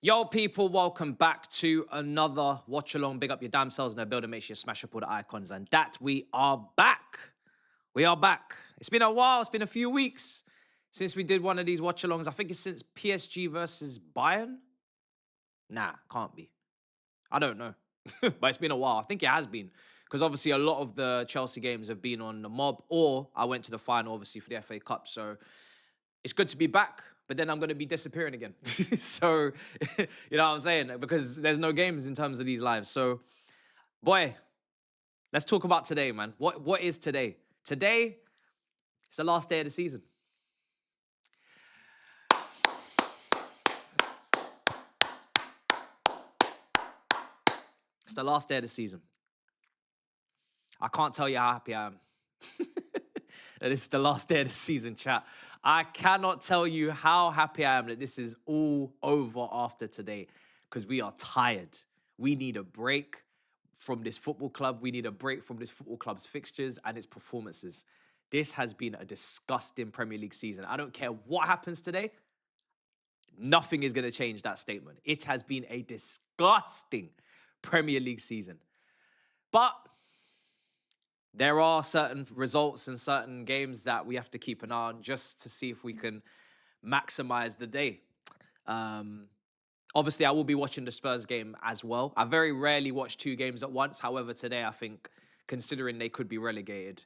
Yo, people, welcome back to another watch along. Big up your damn selves in the building. Make sure you smash up all the icons. And that we are back. We are back. It's been a while. It's been a few weeks since we did one of these watch alongs. I think it's since PSG versus Bayern. Nah, can't be. I don't know. But it's been a while. I think it has been. Because obviously a lot of the Chelsea games have been on the mob. Or I went to the final, obviously, for the FA Cup. So it's good to be back. But then I'm going to be disappearing again. So, you know what I'm saying? Because there's no games in terms of these lives. So, boy, let's talk about today, man. What is today? Today, it's the last day of the season. It's the last day of the season. I can't tell you how happy I am. That it's the last day of the season, chat. I cannot tell you how happy I am that this is all over after today, because we are tired. We need a break from this football club. We need a break from this football club's fixtures and its performances. This has been a disgusting Premier League season. I don't care what happens today. Nothing is going to change that statement. It has been a disgusting Premier League season. But there are certain results and certain games that we have to keep an eye on just to see if we can maximize the day. Obviously, I will be watching the Spurs game as well. I very rarely watch two games at once. However, today, I think, considering they could be relegated,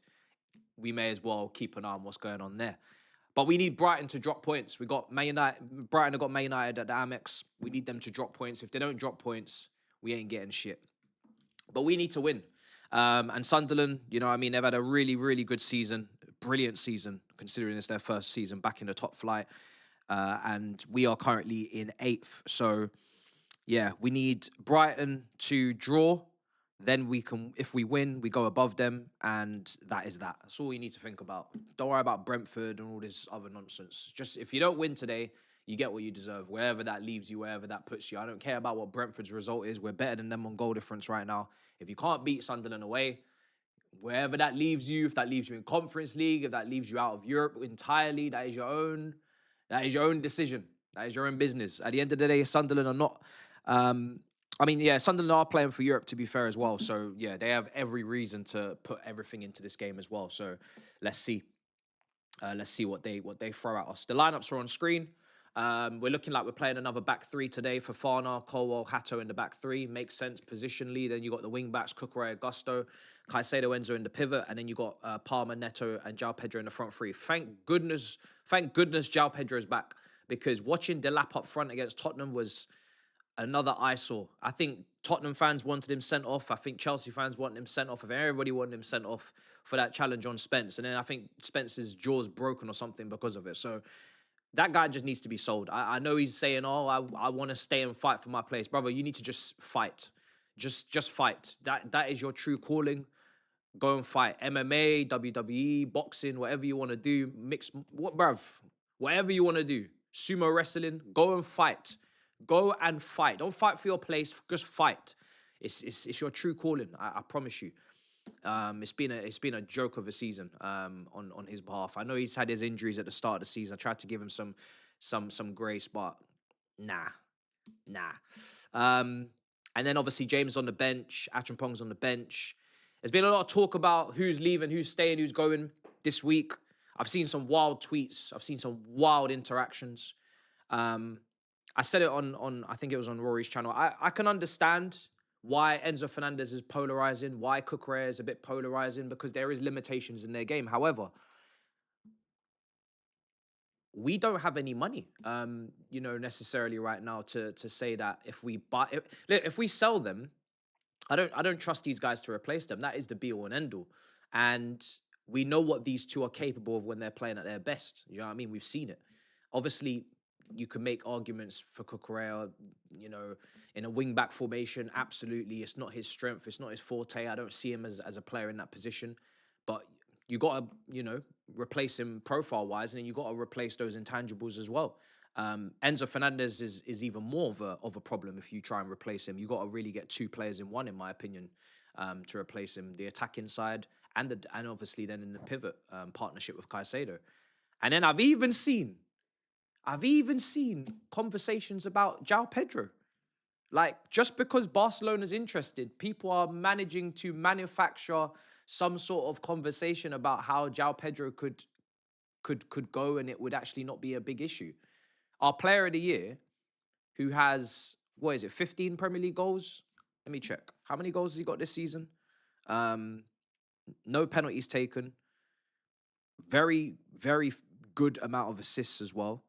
we may as well keep an eye on what's going on there. But we need Brighton to drop points. We got Man United. Brighton have got Man United at the Amex. We need them to drop points. If they don't drop points, we ain't getting shit. But we need to win. And Sunderland, you know what I mean, they've had a really, really good season. Brilliant season, considering it's their first season back in the top flight. and we are currently in 8th. So, yeah, we need Brighton to draw. Then we can, if we win, we go above them, and that is that. That's all you need to think about. Don't worry about Brentford and all this other nonsense. Just if you don't win today, you get what you deserve, wherever that leaves you, wherever that puts you. I don't care about what Brentford's result is. We're better than them on goal difference right now. If you can't beat Sunderland away, wherever that leaves you, if that leaves you in Conference League, if that leaves you out of Europe entirely, that is your own decision. That is your own business. At the end of the day, Sunderland are not. Sunderland are playing for Europe, to be fair, as well. So yeah, they have every reason to put everything into this game as well. So let's see. Let's see what they throw at us. The lineups are on screen. We're looking like we're playing another back three today. Fofana, Colwell, Hato in the back three. Makes sense positionally. Then you got the wing backs, Cucurella, Gusto, Caicedo, Enzo in the pivot. And then you got Palmer, Neto, and João Pedro in the front three. Thank goodness João Pedro's back, because watching Delap up front against Tottenham was another eyesore. I think Tottenham fans wanted him sent off. I think Chelsea fans wanted him sent off. I think everybody wanted him sent off for that challenge on Spence. And then I think Spence's jaw's broken or something because of it. So that guy just needs to be sold. I know he's saying, oh, I want to stay and fight for my place. Brother, you need to just fight. Just fight. That is your true calling. Go and fight. MMA, WWE, boxing, whatever you want to do. Whatever you want to do. Sumo wrestling, go and fight. Go and fight. Don't fight for your place. Just fight. It's your true calling. I promise you. It's been a joke of a season on his behalf. I know he's had his injuries at the start of the season. I tried to give him some grace, but nah. And then obviously James on the bench, Achampong's on the bench. There's been a lot of talk about who's leaving, who's staying, who's going this week. I've seen some wild tweets. I've seen some wild interactions. I said it on I think it was on Rory's channel. I can understand why Enzo Fernandez is polarizing, why Cucurella is a bit polarizing, because there is limitations in their game. However, we don't have any money, necessarily right now to say that if we sell them, I don't trust these guys to replace them. That is the be all and end all. And we know what these two are capable of when they're playing at their best. You know what I mean? We've seen it. Obviously, you can make arguments for Cucurella, in a wing-back formation. Absolutely, it's not his strength. It's not his forte. I don't see him as a player in that position. But you got to, replace him profile-wise, and then you got to replace those intangibles as well. Enzo Fernandez is even more of a problem if you try and replace him. You got to really get two players in one, in my opinion, to replace him. The attacking side and obviously then in the pivot partnership with Caicedo. And then I've even seen conversations about João Pedro. Like, just because Barcelona's interested, people are managing to manufacture some sort of conversation about how João Pedro could go and it would actually not be a big issue. Our player of the year, who has, 15 Premier League goals? Let me check. How many goals has he got this season? No penalties taken. Very, very good amount of assists as well.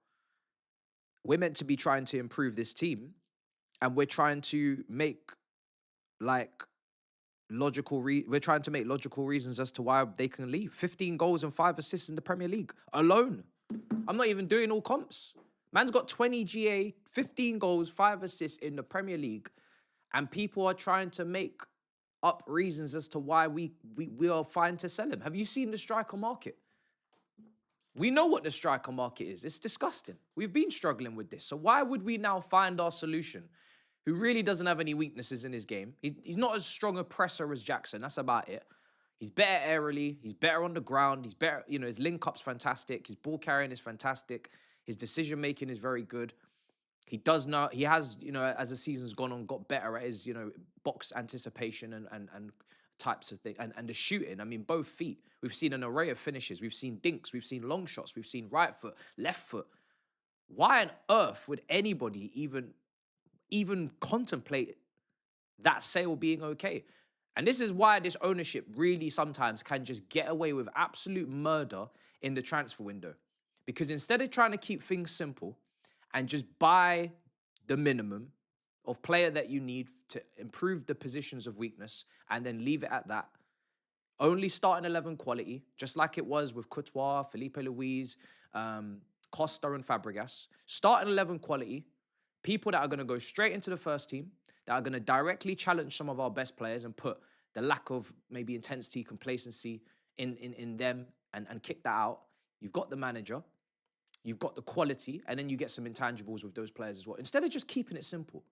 We're meant to be trying to improve this team, and we're trying to make logical reasons as to why they can leave. 15 goals and 5 assists in the Premier League alone. I'm not even doing all comps. Man's got 20 GA, 15 goals, 5 assists in the Premier League, and people are trying to make up reasons as to why we are fine to sell him. Have you seen the striker market? We know what the striker market is. It's disgusting. We've been struggling with this. So why would we now find our solution, who really doesn't have any weaknesses in his game? He's not as strong a presser as Jackson. That's about it. He's better aerially. He's better on the ground. He's better, his link-up's fantastic. His ball carrying is fantastic. His decision-making is very good. He has, as the season's gone on, got better at his, box anticipation and types of things. And the shooting, both feet. We've seen an array of finishes. We've seen dinks. We've seen long shots. We've seen right foot, left foot. Why on earth would anybody even contemplate that sale being okay? And this is why this ownership really sometimes can just get away with absolute murder in the transfer window. Because instead of trying to keep things simple and just buy the minimum of player that you need to improve the positions of weakness and then leave it at that, only start in 11 quality, just like it was with Courtois, Felipe Luis, Costa and Fabregas, starting 11 quality, people that are going to go straight into the first team, that are going to directly challenge some of our best players and put the lack of maybe intensity, complacency in them and kick that out. You've got the manager, you've got the quality, and then you get some intangibles with those players as well. Instead of just keeping it simple.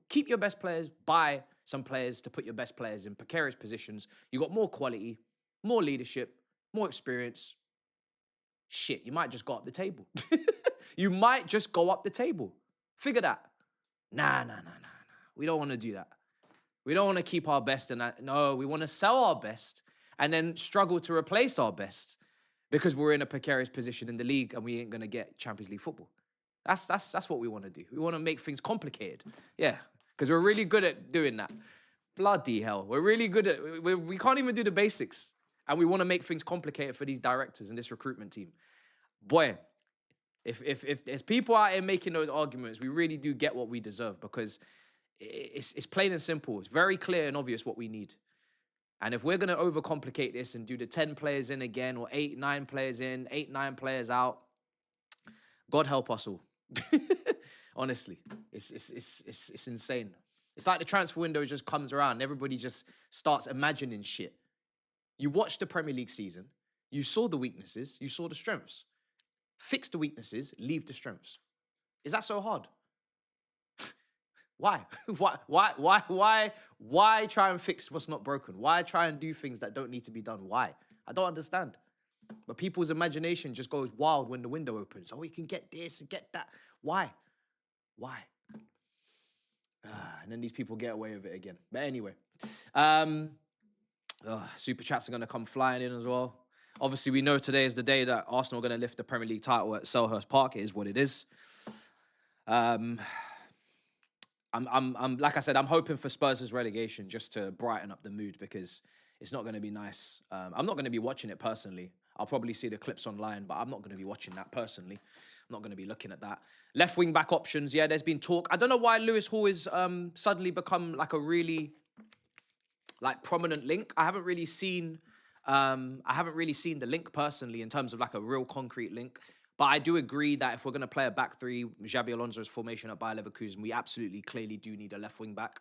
Keep your best players, buy some players to put your best players in precarious positions. You got more quality, more leadership, more experience. Shit, you might just go up the table. You might just go up the table. Figure that. Nah. We don't want to do that. We don't want to keep our best and that. No, we want to sell our best and then struggle to replace our best because we're in a precarious position in the league and we ain't going to get Champions League football. That's what we want to do. We want to make things complicated. Yeah, because we're really good at doing that. Bloody hell. We're really good at we can't even do the basics. And we want to make things complicated for these directors and this recruitment team. Boy, if there's people out here making those arguments, we really do get what we deserve because it's plain and simple. It's very clear and obvious what we need. And if we're going to overcomplicate this and do the 10 players in again or 8, 9 players in, 8, 9 players out, God help us all. Honestly, it's insane. It's like the transfer window just comes around. Everybody just starts imagining shit. You watched the Premier League season. You saw the weaknesses. You saw the strengths. Fix the weaknesses. Leave the strengths. Is that so hard? Why? Why try and fix what's not broken? Why try and do things that don't need to be done? Why? I don't understand. But people's imagination just goes wild when the window opens. Oh, you can get this and get that. Why? And then these people get away with it again. But anyway, super chats are going to come flying in as well. Obviously, we know today is the day that Arsenal are going to lift the Premier League title at Selhurst Park. It is what it is. I'm like I said, I'm hoping for Spurs' relegation just to brighten up the mood because it's not going to be nice. I'm not going to be watching it personally. I'll probably see the clips online, but I'm not going to be watching that personally. I'm not going to be looking at that. Left wing back options, yeah, there's been talk. I don't know why Lewis Hall is suddenly become like a really prominent link. I haven't really seen the link personally in terms of like a real concrete link. But I do agree that if we're going to play a back three, Xabi Alonso's formation at Bayer Leverkusen, we absolutely clearly do need a left wing back.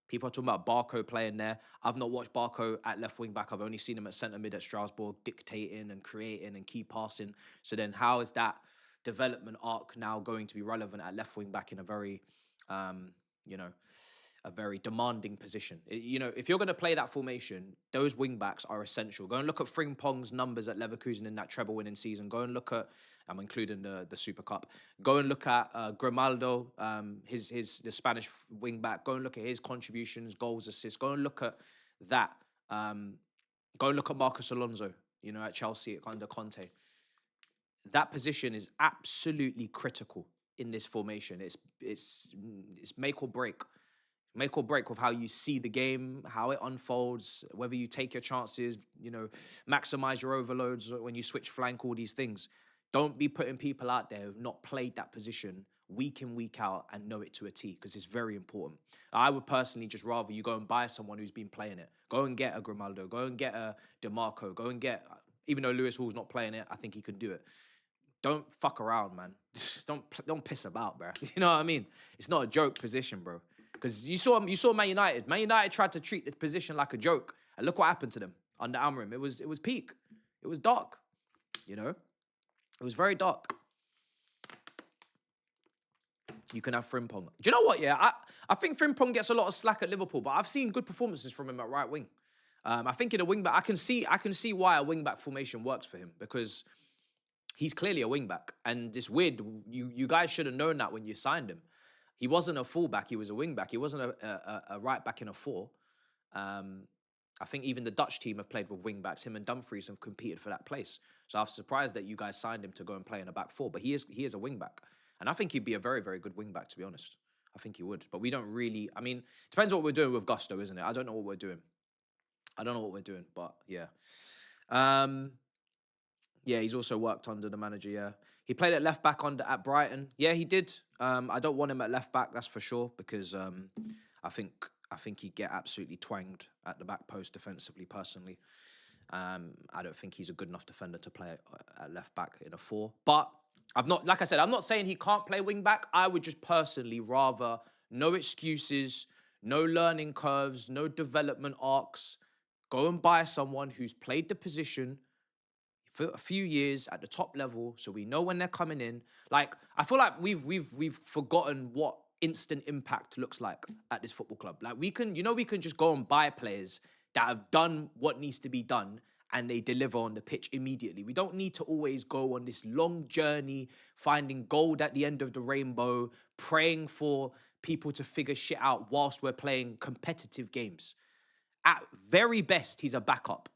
People are talking about Barco playing there. I've not watched Barco at left wing back. I've only seen him at centre mid at Strasbourg, dictating and creating and key passing. So then how is that development arc now going to be relevant at left wing back in a very, a very demanding position? If you're going to play that formation, those wing backs are essential. Go and look at Frimpong's numbers at Leverkusen in that treble winning season. Go and look at, I'm including the Super Cup. Go and look at Grimaldo, the Spanish wing back. Go and look at his contributions, goals, assists. Go and look at that. Go and look at Marcus Alonso, at Chelsea under Conte. That position is absolutely critical in this formation. It's make or break. Make or break with how you see the game, how it unfolds, whether you take your chances, maximize your overloads when you switch flank, all these things. Don't be putting people out there who've not played that position week in, week out and know it to a T, because it's very important. I would personally just rather you go and buy someone who's been playing it. Go and get a Grimaldo, go and get a DeMarco, go and get, even though Lewis Hall's not playing it, I think he can do it. Don't fuck around, man. Don't piss about, bro. You know what I mean? It's not a joke position, bro. Because you saw Man United. Man United tried to treat this position like a joke, and look what happened to them under Amorim. It was peak. It was dark. It was very dark. You can have Frimpong. Do you know what? Yeah, I think Frimpong gets a lot of slack at Liverpool, but I've seen good performances from him at right wing. I think in a wing back, I can see why a wing back formation works for him, because he's clearly a wing back, and it's weird. You guys should have known that when you signed him. He wasn't a fullback, he was a wing back. He wasn't a right back in a four. I think even the Dutch team have played with wing backs. Him and Dumfries have competed for that place. So I was surprised that you guys signed him to go and play in a back four. But he is a wing back. And I think he'd be a very, very good wing back, to be honest. I think he would. But we don't really, it depends what we're doing with Gusto, isn't it? I don't know what we're doing. But yeah. Yeah, he's also worked under the manager, yeah. He played at left back at Brighton. Yeah, he did. I don't want him at left back, that's for sure, because I think he'd get absolutely twanged at the back post defensively, personally. I don't think he's a good enough defender to play at left back in a 4. But like I said, I'm not saying he can't play wing back. I would just personally rather no excuses, no learning curves, no development arcs. Go and buy someone who's played the position for a few years at the top level, so we know when they're coming in. Like, I feel like we've forgotten what instant impact looks like at this football club. Like, we can just go and buy players that have done what needs to be done and they deliver on the pitch immediately. We don't need to always go on this long journey, finding gold at the end of the rainbow, praying for people to figure shit out whilst we're playing competitive games. At very best, he's a backup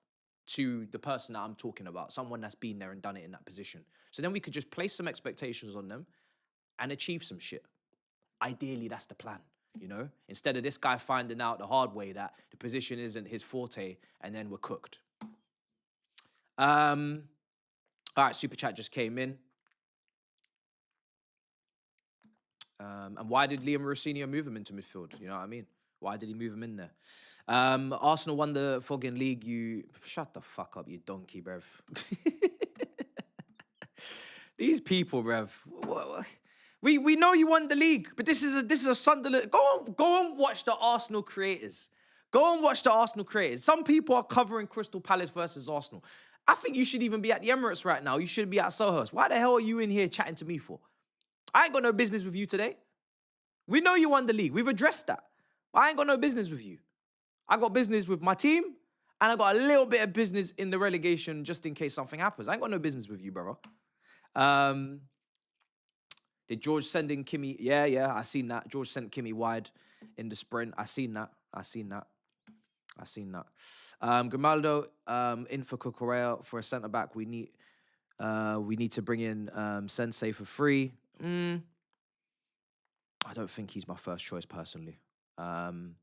to the person that I'm talking about, someone that's been there and done it in that position. So then we could just place some expectations on them and achieve some shit. Ideally, that's the plan, Instead of this guy finding out the hard way that the position isn't his forte and then we're cooked. All right, Super Chat just came in. And why did Liam Rossini move him into midfield? You know what I mean? Why did he move him in there? Arsenal won the fucking league. Shut the fuck up, you donkey, bruv. These people, bruv. We know you won the league, but this is a Sunderland. Go and watch the Arsenal creators. Go and watch the Arsenal creators. Some people are covering Crystal Palace versus Arsenal. I think you should even be at the Emirates right now. You should be at Selhurst. Why the hell are you in here chatting to me for? I ain't got no business with you today. We know you won the league. We've addressed that. I ain't got no business with you. I got business with my team, and I got a little bit of business in the relegation just in case something happens. I ain't got no business with you, brother. Did George send in Kimmy? Yeah, I seen that. George sent Kimmy wide in the sprint. I seen that. Grimaldo in for Cucurella for a centre-back. We need to bring in Sensei for free. I don't think he's my first choice personally. I'm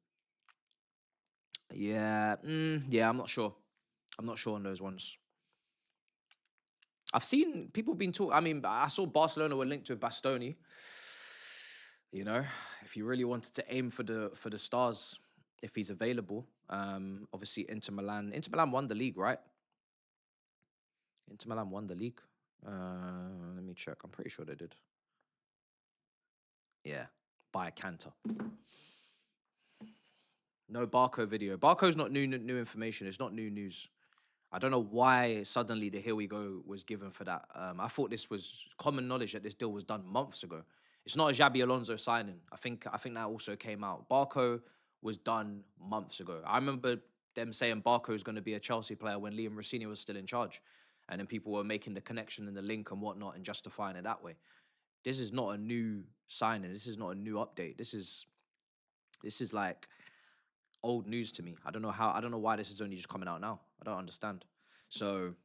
not sure. I'm not sure on those ones. I've seen people being talking. I mean, I saw Barcelona were linked with Bastoni. If you really wanted to aim for the stars, if he's available. Obviously, Inter Milan won the league, right? Inter Milan won the league. Let me check. I'm pretty sure they did. Yeah, by a canter. No Barco video. Barco's not new information. It's not new news. I don't know why suddenly the here we go was given for that. I thought this was common knowledge that this deal was done months ago. It's not a Xabi Alonso signing. I think that also came out. Barco was done months ago. I remember them saying Barco is going to be a Chelsea player when Liam Rossini was still in charge. And then people were making the connection and the link and whatnot and justifying it that way. This is not a new signing. This is not a new update. This is like old news to me. I don't know why this is only just coming out now. I don't understand. So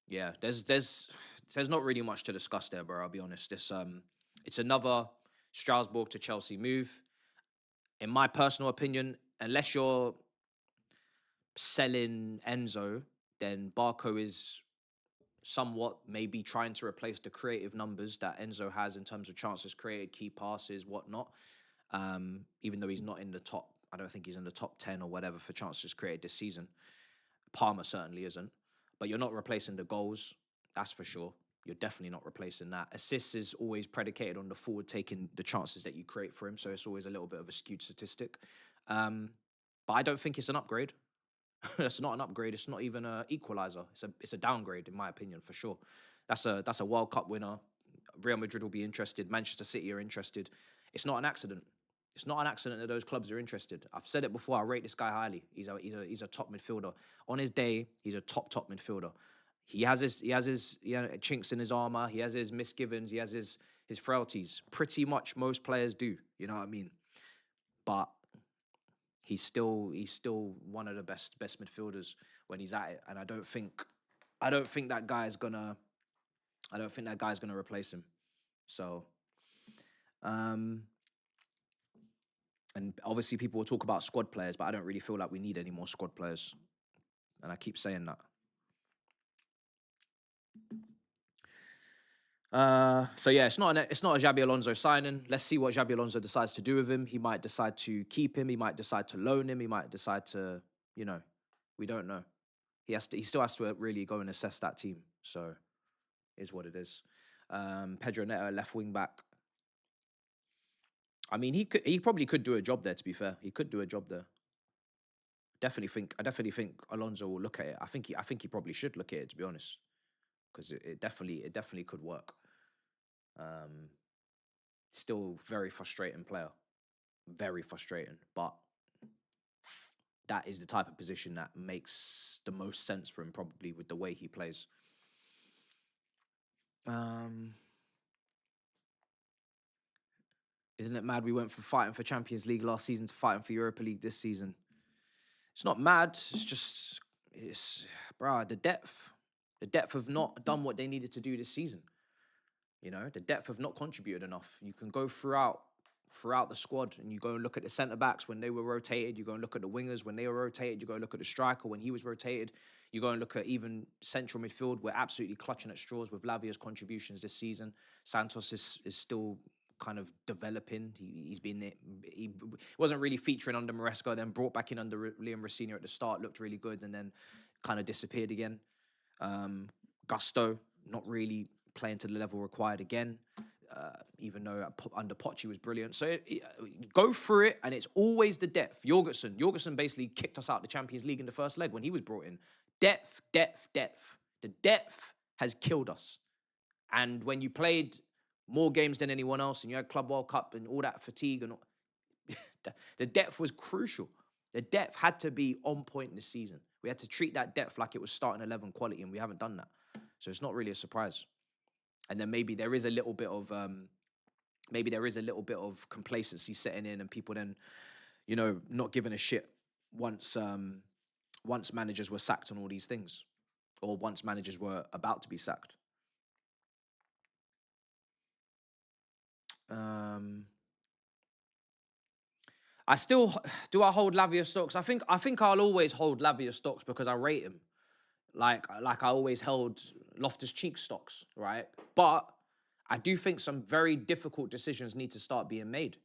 yeah, there's not really much to discuss there, bro. I'll be honest. It's another Strasbourg to Chelsea move. In my personal opinion, unless you're selling Enzo, then Barco is somewhat maybe trying to replace the creative numbers that Enzo has in terms of chances created, key passes, whatnot. Even though he's not in the top, I don't think he's in the top 10 or whatever for chances created this season. Palmer certainly isn't. But you're not replacing the goals, that's for sure. You're definitely not replacing that. Assists is always predicated on the forward taking the chances that you create for him, so it's always a little bit of a skewed statistic. But I don't think it's an upgrade. It's not an upgrade. It's not even an equalizer. It's a downgrade, in my opinion, for sure. That's a World Cup winner. Real Madrid will be interested. Manchester City are interested. It's not an accident. It's not an accident that those clubs are interested. I've said it before. I rate this guy highly. He's a top midfielder. On his day, he's a top midfielder. He has his chinks in his armor. He has his misgivings. He has his frailties. Pretty much most players do. You know what I mean? But he's still one of the best midfielders when he's at it. And I don't think that guy's gonna replace him. So, and obviously people will talk about squad players, but I don't really feel like we need any more squad players. And I keep saying that. So yeah, it's not a Xabi Alonso signing. Let's see what Xabi Alonso decides to do with him. He might decide to keep him. He might decide to loan him. He might decide to, we don't know. He still has to really go and assess that team. So, is what it is. Pedro Neto, left wing back. I mean, he probably could do a job there. To be fair, he could do a job there. I definitely think Alonso will look at it. I think he probably should look at it, to be honest, because it definitely could work. Still very frustrating player, very frustrating, but that is the type of position that makes the most sense for him, probably, with the way he plays. Isn't it mad we went from fighting for Champions League last season to fighting for Europa League this season? It's not mad. Bruh, the depth have not done what they needed to do this season. You know, the depth have not contributed enough. You can go throughout the squad and you go and look at the centre-backs when they were rotated. You go and look at the wingers when they were rotated. You go and look at the striker when he was rotated. You go and look at even central midfield. We're absolutely clutching at straws with Lavia's contributions this season. Santos is still kind of developing. He wasn't really featuring under Maresca, then brought back in under Liam Rossini at the start, looked really good, and then kind of disappeared again. Gusto, not really playing to the level required again, even though under Poch he was brilliant. So go through it, and it's always the depth. Jorgensen basically kicked us out of the Champions League in the first leg when he was brought in. Depth. The depth has killed us. And when you played more games than anyone else, and you had Club World Cup and all that fatigue, and the depth was crucial. The depth had to be on point this season. We had to treat that depth like it was starting 11 quality, and we haven't done that. So it's not really a surprise. And then maybe there is a little bit of complacency setting in, and people then, you know, not giving a shit once managers were sacked on all these things, or once managers were about to be sacked. I hold Lavia stocks. I think I'll always hold Lavia stocks because I rate him. Like I always held Loftus-Cheek stocks, right? But I do think some very difficult decisions need to start being made.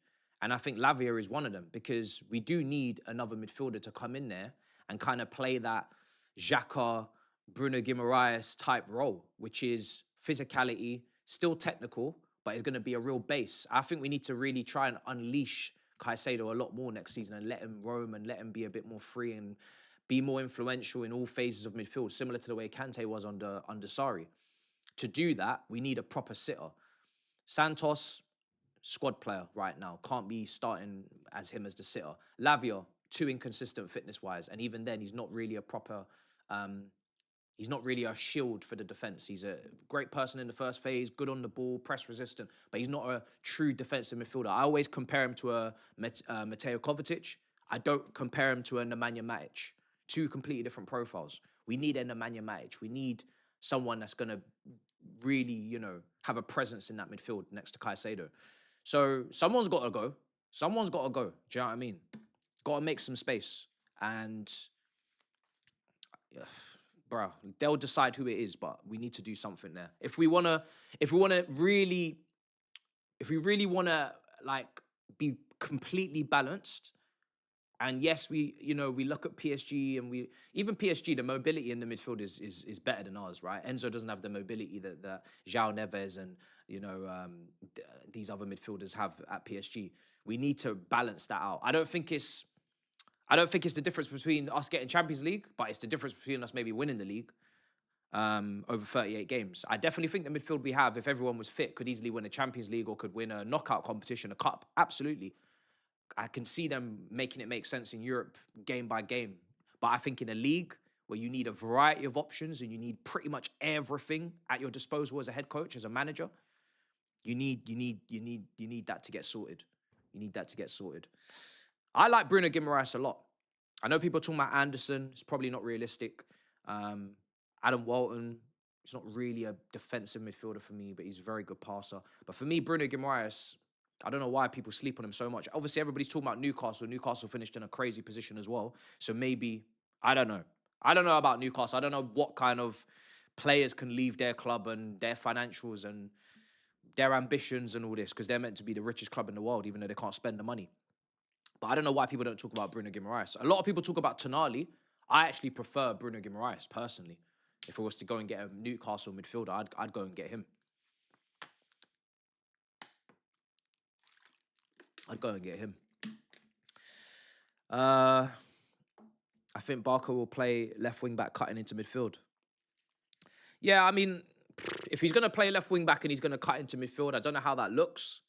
And I think Lavia is one of them, because we do need another midfielder to come in there and kind of play that Xhaka, Bruno Guimaraes type role, which is physicality, still technical, but it's going to be a real base. I think we need to really try and unleash Caicedo a lot more next season and let him roam and let him be a bit more free and be more influential in all phases of midfield, similar to the way Kante was under Sarri. To do that, we need a proper sitter. Santos, squad player right now, can't be starting as him as the sitter. Lavia, too inconsistent fitness-wise, and even then, he's not really a proper... he's not really a shield for the defence. He's a great person in the first phase, good on the ball, press resistant, but he's not a true defensive midfielder. I always compare him to a Mateo Kovacic. I don't compare him to a Nemanja Matic. Two completely different profiles. We need a Nemanja Matic. We need someone that's going to really, you know, have a presence in that midfield next to Caicedo. So someone's got to go. Someone's got to go. Do you know what I mean? Got to make some space. And... bro, they'll decide who it is, but we need to do something there. If we really want to like be completely balanced, and yes, we look at PSG, and even PSG, the mobility in the midfield is better than ours, right? Enzo doesn't have the mobility that João Neves and these other midfielders have at PSG. We need to balance that out. I don't think it's the difference between us getting Champions League, but it's the difference between us maybe winning the league over 38 games. I definitely think the midfield we have, if everyone was fit, could easily win a Champions League or could win a knockout competition, a cup. Absolutely. I can see them making it make sense in Europe game by game. But I think in a league where you need a variety of options and you need pretty much everything at your disposal as a head coach, as a manager, you need that to get sorted. You need that to get sorted. I like Bruno Guimaraes a lot. I know people are talking about Anderson. It's probably not realistic. Adam Walton, he's not really a defensive midfielder for me, but he's a very good passer. But for me, Bruno Guimaraes, I don't know why people sleep on him so much. Obviously, everybody's talking about Newcastle. Newcastle finished in a crazy position as well. So maybe, I don't know. I don't know about Newcastle. I don't know what kind of players can leave their club and their financials and their ambitions and all this, because they're meant to be the richest club in the world, even though they can't spend the money. But I don't know why people don't talk about Bruno Guimaraes. A lot of people talk about Tonali. I actually prefer Bruno Guimaraes, personally. If I was to go and get a Newcastle midfielder, I'd go and get him. I'd go and get him. I think Barker will play left wing back cutting into midfield. Yeah, I mean, if he's going to play left wing back and he's going to cut into midfield, I don't know how that looks.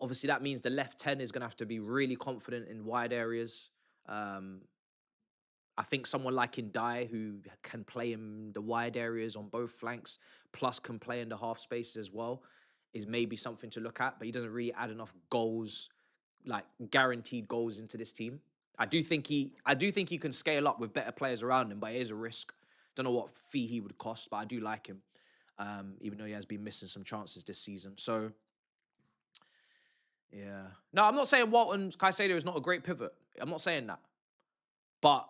Obviously, that means the left 10 is going to have to be really confident in wide areas. I think someone like Ndai, who can play in the wide areas on both flanks, plus can play in the half spaces as well, is maybe something to look at. But he doesn't really add enough goals, like guaranteed goals, into this team. I do think he can scale up with better players around him, but it is a risk. Don't know what fee he would cost, but I do like him, even though he has been missing some chances this season. So, yeah. No, I'm not saying Walton Caicedo is not a great pivot. I'm not saying that. But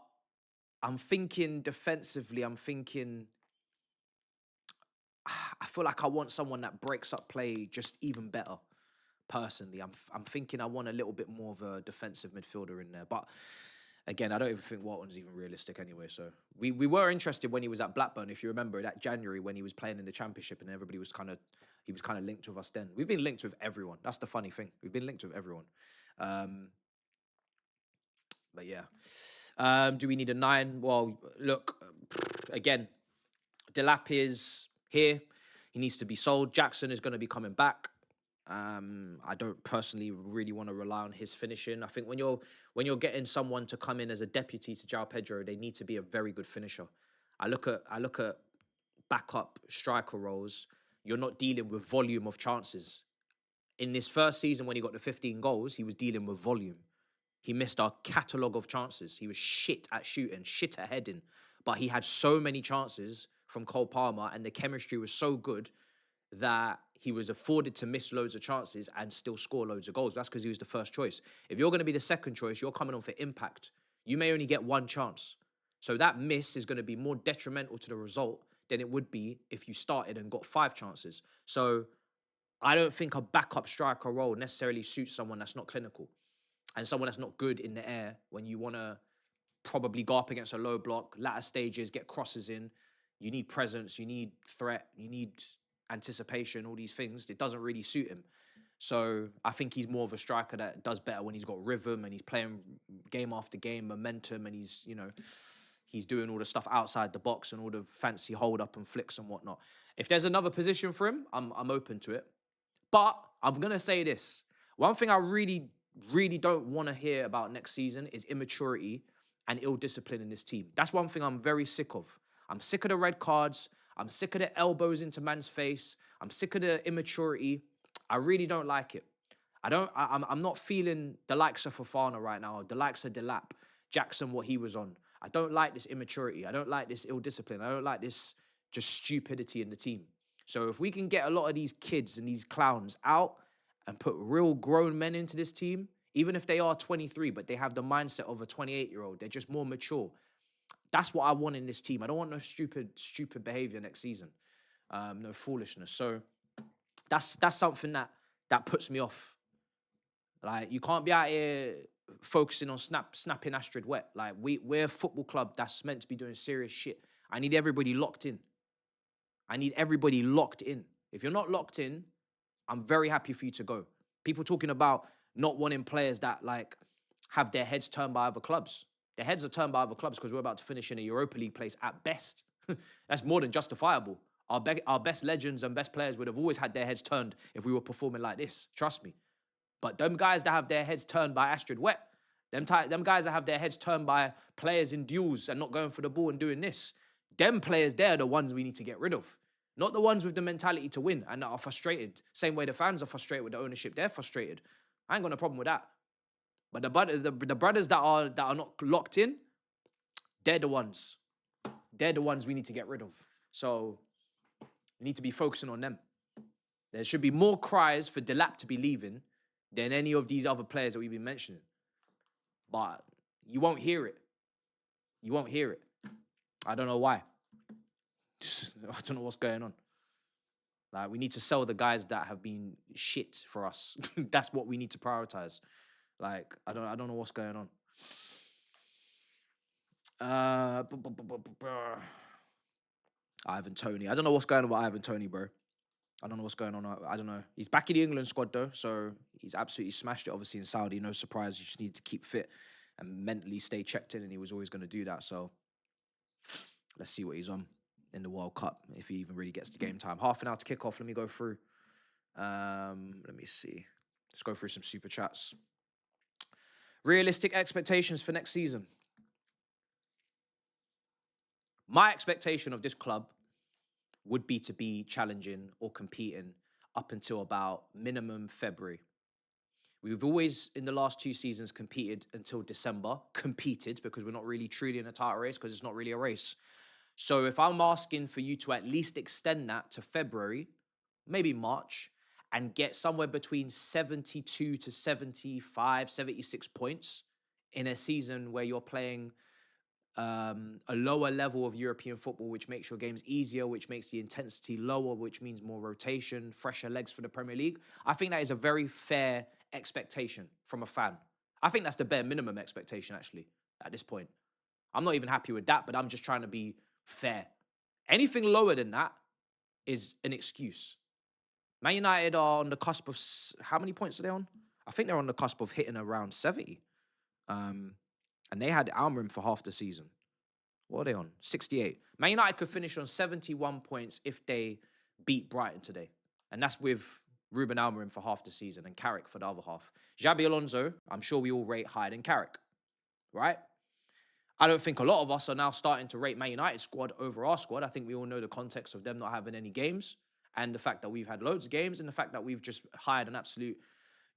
I'm thinking defensively, I feel like I want someone that breaks up play just even better. Personally, I'm thinking I want a little bit more of a defensive midfielder in there. But again, I don't even think Walton's even realistic anyway. So we were interested when he was at Blackburn, if you remember, that January when he was playing in the Championship, and everybody was he was kind of linked with us then. We've been linked with everyone. That's the funny thing. We've been linked with everyone. But yeah. Do we need a 9? Well, look, again, Delap is here. He needs to be sold. Jackson is going to be coming back. I don't personally really want to rely on his finishing. I think when you're getting someone to come in as a deputy to João Pedro, they need to be a very good finisher. I look at backup striker roles. You're not dealing with volume of chances. In this first season, when he got the 15 goals, he was dealing with volume. He missed our catalogue of chances. He was shit at shooting, shit at heading. But he had so many chances from Cole Palmer, and the chemistry was so good that he was afforded to miss loads of chances and still score loads of goals. That's because he was the first choice. If you're going to be the second choice, you're coming on for impact. You may only get one chance. So that miss is going to be more detrimental to the result than it would be if you started and got 5 chances. So I don't think a backup striker role necessarily suits someone that's not clinical and someone that's not good in the air when you want to probably go up against a low block, latter stages, get crosses in. You need presence, you need threat, you need anticipation, all these things. It doesn't really suit him. So I think he's more of a striker that does better when he's got rhythm and he's playing game after game, momentum, and he's doing all the stuff outside the box and all the fancy hold up and flicks and whatnot. If there's another position for him, I'm open to it. But I'm going to say this. One thing I really, really don't want to hear about next season is immaturity and ill discipline in this team. That's one thing I'm very sick of. I'm sick of the red cards. I'm sick of the elbows into man's face. I'm sick of the immaturity. I really don't like it. I'm not feeling the likes of Fofana right now, the likes of Delap, Jackson, what he was on. I don't like this immaturity. I don't like this ill discipline. I don't like this just stupidity in the team. So if we can get a lot of these kids and these clowns out and put real grown men into this team, even if they are 23, but they have the mindset of a 28-year-old, they're just more mature. That's what I want in this team. I don't want no stupid behavior next season. No foolishness. So that's something that puts me off. Like, you can't be out here focusing on snapping Astrid wet. Like, we're a football club that's meant to be doing serious shit. I need everybody locked in. If you're not locked in, I'm very happy for you to go. People talking about not wanting players that, like, have their heads turned by other clubs. Their heads are turned by other clubs because we're about to finish in a Europa League place at best. That's more than justifiable. Our best legends and best players would have always had their heads turned if we were performing like this. Trust me. But them guys that have their heads turned by Astrid Wet, them guys that have their heads turned by players in duels and not going for the ball and doing this, them players, they're the ones we need to get rid of. Not the ones with the mentality to win and that are frustrated. Same way the fans are frustrated with the ownership. They're frustrated. I ain't got no problem with that. But the brothers that are not locked in, they're the ones. They're the ones we need to get rid of. So we need to be focusing on them. There should be more cries for Delap to be leaving than any of these other players that we've been mentioning. But you won't hear it. You won't hear it. I don't know why. I don't know what's going on. Like, we need to sell the guys that have been shit for us. That's what we need to prioritize. Like, I don't know what's going Ivan Toney. I don't know what's going on with Ivan Toney, bro. I don't know what's going on. I don't know. He's back in the England squad though, so he's absolutely smashed it. Obviously in Saudi, no surprise. You just need to keep fit and mentally stay checked in, and he was always going to do that. So let's see what he's on in the World Cup if he even really gets to game time. Half an hour to kick off. Let me go through. Let me see. Let's go through some super chats. Realistic expectations for next season. My expectation of this club would be to be challenging or competing up until about minimum February. We've always, in the last 2 seasons, competed until December. Competed, because we're not really truly in a title race, because it's not really a race. So if I'm asking for you to at least extend that to February, maybe March, and get somewhere between 72 to 75, 76 points in a season where you're playing a lower level of European football, which makes your games easier, which makes the intensity lower, which means more rotation, fresher legs for the Premier League. I think that is a very fair expectation from a fan. I think that's the bare minimum expectation, actually, at this point. I'm not even happy with that, but I'm just trying to be fair. Anything lower than that is an excuse. Man United are on the cusp of, how many points are they on? I think they're on the cusp of hitting around 70. And they had Almiron for half the season. What are they on? 68. Man United could finish on 71 points if they beat Brighton today. And that's with Ruben Almiron for half the season and Carrick for the other half. Xabi Alonso, I'm sure we all rate higher than Carrick, right? I don't think a lot of us are now starting to rate Man United squad over our squad. I think we all know the context of them not having any games and the fact that we've had loads of games and the fact that we've just hired an absolute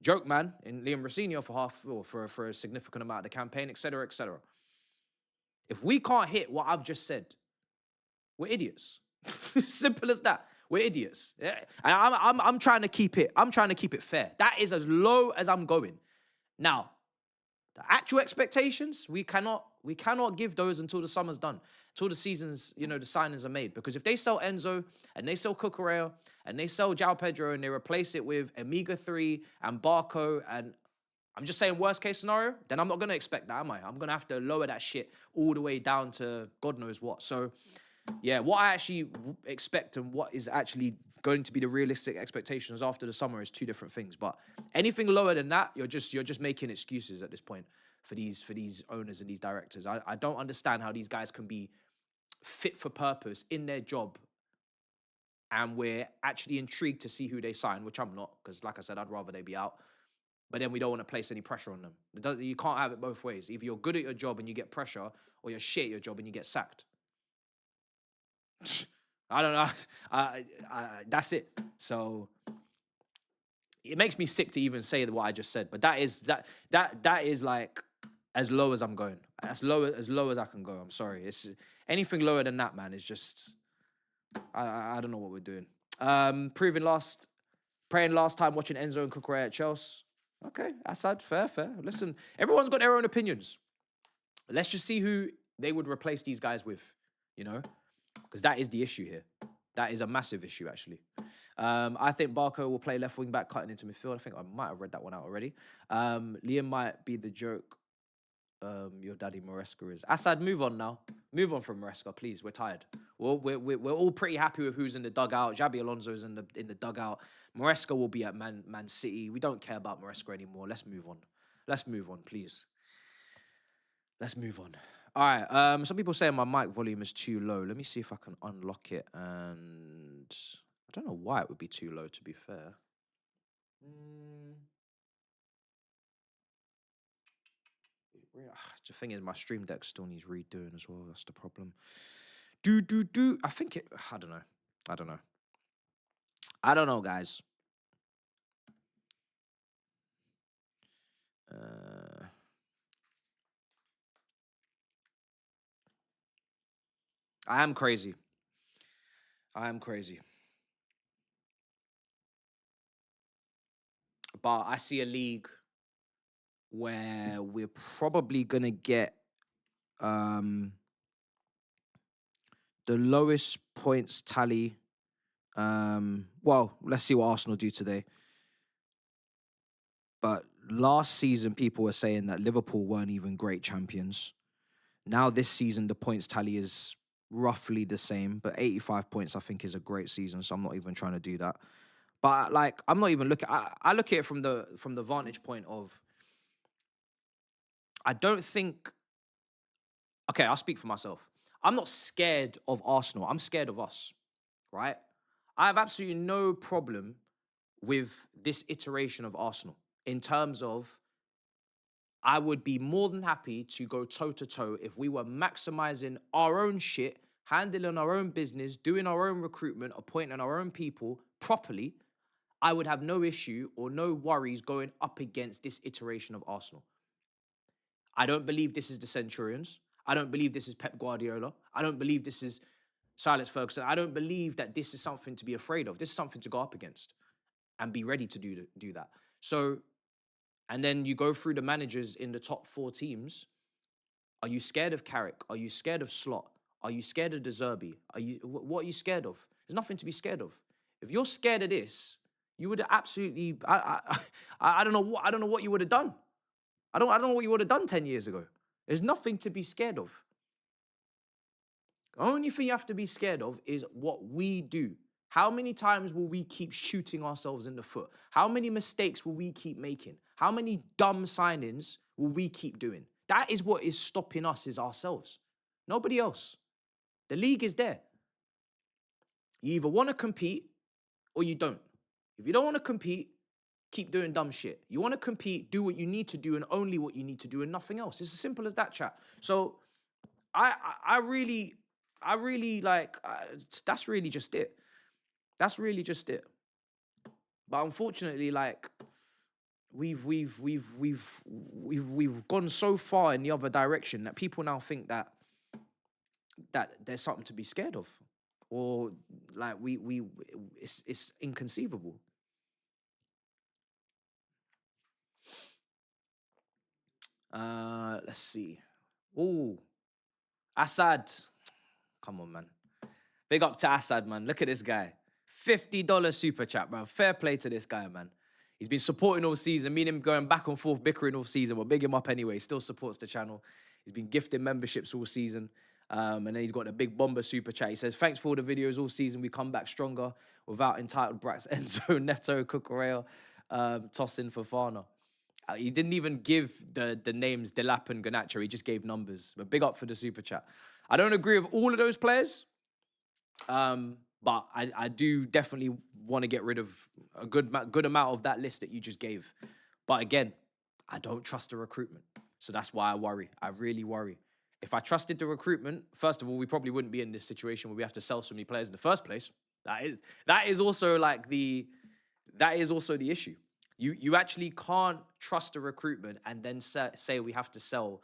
joke man in Liam Rossinho for half or for a significant amount of the campaign, etc., etc. If we can't hit what I've just said, we're idiots. Simple as that. We're idiots. Yeah? And I'm trying to keep it. I'm trying to keep it fair. That is as low as I'm going. Now, the actual expectations, we cannot give those until the summer's done, until the seasons, the signings are made. Because if they sell Enzo and they sell Cucurella and they sell João Pedro and they replace it with Amiga 3 and Barco, and I'm just saying worst case scenario, then I'm not going to expect that, am I? I'm going to have to lower that shit all the way down to God knows what. So, yeah, what I actually expect and what is actually going to be the realistic expectations after the summer is two different things. But anything lower than that, you're just making excuses at this point for these owners and these directors. I don't understand how these guys can be fit for purpose in their job, and we're actually intrigued to see who they sign, which I'm not, because like I said, I'd rather they be out. But then we don't want to place any pressure on them. You can't have it both ways. Either you're good at your job and you get pressure, or you're shit at your job and you get sacked. I don't know. That's it. So it makes me sick to even say what I just said. But that is like as low as I'm going. As low as I can go. I'm sorry. It's anything lower than that, man. Is just I don't know what we're doing. Praying last time watching Enzo and Cucurella at Chelsea. Okay, Assad, fair. Listen, everyone's got their own opinions. Let's just see who they would replace these guys with, because that is the issue here. That is a massive issue, actually. I think Barco will play left wing back, cutting into midfield. I think I might have read that one out already. Liam might be the joke. Your daddy Maresca is. Assad, move on now. Move on from Maresca, please. We're tired. We're all pretty happy with who's in the dugout. Xabi Alonso's in the dugout. Maresca will be at Man City. We don't care about Maresca anymore. Let's move on, please. Let's move on. All right. Some people say my mic volume is too low. Let me see if I can unlock it. And I don't know why it would be too low, to be fair. The thing is, my Stream Deck still needs redoing as well. That's the problem. I think it. I don't know, guys. I am crazy. But I see a league where we're probably going to get the lowest points tally. Well, let's see what Arsenal do today. But last season, people were saying that Liverpool weren't even great champions. Now this season, the points tally is roughly the same, but 85 points I think is a great season, so I'm not even trying to do that. But like, I'm not even looking. I look at it from the vantage point of, I don't think. Okay, I'll speak for myself. I'm not scared of Arsenal. I'm scared of us, right? I have absolutely no problem with this iteration of Arsenal in terms of, I would be more than happy to go toe to toe if we were maximizing our own shit, handling our own business, doing our own recruitment, appointing our own people properly. I would have no issue or no worries going up against this iteration of Arsenal. I don't believe this is the Centurions. I don't believe this is Pep Guardiola. I don't believe this is Silas Ferguson. I don't believe that this is something to be afraid of. This is something to go up against and be ready to do that. So, and then you go through the managers in the top 4 teams. Are you scared of Carrick? Are you scared of Slot? Are you scared of De Zerbi? What are you scared of? There's nothing to be scared of. If you're scared of this, you would have absolutely. I don't know what you would have done. I don't know what you would have done 10 years ago. There's nothing to be scared of. The only thing you have to be scared of is what we do. How many times will we keep shooting ourselves in the foot? How many mistakes will we keep making? How many dumb signings will we keep doing? That is what is stopping us, is ourselves. Nobody else. The league is there. You either want to compete or you don't. If you don't want to compete, keep doing dumb shit. You want to compete, do what you need to do and only what you need to do and nothing else. It's as simple as that, chat. So I really like, that's really just it. That's really just it. But unfortunately, like, we've gone so far in the other direction that people now think that there's something to be scared of, or like it's inconceivable. Let's see. Oh, Assad. Come on, man. Big up to Assad, man. Look at this guy. $50 super chat, bro. Fair play to this guy, man. He's been supporting all season. Me and him going back and forth, bickering all season. We'll big him up anyway. He still supports the channel. He's been gifting memberships all season. And then he's got a big bomber super chat. He says, thanks for all the videos all season. We come back stronger without entitled brats Enzo, Neto, Cucurella, tossing Fofana. He didn't even give the names Delap and Garnacho. He just gave numbers. But big up for the super chat. I don't agree with all of those players. But I do definitely want to get rid of a good amount of that list that you just gave. But again, I don't trust the recruitment. So that's why I worry. I really worry. If I trusted the recruitment, first of all, we probably wouldn't be in this situation where we have to sell so many players in the first place. That is also the issue. You actually can't trust the recruitment and then say we have to sell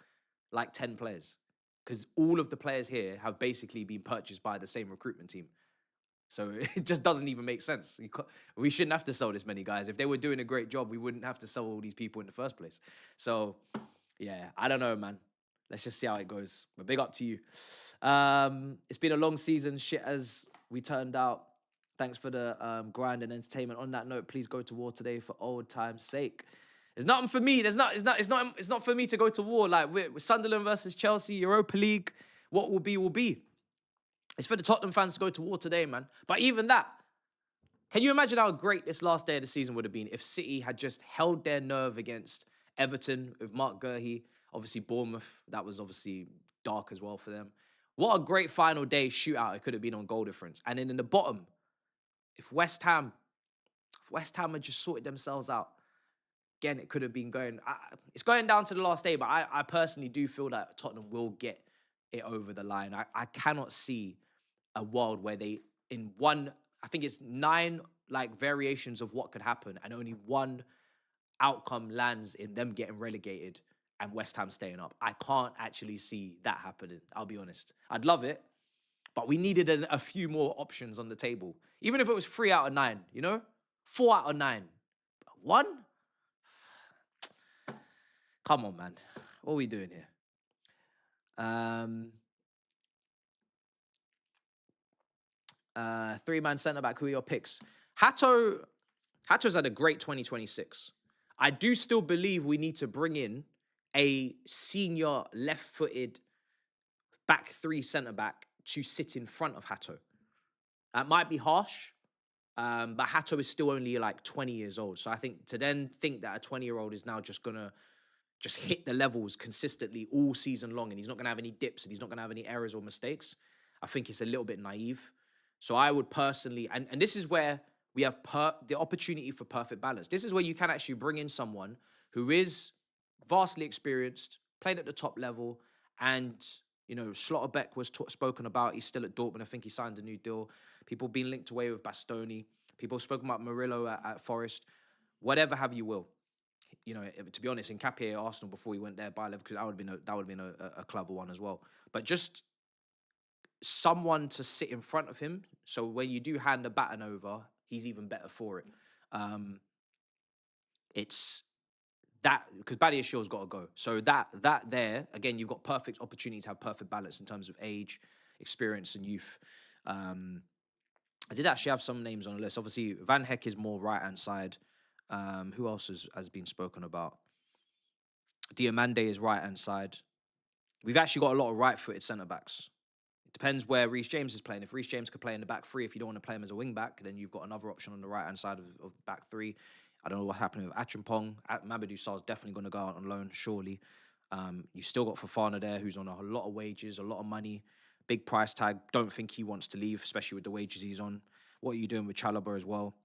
like 10 players, because all of the players here have basically been purchased by the same recruitment team. So it just doesn't even make sense. We shouldn't have to sell this many guys. If they were doing a great job, we wouldn't have to sell all these people in the first place. So, yeah, I don't know, man. Let's just see how it goes. But big up to you. It's been a long season, shit as we turned out. Thanks for the grind and entertainment. On that note, please go to war today for old time's sake. It's nothing for me. It's not for me to go to war. Like, we're Sunderland versus Chelsea, Europa League. What will be, will be. It's for the Tottenham fans to go to war today, man. But even that, can you imagine how great this last day of the season would have been if City had just held their nerve against Everton with Mark Gurhey? Obviously, Bournemouth, that was obviously dark as well for them. What a great final day shootout it could have been on goal difference. And then in the bottom, if West Ham had just sorted themselves out, again, it could have been going. It's going down to the last day, but I personally do feel that Tottenham will get it over the line. I cannot see a world where they, in one, I think it's 9 like variations of what could happen, and only one outcome lands in them getting relegated and West Ham staying up. I can't actually see that happening, I'll be honest. I'd love it, but we needed a few more options on the table. Even if it was 3 out of 9, 4 out of 9. 1? Come on, man. What are we doing here? 3-man centre-back, who are your picks? Hatto's had a great 2026. I do still believe we need to bring in a senior left-footed back three centre-back to sit in front of Hato. That might be harsh, but Hato is still only like 20 years old. So I think to then think that a 20-year-old is now just going to just hit the levels consistently all season long and he's not going to have any dips and he's not going to have any errors or mistakes, I think it's a little bit naive. So I would personally, and this is where we have the opportunity for perfect balance. This is where you can actually bring in someone who is vastly experienced, played at the top level, and, you know, Schlotterbeck was spoken about. He's still at Dortmund. I think he signed a new deal. People being linked away with Bastoni. People spoken about Murillo at Forest. Whatever have you will. You know, to be honest, in Nketiah at Arsenal before he went there by level, because that would have been a clever one as well. But just someone to sit in front of him, so when you do hand the baton over, he's even better for it. It's that, because Badiashiel's got to go. So that there, again, you've got perfect opportunity to have perfect balance in terms of age, experience, and youth. I did actually have some names on the list. Obviously, Van Heck is more right-hand side. Who else has been spoken about? Diomande is right-hand side. We've actually got a lot of right-footed centre-backs. It depends where Reece James is playing. If Reece James could play in the back three, if you don't want to play him as a wing-back, then you've got another option on the right-hand side of the back three. I don't know what's happening with Acheampong. Mamadou Sarr's definitely going to go out on loan, surely. You've still got Fofana there, who's on a lot of wages, a lot of money, big price tag. Don't think he wants to leave, especially with the wages he's on. What are you doing with Chalobah as well?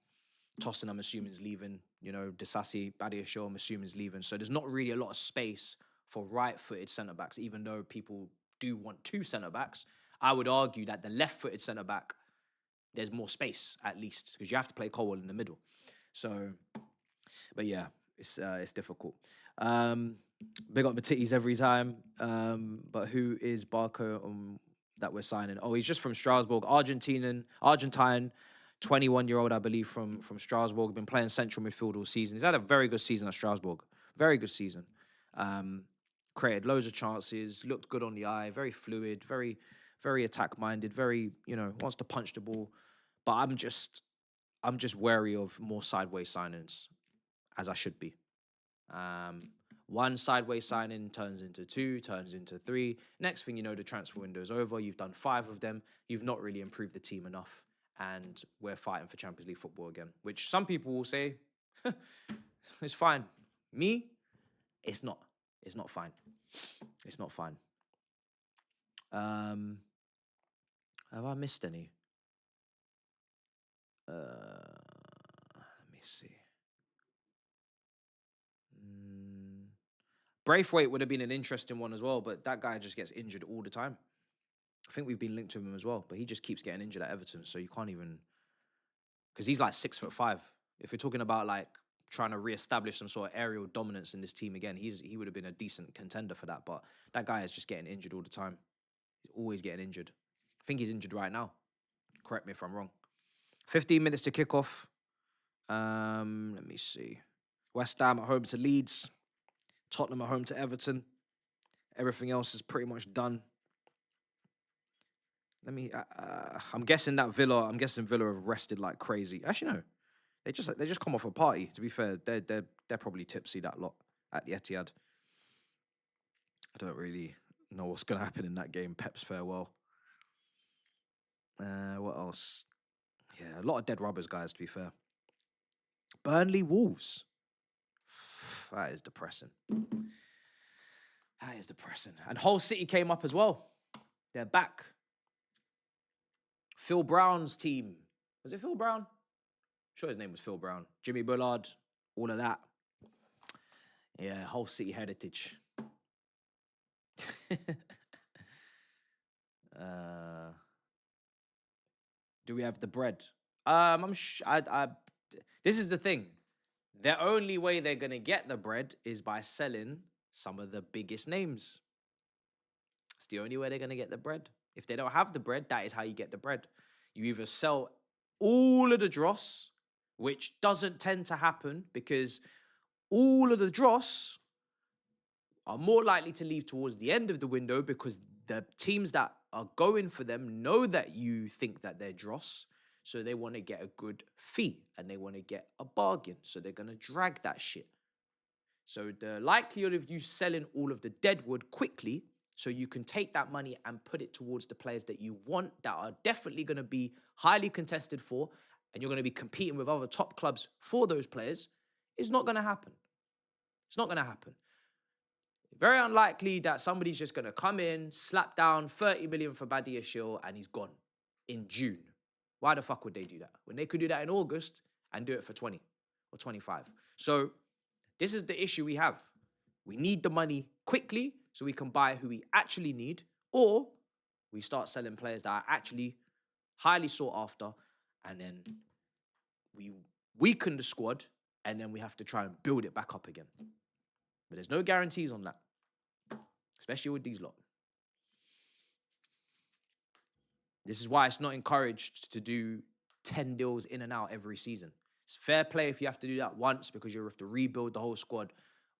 Tossin, I'm assuming, is leaving. You know, Disasi, Badiashile, I'm assuming, is leaving. So there's not really a lot of space for right-footed centre-backs, even though people do want two centre-backs. I would argue that the left-footed centre-back, there's more space, at least, because you have to play Colwell in the middle. So, but yeah, it's difficult. Big up my titties every time. But who is Barco that we're signing? Oh, he's just from Strasbourg, Argentine, 21-year-old, I believe, from Strasbourg. Been playing central midfield all season. He's had a very good season at Strasbourg. Very good season. Created loads of chances, looked good on the eye, very fluid, very, very attack-minded, very, you know, wants to punch the ball. But I'm just wary of more sideways signings, as I should be. One sideways signing turns into two, turns into three. Next thing you know, the transfer window is over. You've done 5 of them. You've not really improved the team enough. And we're fighting for Champions League football again, which some people will say, it's fine. Me, it's not. It's not fine. It's not fine. Have I missed any? Let me see. Braithwaite would have been an interesting one as well, but that guy just gets injured all the time. I think we've been linked to him as well, but he just keeps getting injured at Everton, so you can't even... Because he's like 6'5". If we're talking about like trying to reestablish some sort of aerial dominance in this team again, he would have been a decent contender for that, but that guy is just getting injured all the time. He's always getting injured. I think he's injured right now. Correct me if I'm wrong. 15 minutes to kick off. Let me see. West Ham at home to Leeds. Tottenham at home to Everton. Everything else is pretty much done. I'm guessing Villa have rested like crazy. Actually, no. They just come off a party, to be fair. They're probably tipsy, that lot, at the Etihad. I don't really know what's going to happen in that game. Pep's farewell. What else? Yeah, a lot of dead rubbers, guys, to be fair. Burnley Wolves. That is depressing. That is depressing. And Hull City came up as well. They're back. Phil Brown's team. Was it Phil Brown? I'm sure his name was Phil Brown. Jimmy Bullard, all of that. Yeah, Hull City heritage. Do we have the bread? This is the thing. The only way they're going to get the bread is by selling some of the biggest names. It's the only way they're going to get the bread. If they don't have the bread, that is how you get the bread. You either sell all of the dross, which doesn't tend to happen because all of the dross are more likely to leave towards the end of the window because the teams that are going for them know that you think that they're dross, so they want to get a good fee and they want to get a bargain, so they're going to drag that shit. So the likelihood of you selling all of the deadwood quickly so you can take that money and put it towards the players that you want, that are definitely going to be highly contested for, and you're going to be competing with other top clubs for those players, is not going to happen. It's not going to happen. Very unlikely that somebody's just going to come in, slap down 30 million for Badia Shil, and he's gone in June. Why the fuck would they do that? When they could do that in August and do it for 20 or 25. So this is the issue we have. We need the money quickly so we can buy who we actually need, or we start selling players that are actually highly sought after, and then we weaken the squad, and then we have to try and build it back up again. But there's no guarantees on that, especially with these lot. This is why it's not encouraged to do 10 deals in and out every season. It's fair play if you have to do that once because you have to rebuild the whole squad,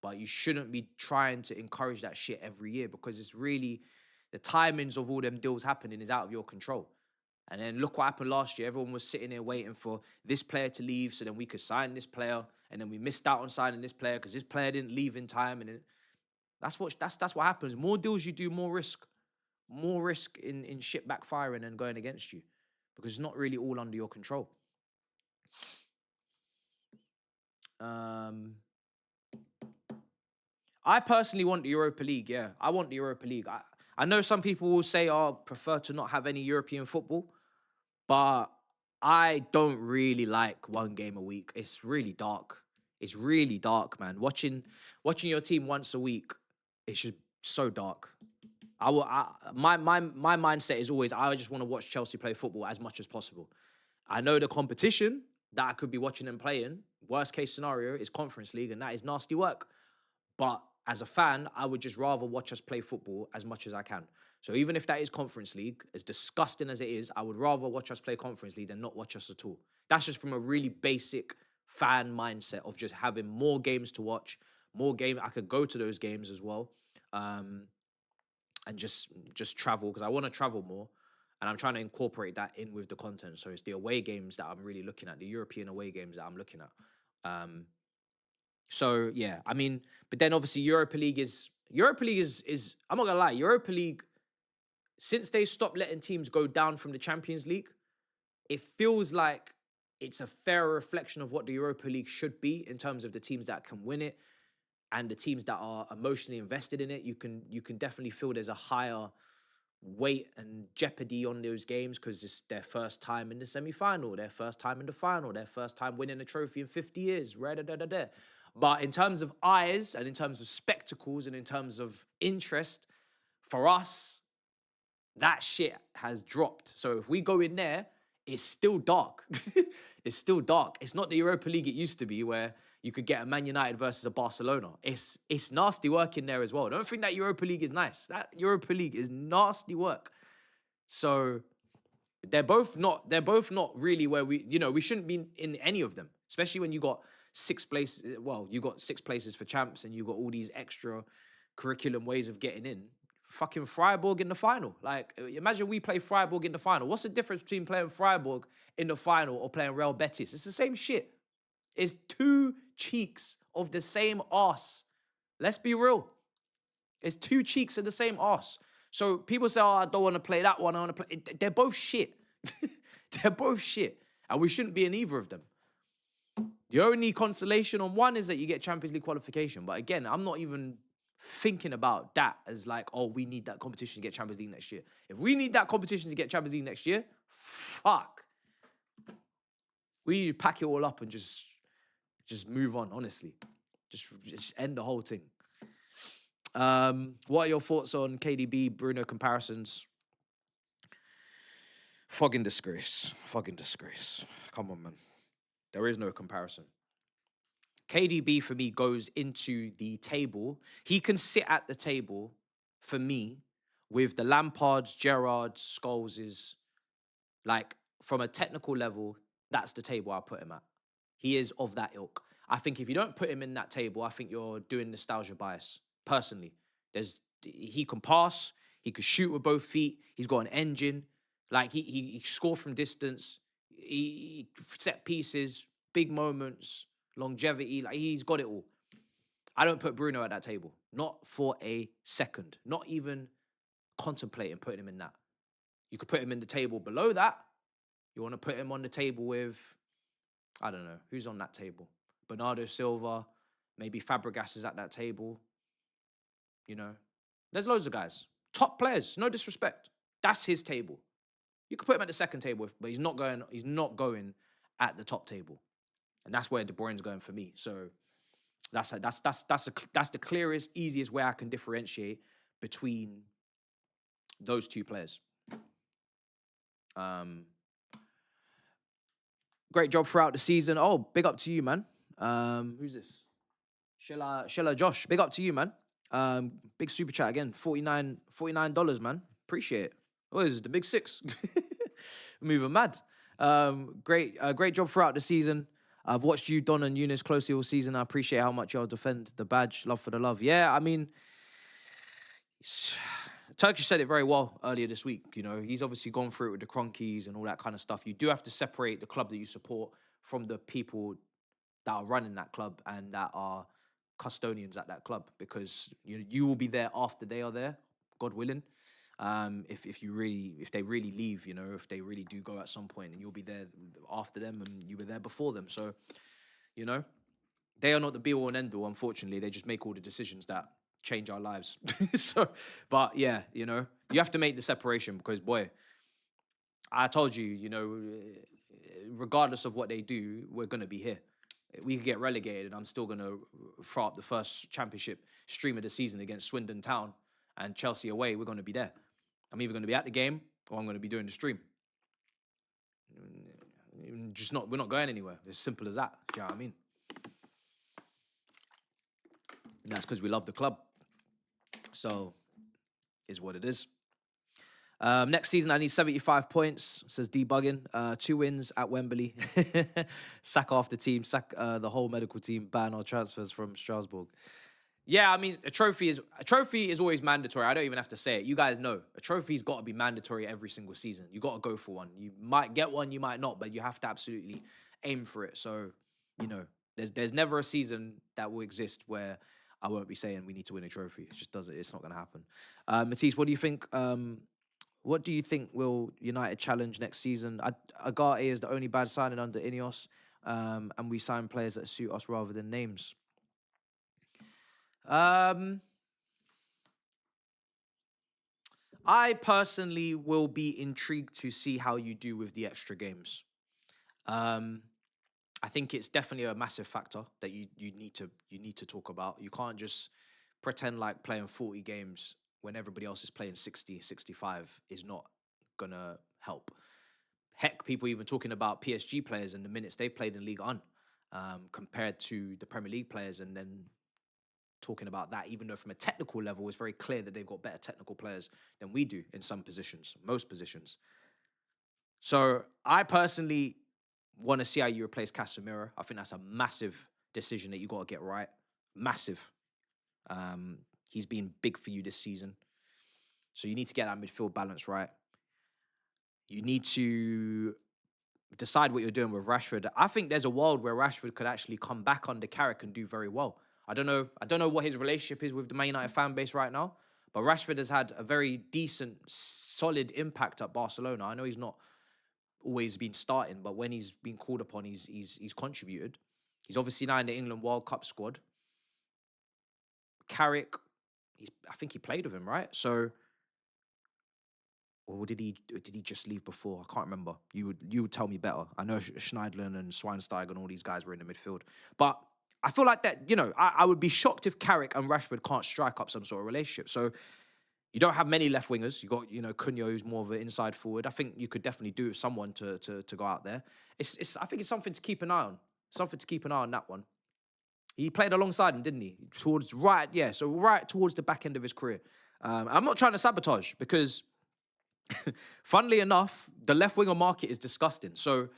but you shouldn't be trying to encourage that shit every year, because it's really, the timings of all them deals happening is out of your control. And then look what happened last year. Everyone was sitting there waiting for this player to leave so then we could sign this player, and then we missed out on signing this player because this player didn't leave in time. And that's what happens. More deals you do, more risk in shit backfiring and going against you, because it's not really all under your control. I personally want the Europa League. Yeah, I want the Europa League. I know some people will say, "Oh, prefer to not have any European football," but I don't really like one game a week. It's really dark. It's really dark, man. Watching your team once a week, it's just so dark. My mindset is always, I just want to watch Chelsea play football as much as possible. I know the competition that I could be watching them playing, worst case scenario, is Conference League, and that is nasty work. But as a fan, I would just rather watch us play football as much as I can. So even if that is Conference League, as disgusting as it is, I would rather watch us play Conference League than not watch us at all. That's just from a really basic fan mindset of just having more games to watch, more games. I could go to those games as well, and just travel, because I want to travel more. And I'm trying to incorporate that in with the content. So it's the away games that I'm really looking at, the European away games that I'm looking at. So yeah, I mean, but then obviously Europa League is I'm not gonna lie, Europa League, since they stopped letting teams go down from the Champions League, it feels like it's a fairer reflection of what the Europa League should be in terms of the teams that can win it and the teams that are emotionally invested in it. You can definitely feel there's a higher weight and jeopardy on those games because it's their first time in the semi-final, their first time in the final, their first time winning a trophy in 50 years. But in terms of eyes and in terms of spectacles and in terms of interest, for us, that shit has dropped. So if we go in there, it's still dark. It's still dark. It's not the Europa League it used to be where you could get a Man United versus a Barcelona. It's nasty work in there as well. Don't think that Europa League is nice. That Europa League is nasty work. So they're both not really where we shouldn't be in any of them, especially when you got 6 places. Well, you got 6 places for champs and you got all these extra curriculum ways of getting in. Fucking Freiburg in the final. Like, imagine we play Freiburg in the final. What's the difference between playing Freiburg in the final or playing Real Betis? It's the same shit. It's 2 cheeks of the same arse. Let's be real. It's 2 cheeks of the same arse. So people say, oh, I don't want to play that one. I want to play. They're both shit. They're both shit. And we shouldn't be in either of them. The only consolation on one is that you get Champions League qualification. But again, I'm not even thinking about that as like, oh, we need that competition to get Champions League next year. If we need that competition to get Champions League next year, fuck. We need to pack it all up and just move on, honestly. Just end the whole thing. What are your thoughts on KDB, Bruno comparisons? Fucking disgrace. Fucking disgrace. Come on, man. There is no comparison. KDB, for me, goes into the table. He can sit at the table, for me, with the Lampards, Gerrards, Scholeses. Like, from a technical level, that's the table I'll put him at. He is of that ilk. I think if you don't put him in that table, I think you're doing nostalgia bias, personally. He can pass. He can shoot with both feet. He's got an engine. Like, he scored from distance. He set pieces, big moments, longevity. Like, he's got it all. I don't put Bruno at that table. Not for a second. Not even contemplating putting him in that. You could put him in the table below that. You want to put him on the table with, I don't know, who's on that table? Bernardo Silva, maybe Fabregas is at that table. You know, there's loads of guys. Top players, no disrespect. That's his table. You could put him at the second table, but he's not going at the top table. And that's where De Bruyne's going for me. So that's the clearest, easiest way I can differentiate between those two players. Great job throughout the season. Oh, big up to you, man. Who's this? Shella Josh. Big up to you, man. Big super chat again. $49, man. Appreciate it. Oh, this is the big six. Moving mad. Great job throughout the season. I've watched you, Don and Eunice, closely all season. I appreciate how much y'all defend the badge. Love for the love. Yeah, I mean, Turkish said it very well earlier this week. You know, he's obviously gone through it with the Cronkies and all that kind of stuff. You do have to separate the club that you support from the people that are running that club and that are custodians at that club, because you will be there after they are there, God willing. If they really leave, if they really do go at some point, and you'll be there after them, and you were there before them. So, they are not the be all and end all. Unfortunately, they just make all the decisions that change our lives. So, but yeah, you have to make the separation, because boy, I told you, regardless of what they do, we're gonna be here. We could get relegated, and I'm still gonna throw up the first championship stream of the season against Swindon Town and Chelsea away. We're gonna be there. I'm either gonna be at the game or I'm gonna be doing the stream. We're not going anywhere. It's simple as that. Do you know what I mean? And that's because we love the club. So, is what it is. Next season, I need 75 points, says debugging. 2 wins at Wembley. Sack off the team, sack the whole medical team, ban all transfers from Strasbourg. Yeah, I mean, a trophy is always mandatory. I don't even have to say it. You guys know. A trophy's got to be mandatory every single season. You got to go for one. You might get one, you might not, but you have to absolutely aim for it. So, there's never a season that will exist where I won't be saying we need to win a trophy. It just doesn't. It's not going to happen. Matisse, what do you think? What do you think will United challenge next season? Agate is the only bad signing under Ineos, and we sign players that suit us rather than names. I personally will be intrigued to see how you do with the extra games. I think it's definitely a massive factor that you need to talk about. You can't just pretend like playing 40 games when everybody else is playing 60, 65 is not going to help. Heck, people even talking about PSG players and the minutes they've played in Ligue 1 compared to the Premier League players, and then talking about that, even though from a technical level, it's very clear that they've got better technical players than we do in some positions, most positions. So I personally want to see how you replace Casemiro. I think that's a massive decision that you got to get right. Massive. He's been big for you this season. So you need to get that midfield balance right. You need to decide what you're doing with Rashford. I think there's a world where Rashford could actually come back under Carrick and do very well. I don't know what his relationship is with the Man United fan base right now, but Rashford has had a very decent, solid impact at Barcelona. I know he's not always been starting, but when he's been called upon, he's contributed. He's obviously now in the England World Cup squad. Carrick, I think he played with him, right? So, or did he just leave before? I can't remember. You would tell me better. I know Schneiderlin and Schweinsteiger and all these guys were in the midfield, but I feel like that. I would be shocked if Carrick and Rashford can't strike up some sort of relationship. So you don't have many left wingers. You got Cunha, who's more of an inside forward. I think you could definitely do with someone to go out there. I think it's something to keep an eye on. Something to keep an eye on that one. He played alongside him, didn't he? So right towards the back end of his career. I'm not trying to sabotage, because funnily enough, the left winger market is disgusting. So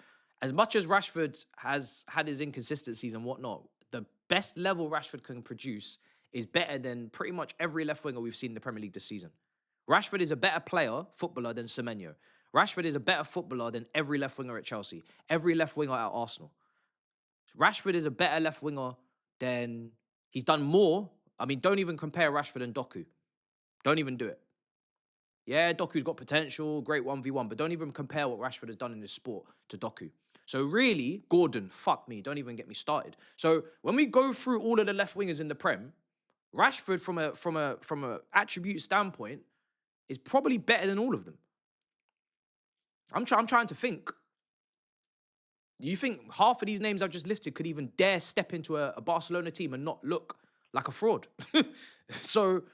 as much as Rashford has had his inconsistencies and whatnot, the best level Rashford can produce is better than pretty much every left winger we've seen in the Premier League this season. Rashford is a better footballer than Semenyo. Rashford is a better footballer than every left winger at Chelsea, every left winger at Arsenal. Rashford is a better left winger than... He's done more. I mean, don't even compare Rashford and Doku. Don't even do it. Yeah, Doku's got potential, great 1v1, but don't even compare what Rashford has done in this sport to Doku. So really, Gordon, fuck me, don't even get me started. So when we go through all of the left wingers in the Prem, Rashford from a attribute standpoint is probably better than all of them. I'm trying to think. You think half of these names I've just listed could even dare step into a Barcelona team and not look like a fraud? So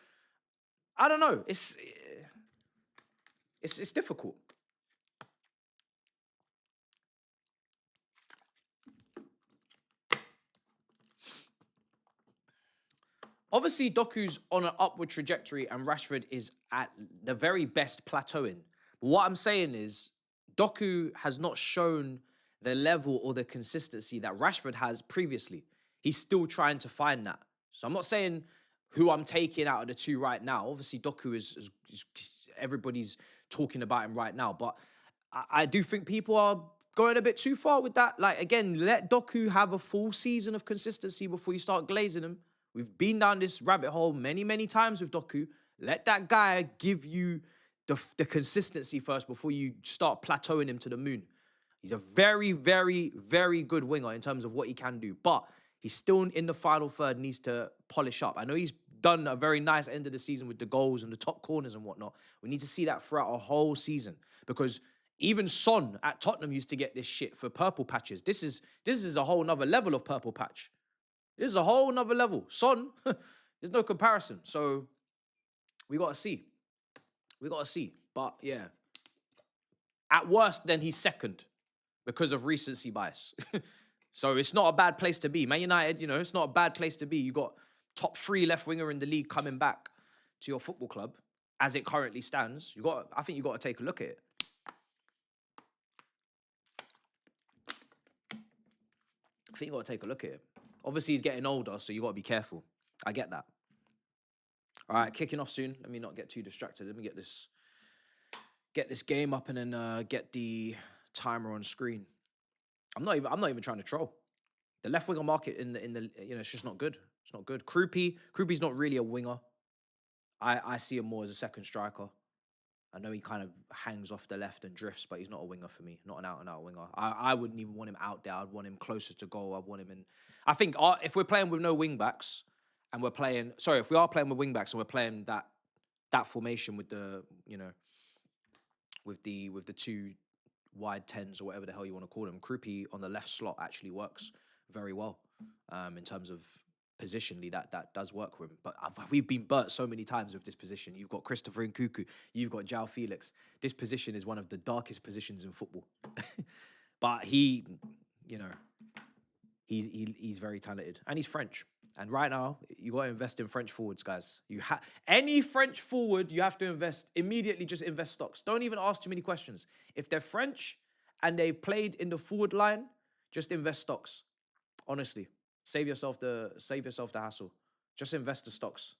I don't know. It's difficult. Obviously, Doku's on an upward trajectory and Rashford is at the very best plateauing. But what I'm saying is, Doku has not shown the level or the consistency that Rashford has previously. He's still trying to find that. So I'm not saying who I'm taking out of the two right now. Obviously, Doku is everybody's talking about him right now. But I do think people are going a bit too far with that. Like, again, let Doku have a full season of consistency before you start glazing him. We've been down this rabbit hole many, many times with Doku. Let that guy give you the consistency first before you start plateauing him to the moon. He's a very, very, very good winger in terms of what he can do. But he's still in the final third, needs to polish up. I know he's done a very nice end of the season with the goals and the top corners and whatnot. We need to see that throughout a whole season, because even Son at Tottenham used to get this shit for purple patches. This is a whole nother level of purple patch. This is a whole nother level. Son, there's no comparison. So we got to see. We got to see. But yeah, at worst, then he's second because of recency bias. So it's not a bad place to be. Man United, you know, it's not a bad place to be. You got top 3 left winger in the league coming back to your football club as it currently stands. I think you got to take a look at it. I think you got to take a look at it. Obviously, he's getting older, so you got to be careful. I get that. All right, kicking off soon. Let me not get too distracted. Let me get this game up and then get the timer on screen. I'm not even trying to troll. The left winger market in the it's just not good. It's not good. Krupi's not really a winger. I see him more as a second striker. I know he kind of hangs off the left and drifts, but he's not a winger for me. Not an out-and-out winger. I wouldn't even want him out there. I'd want him closer to goal. I'd want him in. I think if we're playing with no wing-backs and we're playing... Sorry, if we are playing with wing-backs and we're playing that formation with the, with the 2 wide 10s or whatever the hell you want to call them, Krupi on the left slot actually works very well in terms of positionally. That does work for him. But we've been burnt so many times with this position. You've got Christopher Nkunku, you've got João Felix. This position is one of the darkest positions in football. But he's very talented and he's French. And right now, you got to invest in French forwards, guys. Any French forward, you have to invest immediately. Just invest stocks. Don't even ask too many questions. If they're French and they've played in the forward line, just invest stocks. Honestly, save yourself the hassle. Just invest the stocks,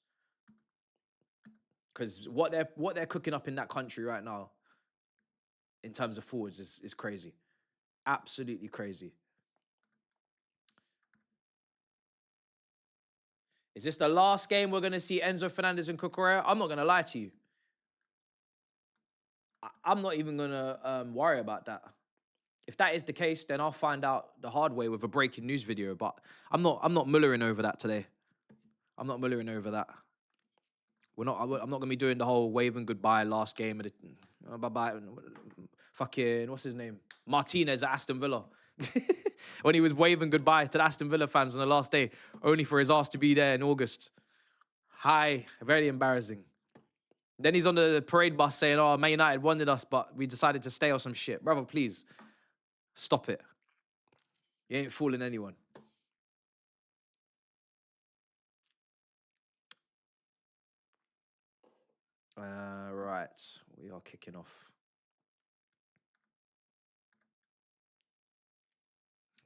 because what they're cooking up in that country right now, in terms of forwards, is crazy, absolutely crazy. Is this the last game we're gonna see Enzo Fernandez and Cucurella? I'm not gonna lie to you. I'm not even gonna worry about that. If that is the case, then I'll find out the hard way with a breaking news video. But I'm not mullering over that today. I'm not mullering over that. I'm not gonna be doing the whole waving goodbye last game of the bye-bye. Fucking what's his name? Martinez at Aston Villa. When he was waving goodbye to the Aston Villa fans on the last day, only for his ass to be there in August. Hi, very embarrassing. Then he's on the parade bus saying, "Oh, Man United wanted us, but we decided to stay or some shit." Brother, please. Stop it. You ain't fooling anyone. Right. We are kicking off.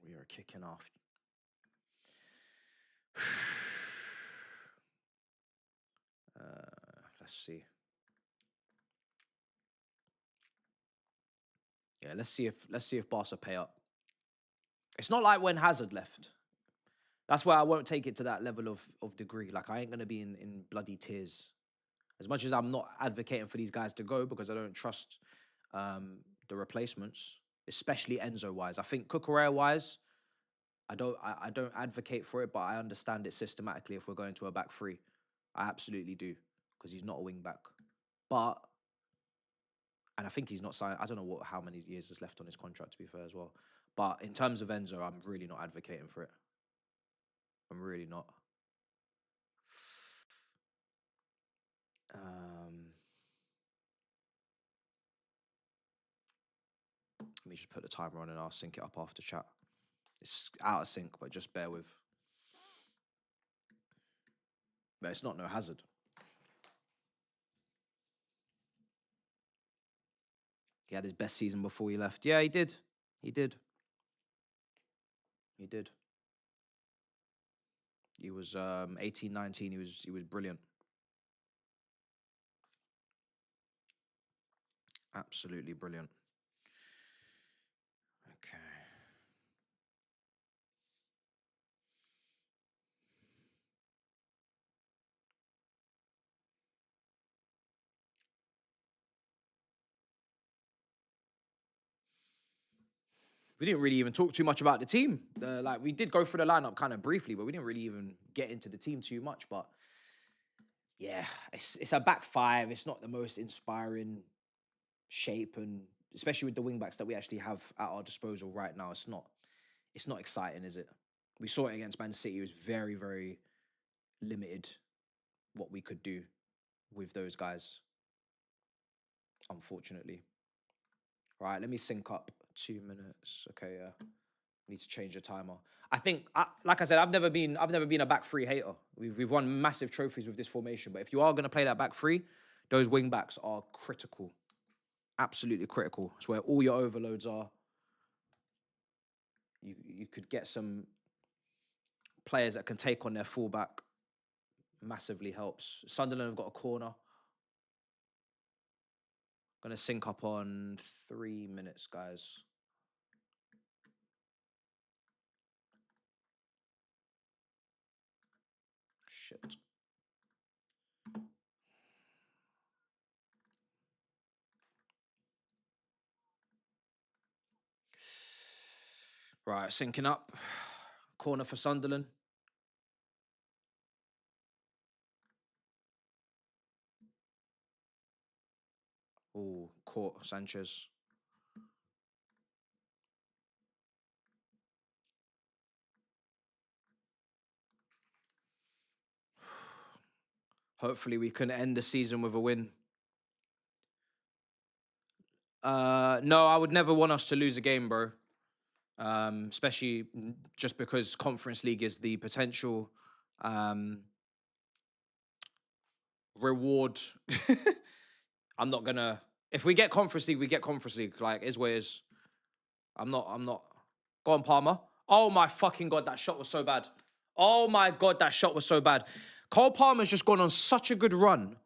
We are kicking off. Let's see. Yeah, let's see if Barca pay up. It's not like when Hazard left. That's why I won't take it to that level of degree. Like, I ain't gonna be in bloody tears As much as I'm not advocating for these guys to go because I don't trust the replacements, especially Enzo-wise. I think Cucurella-wise, I don't advocate for it, but I understand it systematically if we're going to a back three. I absolutely do, because he's not a wing back. But, and I think he's not signed, I don't know how many years is left on his contract, to be fair as well. But in terms of Enzo, I'm really not advocating for it. I'm really not. Let me just put the timer on and I'll sync it up after chat. It's out of sync, but just bear with. But it's not no hazard. He had his best season before he left. Yeah, he did. He did. He did. He was 18, 19. He was brilliant. Absolutely brilliant. Okay. We didn't really even talk too much about the team. Like, we did go through the lineup kind of briefly, but we didn't really even get into the team too much. But yeah, it's a back five. It's not the most inspiring shape, and especially with the wing backs that we actually have at our disposal right now, it's not exciting, is it? We saw it against Man City. It was very, very limited what we could do with those guys, unfortunately. Right, let me sync up 2 minutes. Okay, yeah. Need to change the timer. I think, like I said, I've never been a back three hater. We've won massive trophies with this formation, but if you are going to play that back three, those wing backs are critical. Absolutely critical. It's where all your overloads are. You could get some players that can take on their fullback. Massively helps. Sunderland have got a corner. Gonna sync up on 3 minutes, guys. Shit. Right, syncing up. Corner for Sunderland. Oh, caught Sanchez. Hopefully we can end the season with a win. No, I would never want us to lose a game, bro. Especially just because Conference League is the potential reward. I'm not gonna. If we get Conference League, we get Conference League. Like, is what is. I'm not. Go on, Palmer. Oh my fucking God, that shot was so bad. Oh my God, that shot was so bad. Cole Palmer's just gone on such a good run,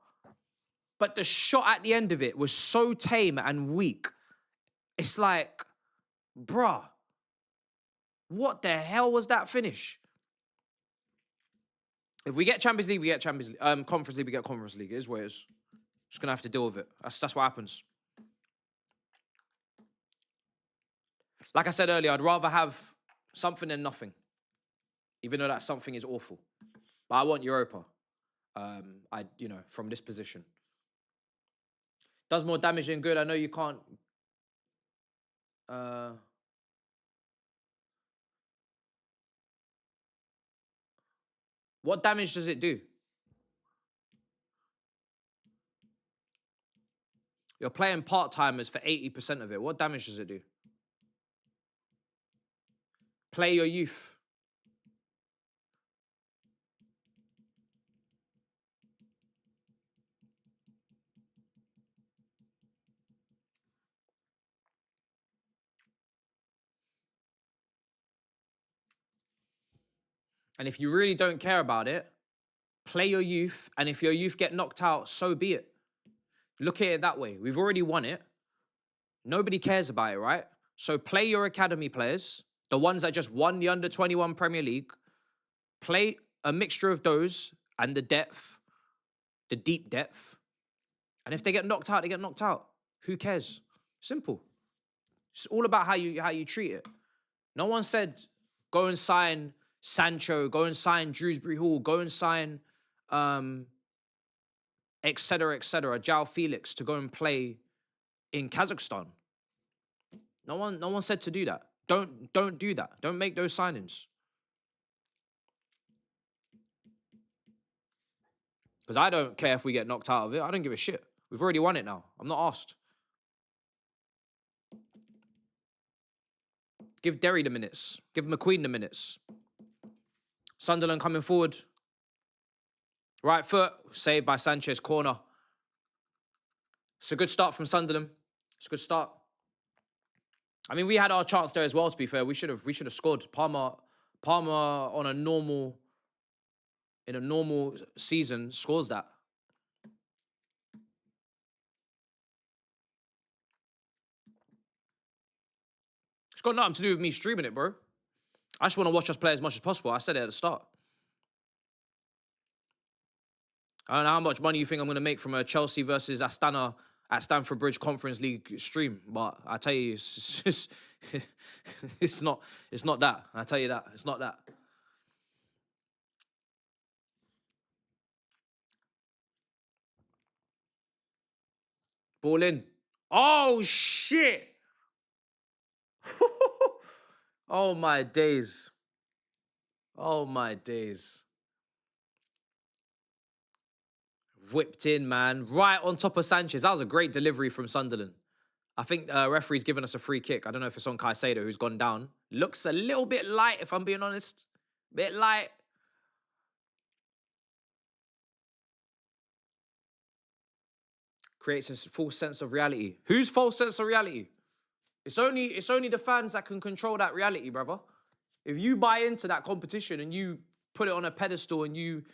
but the shot at the end of it was so tame and weak. It's like, bruh, what the hell was that finish? If we get Champions League, we get Champions League. Conference League, we get Conference League. It is what it is. Just gonna have to deal with it. That's what happens. Like I said earlier, I'd rather have something than nothing, even though that something is awful. But I want Europa. From this position. Does more damage than good. I know you can't. What damage does it do? You're playing part-timers for 80% of it. What damage does it do? Play your youth. And if you really don't care about it, play your youth. And if your youth get knocked out, so be it. Look at it that way. We've already won it. Nobody cares about it, right? So play your academy players, the ones that just won the under-21 Premier League. Play a mixture of those and the depth, the deep depth. And if they get knocked out, they get knocked out. Who cares? Simple. It's all about how you treat it. No one said go and sign Sancho, go and sign Drewsbury Hall, go and sign et cetera, João Felix to go and play in Kazakhstan. No one said to do that. Don't do that. Don't make those signings. Because I don't care if we get knocked out of it. I don't give a shit. We've already won it now. I'm not asked. Give Derry the minutes. Give McQueen the minutes. Sunderland coming forward. Right foot, saved by Sanchez, corner. It's a good start from Sunderland. It's a good start. I mean, we had our chance there as well, to be fair. We should have scored. Palmer on a normal, in a normal season, scores that. It's got nothing to do with me streaming it, bro. I just want to watch us play as much as possible. I said it at the start. I don't know how much money you think I'm going to make from a Chelsea versus Astana at Stamford Bridge Conference League stream, but I tell you, it's not that. I tell you that. It's not that. Ball in. Oh, shit. Oh, my days. Oh, my days. Whipped in, man. Right on top of Sanchez. That was a great delivery from Sunderland. I think referee's given us a free kick. I don't know if it's on Caicedo, who's gone down. Looks a little bit light, if I'm being honest. Bit light. Creates a false sense of reality. Whose false sense of reality? It's only the fans that can control that reality, brother. If you buy into that competition and you put it on a pedestal and you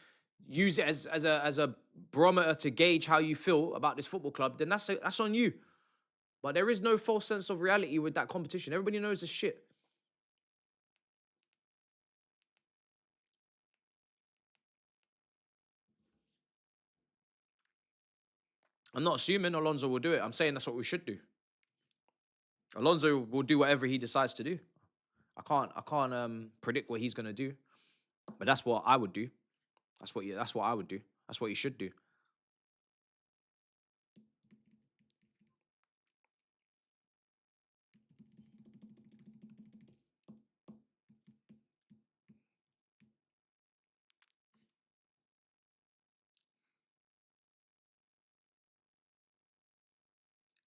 use it as a barometer to gauge how you feel about this football club, then that's on you. But there is no false sense of reality with that competition. Everybody knows it's shit. I'm not assuming Alonso will do it. I'm saying that's what we should do. Alonso will do whatever he decides to do. I can't predict what he's gonna do, but that's what I would do. That's what I would do. That's what you should do.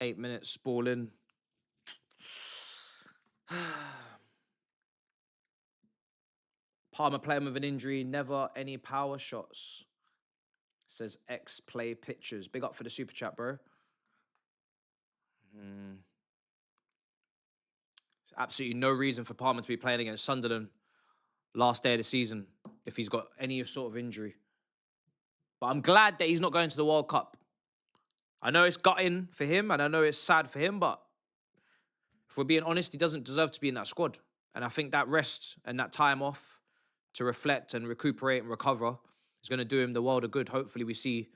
Eight minutes, ball in. Palmer playing with an injury, never any power shots. Says X play pictures. Big up for the super chat, bro. Absolutely no reason for Palmer to be playing against Sunderland last day of the season if he's got any sort of injury. But I'm glad that he's not going to the World Cup. I know it's gutting for him and I know it's sad for him, but if we're being honest, he doesn't deserve to be in that squad. And I think that rest and that time off to reflect and recuperate and recover is going to do him the world of good. Hopefully we see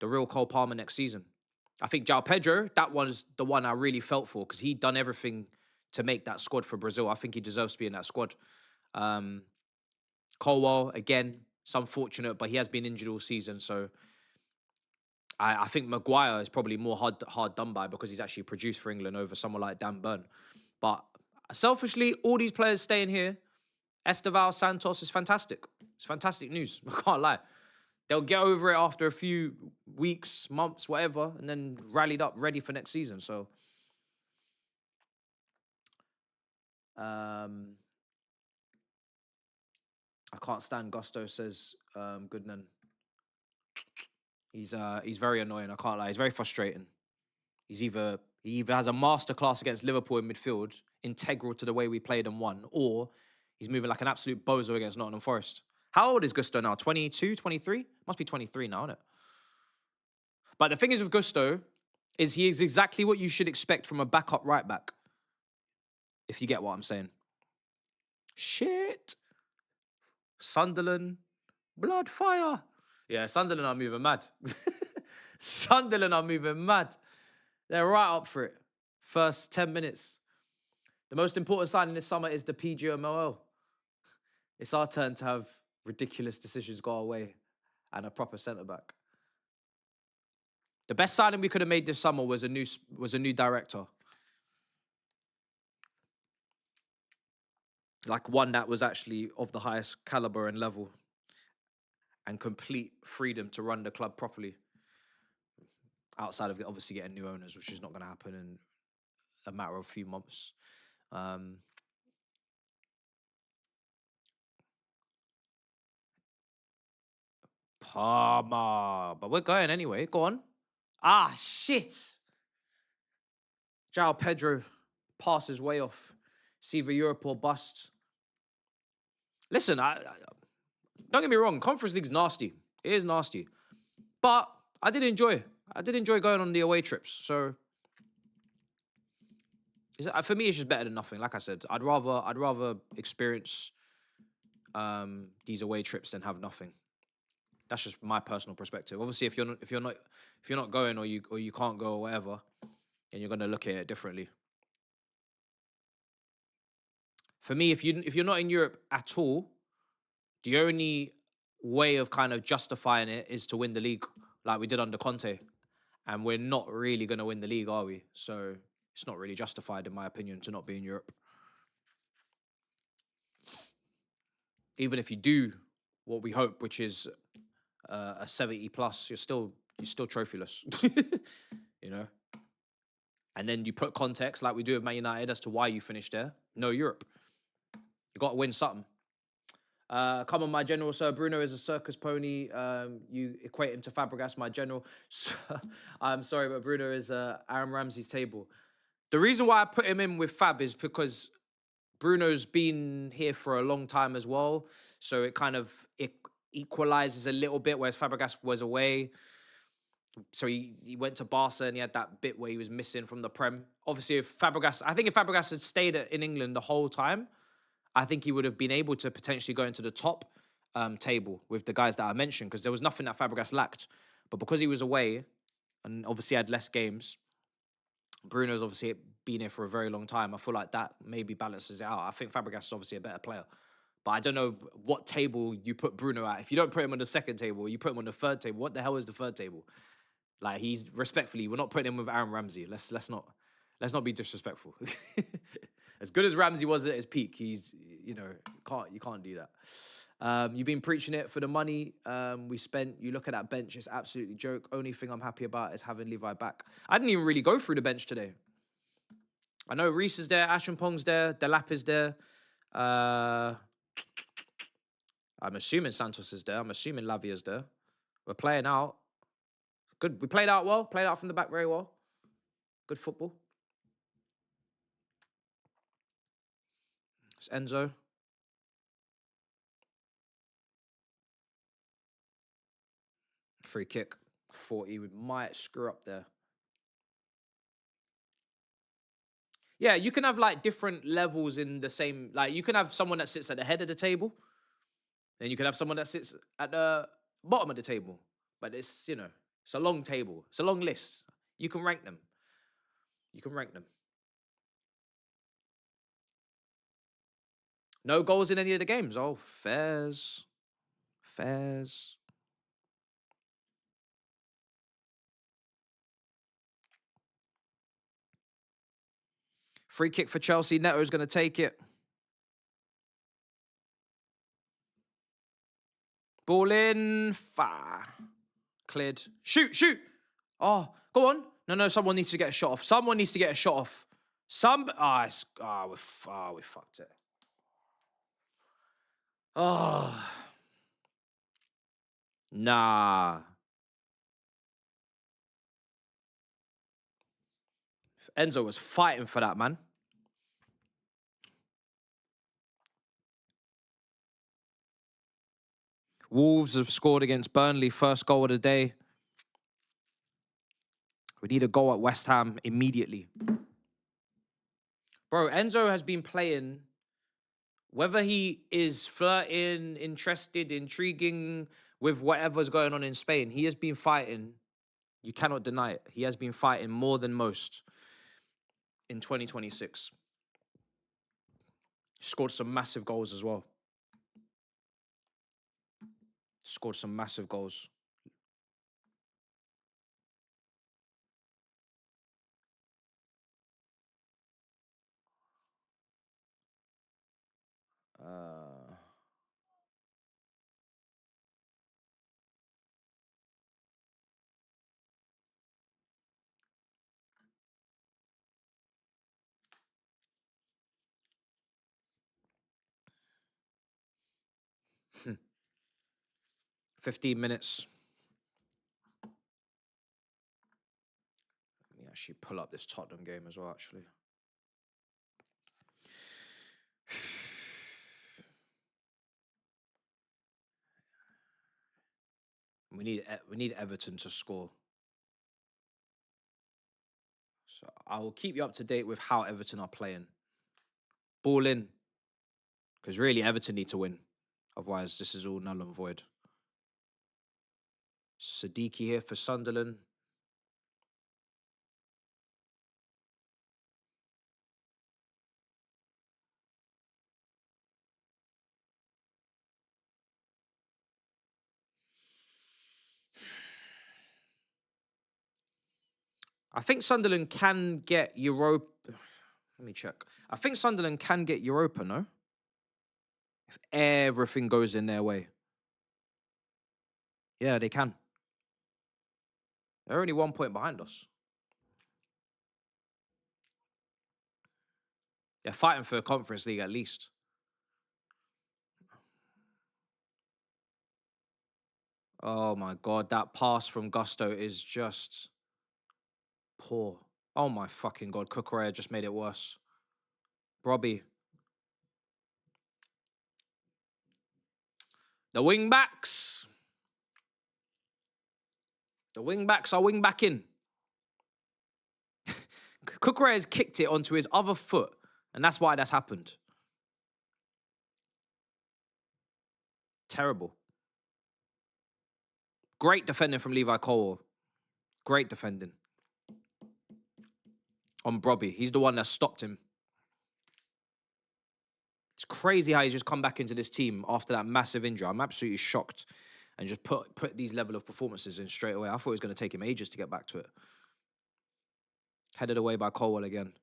the real Cole Palmer next season. I think João Pedro, that was the one I really felt for because he'd done everything to make that squad for Brazil. I think he deserves to be in that squad. Colwell, again, it's unfortunate, but he has been injured all season. So I think Maguire is probably more hard done by because he's actually produced for England over someone like Dan Burn. But selfishly, all these players staying here, Esteval, Santos, is fantastic. It's fantastic news. I can't lie. They'll get over it after a few weeks, months, whatever, and then rallied up, ready for next season. So, I can't stand Gusto, says Goodman. He's very annoying. I can't lie. He's very frustrating. He either has a masterclass against Liverpool in midfield, integral to the way we played and won, or he's moving like an absolute bozo against Nottingham Forest. How old is Gusto now? 22, 23? Must be 23 now, isn't it? But the thing is with Gusto is he is exactly what you should expect from a backup right back. If you get what I'm saying. Shit. Sunderland. Blood fire. Yeah, Sunderland are moving mad. Sunderland are moving mad. They're right up for it. First 10 minutes. The most important signing this summer is the PGMOL. It's our turn to have ridiculous decisions go away and a proper centre-back. The best signing we could have made this summer was a new director. Like one that was actually of the highest caliber and level and complete freedom to run the club properly. Outside of obviously getting new owners, which is not going to happen in a matter of a few months. Palmer. But we're going anyway. Go on. Ah, shit. João Pedro passes way off. It's either Europe or bust. Listen, I don't get me wrong. Conference League's nasty. It is nasty. But I did enjoy going on the away trips. So for me, it's just better than nothing. Like I said, I'd rather experience these away trips than have nothing. That's just my personal perspective. Obviously, if you're not going or you can't go or whatever, then you're gonna look at it differently. For me, if you're not in Europe at all, the only way of kind of justifying it is to win the league, like we did under Conte, and we're not really gonna win the league, are we? So it's not really justified, in my opinion, to not be in Europe. Even if you do what we hope, which is a 70 plus, you're still trophyless, you know. And then you put context, like we do with Man United, as to why you finished there. No Europe. You got to win something. Come on, my general, sir. Bruno is a circus pony. You equate him to Fabregas, my general. So, I'm sorry, but Bruno is Aaron Ramsey's table. The reason why I put him in with Fab is because Bruno's been here for a long time as well. So it equalizes a little bit, whereas Fabregas was away. So he went to Barca and he had that bit where he was missing from the Prem. Obviously, if Fabregas had stayed in England the whole time, I think he would have been able to potentially go into the top table with the guys that I mentioned, because there was nothing that Fabregas lacked. But because he was away and obviously had less games, Bruno's obviously been here for a very long time. I feel like that maybe balances it out. I think Fabregas is obviously a better player. But I don't know what table you put Bruno at. If you don't put him on the second table, you put him on the third table. What the hell is the third table? Like, he's respectfully, we're not putting him with Aaron Ramsey. Let's not be disrespectful. As good as Ramsey was at his peak, he's, you can't do that. You've been preaching it for the money we spent. You look at that bench, it's absolutely joke. Only thing I'm happy about is having Levi back. I didn't even really go through the bench today. I know Reece is there, Ashenpong's there, Delap is there. I'm assuming Santos is there. I'm assuming Lavia's there. We're playing out. Good. We played out well. Played out from the back very well. Good football. It's Enzo. Free kick. 40. We might screw up there. Yeah, you can have like different levels in the same. Like, you can have someone that sits at the head of the table. Then you can have someone that sits at the bottom of the table. But it's, it's a long table. It's a long list. You can rank them. No goals in any of the games. Oh, fairs. Free kick for Chelsea. Neto's going to take it. Ball in. Cleared. Shoot. Oh, go on. No, someone needs to get a shot off. We fucked it. Oh. Nah. Enzo was fighting for that, man. Wolves have scored against Burnley. First goal of the day. We need a goal at West Ham immediately. Bro, Enzo has been playing, whether he is flirting, interested, intriguing with whatever's going on in Spain, he has been fighting You cannot deny it. He has been fighting more than most in 2026. Scored some massive goals as well. Scored some massive goals. Uh, 15 minutes. Let me actually pull up this Tottenham game as well, actually. We need Everton to score. So I will keep you up to date with how Everton are playing. Ball in. Because really, Everton need to win. Otherwise, this is all null and void. Siddiqui here for Sunderland. I think Sunderland can get Europa. Let me check. I think Sunderland can get Europa, no? If everything goes in their way. Yeah, they can. They're only 1 point behind us. They're fighting for a Conference League at least. Oh my God, that pass from Gusto is just poor. Oh my fucking God, Cucurella just made it worse. Robbie. The wing backs. The wing backs are wing back in. Cucurella has kicked it onto his other foot, and that's why that's happened. Terrible. Great defending from Levi Cole. Great defending. On Brobby. He's the one that stopped him. It's crazy how he's just come back into this team after that massive injury. I'm absolutely shocked. And just put these level of performances in straight away. I thought it was going to take him ages to get back to it. Headed away by Colwell again.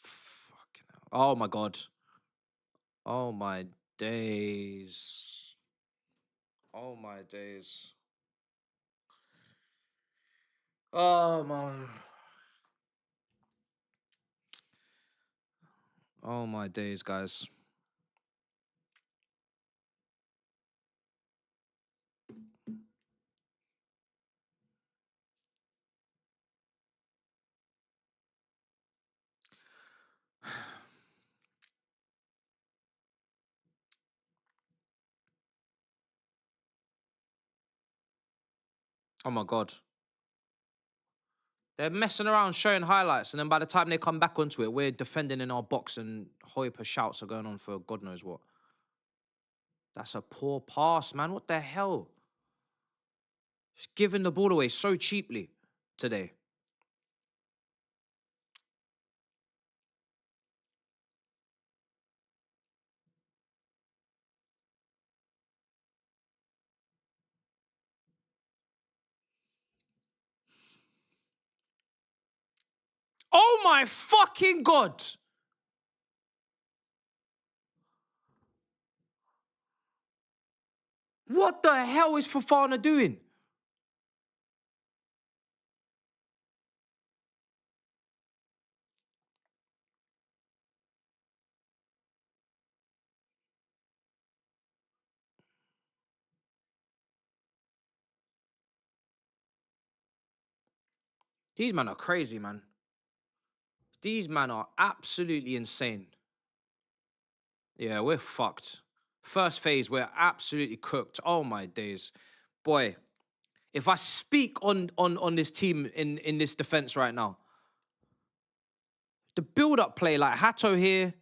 Fucking hell. Oh my God. Oh my days. Oh my days. Oh my. Oh my days, guys. Oh my God. They're messing around showing highlights, and then by the time they come back onto it, we're defending in our box and Hoiper shouts are going on for God knows what. That's a poor pass, man. What the hell? Just giving the ball away so cheaply today. Oh my fucking God. What the hell is Fofana doing? These men are crazy, man. These men are absolutely insane. Yeah, we're fucked. First phase, we're absolutely cooked. Oh my days. Boy, if I speak on this team in this defense right now, the build-up play, like Hato here,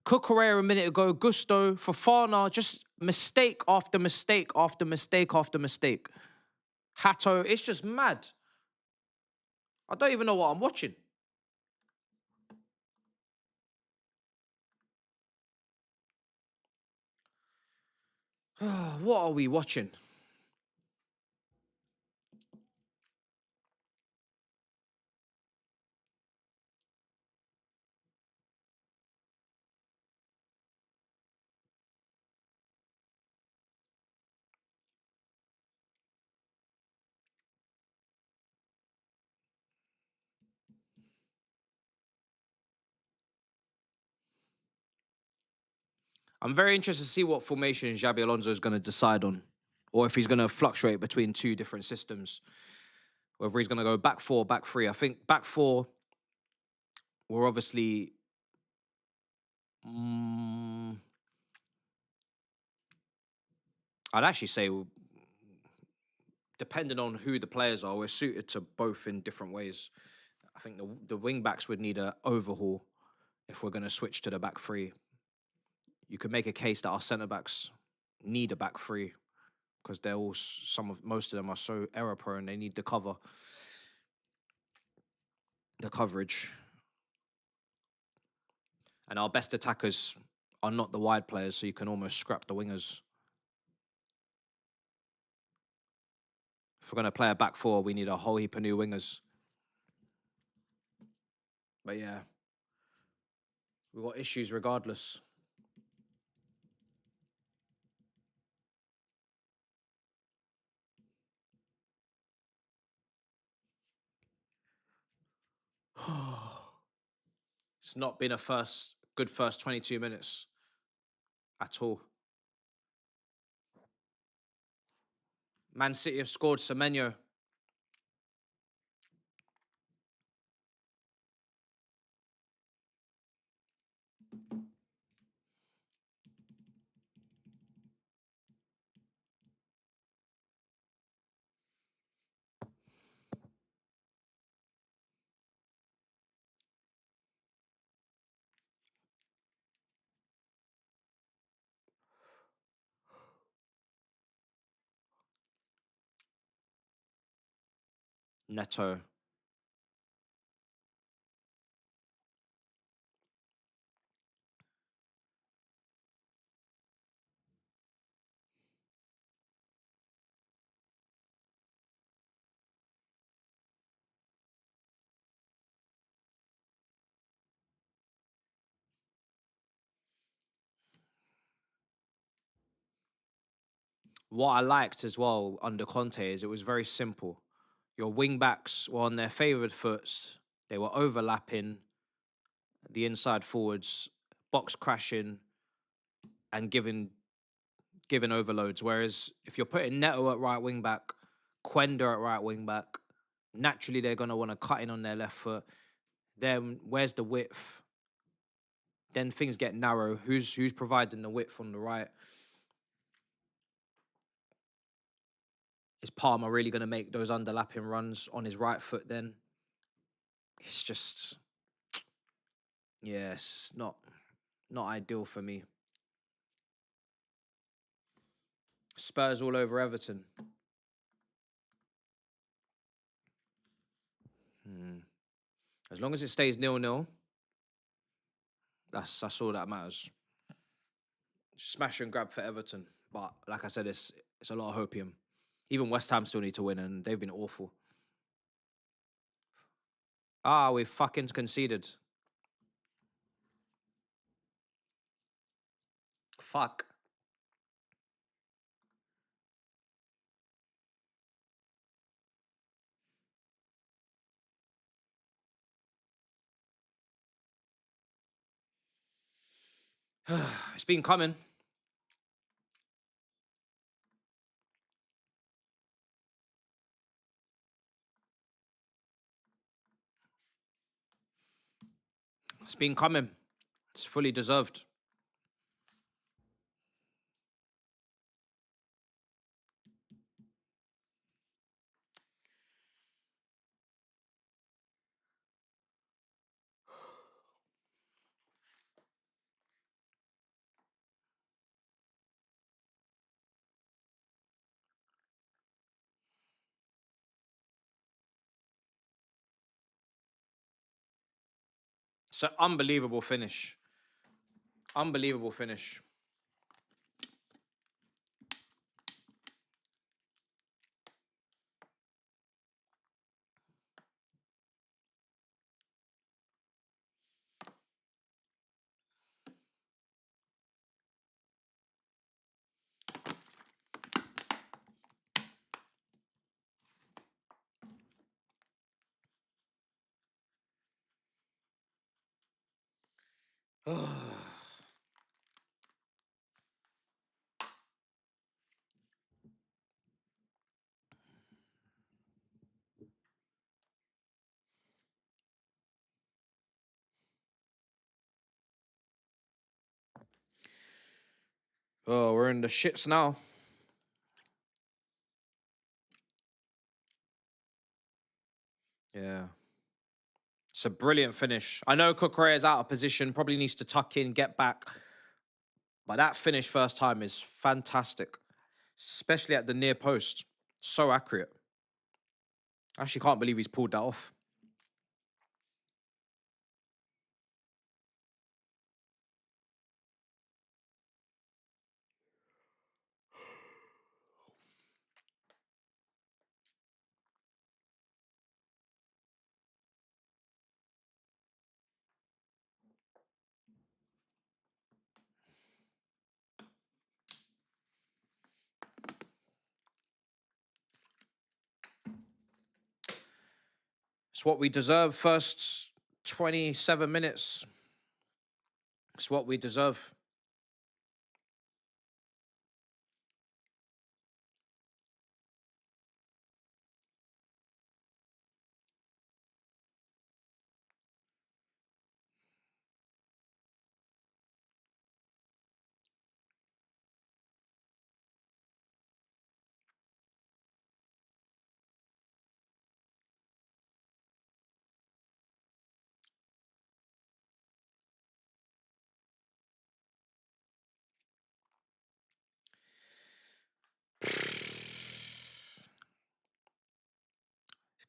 Cucurella a minute ago, Gusto, Fofana, just mistake after mistake after mistake after mistake. Hatto, it's just mad. I don't even know what I'm watching. What are we watching? I'm very interested to see what formation Xabi Alonso is going to decide on, or if he's going to fluctuate between two different systems. Whether he's going to go back four, back three. I think back four, we're obviously... I'd actually say, depending on who the players are, we're suited to both in different ways. I think the wing backs would need an overhaul if we're going to switch to the back three. You could make a case that our centre backs need a back three because they're all most of them are so error prone. They need the coverage, and our best attackers are not the wide players, so you can almost scrap the wingers. If we're going to play a back four, we need a whole heap of new wingers. But yeah, we've got issues regardless. It's not been a good first 22 minutes at all. Man City have scored. Semenyo. Neto. What I liked as well under Conte is it was very simple. Your wing backs were on their favoured foots. They were overlapping the inside forwards, box crashing, and giving overloads. Whereas if you're putting Neto at right wing back, Quenda at right wing back, naturally they're going to want to cut in on their left foot. Then where's the width? Then things get narrow. Who's providing the width on the right? Is Palmer really going to make those underlapping runs on his right foot then? It's just... yeah, it's not ideal for me. Spurs all over Everton. As long as it stays 0-0, that's all that matters. Smash and grab for Everton. But like I said, it's a lot of hopium. Even West Ham still need to win, and they've been awful. We've fucking conceded. Fuck. It's been coming. It's been coming. It's fully deserved. It's an unbelievable finish. Unbelievable finish. Oh, we're in the shits now. Yeah. It's a brilliant finish. I know Cucurella is out of position, probably needs to tuck in, get back. But that finish first time is fantastic, especially at the near post. So accurate. I actually can't believe he's pulled that off. It's what we deserve. First 27 minutes. It's what we deserve.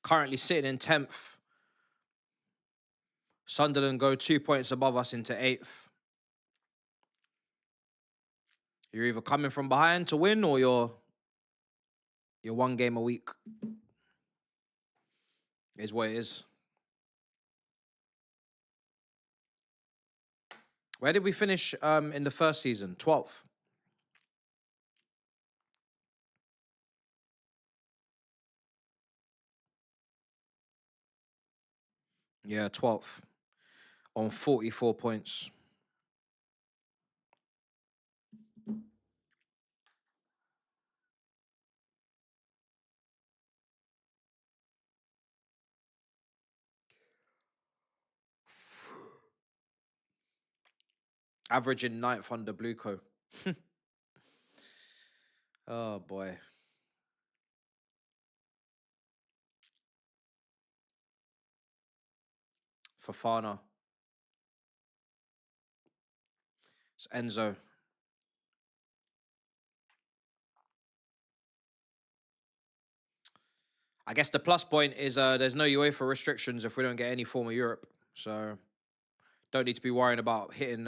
Currently sitting in 10th. Sunderland go 2 points above us into 8th. You're either coming from behind to win or you're one game a week. Is what it is. Where did we finish in the first season? 12th. Yeah, 12th. On 44 points. Averaging 9th under Blueco. Oh, boy. Fofana. It's Enzo. I guess the plus point is there's no UEFA restrictions if we don't get any form of Europe. So don't need to be worrying about hitting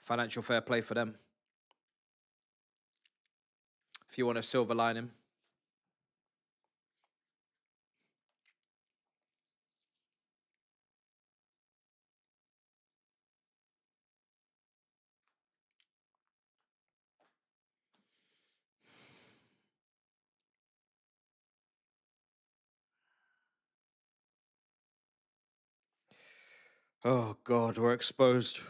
financial fair play for them. If you want a silver lining. Oh, God, we're exposed.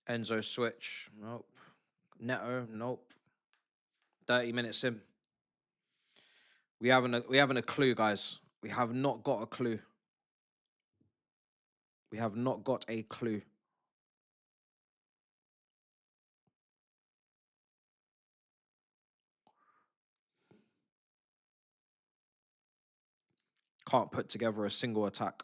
Enzo switch. Nope. Neto. Nope. 30 minutes in. We haven't a clue, guys. We have not got a clue. We have not got a clue. Can't put together a single attack.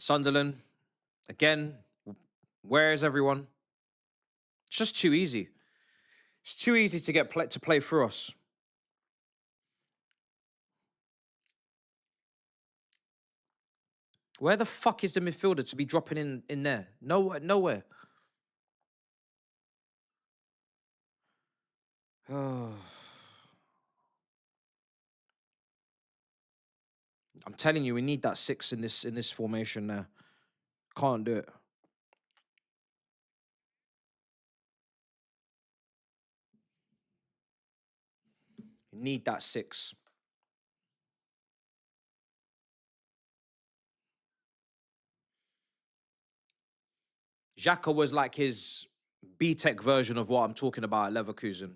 Sunderland, again, where is everyone? It's just too easy. It's too easy to get to play through us. Where the fuck is the midfielder to be dropping in there? Nowhere. I'm telling you, we need that 6 in this formation there. Can't do it. You need that 6. Xhaka was like his B-Tech version of what I'm talking about at Leverkusen,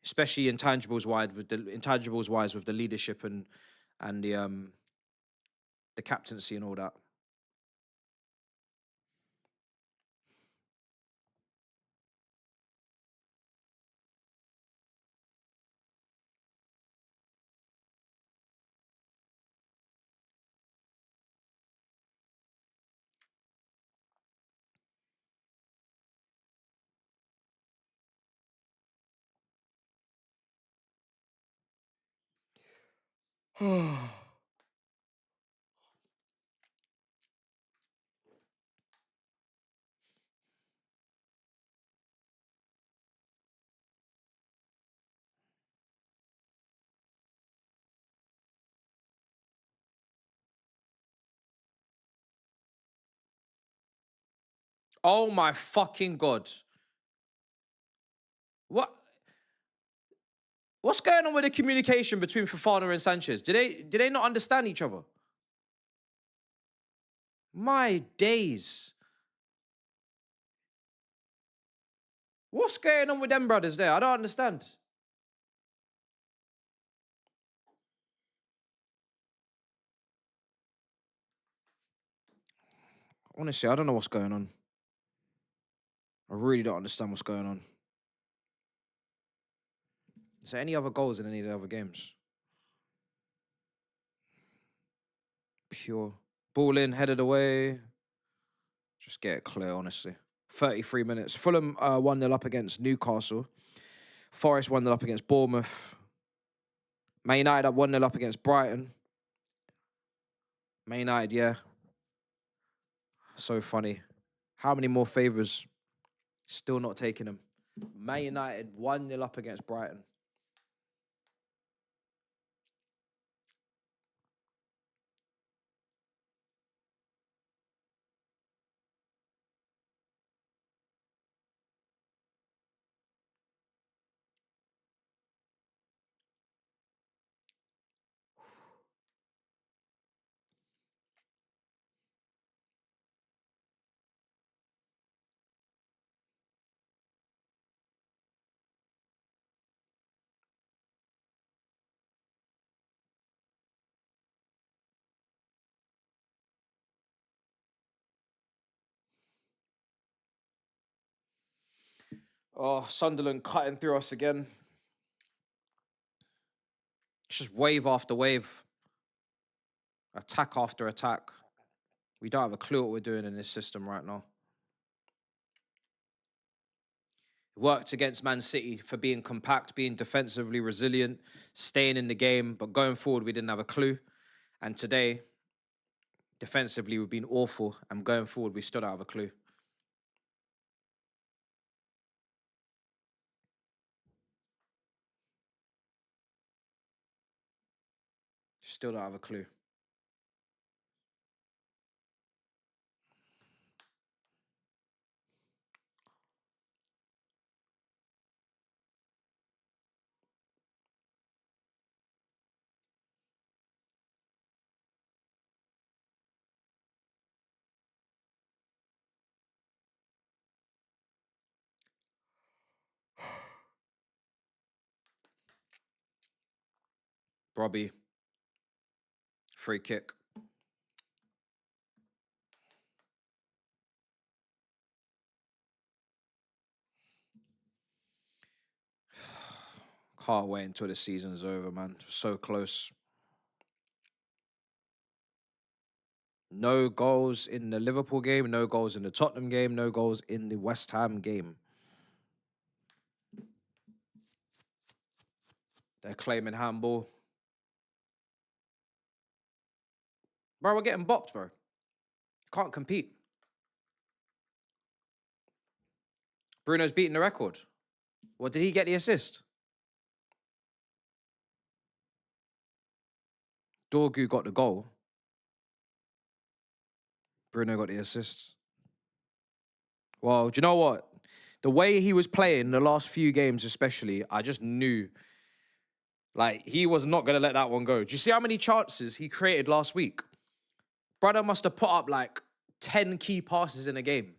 especially intangibles wise with the leadership and the captaincy and all that. Oh my fucking God. What's going on with the communication between Fofana and Sanchez? Do they not understand each other? My days. What's going on with them brothers there? I don't understand. Honestly, I don't know what's going on. I really don't understand what's going on. Is there any other goals in any of the other games? Pure. Ball in, headed away. Just get it clear, honestly. 33 minutes. Fulham 1-0 up against Newcastle. Forest 1-0 up against Bournemouth. Man United up 1-0 up against Brighton. Man United, yeah. So funny. How many more favours? Still not taking them. Man United 1-0 up against Brighton. Oh, Sunderland cutting through us again. It's just wave after wave. Attack after attack. We don't have a clue what we're doing in this system right now. Worked against Man City for being compact, being defensively resilient, staying in the game. But going forward, we didn't have a clue. And today, defensively, we've been awful. And going forward, we still don't have a clue. Still don't have a clue. Robbie. Free kick. Can't wait until the season's over, man. So close. No goals in the Liverpool game, no goals in the Tottenham game, no goals in the West Ham game. They're claiming handball. Bro, we're getting bopped, bro. Can't compete. Bruno's beating the record. Well, did he get the assist? Dorgu got the goal. Bruno got the assist. Well, do you know what? The way he was playing the last few games especially, I just knew, like, he was not going to let that one go. Do you see how many chances he created last week? Brother must have put up, like, 10 key passes in a game.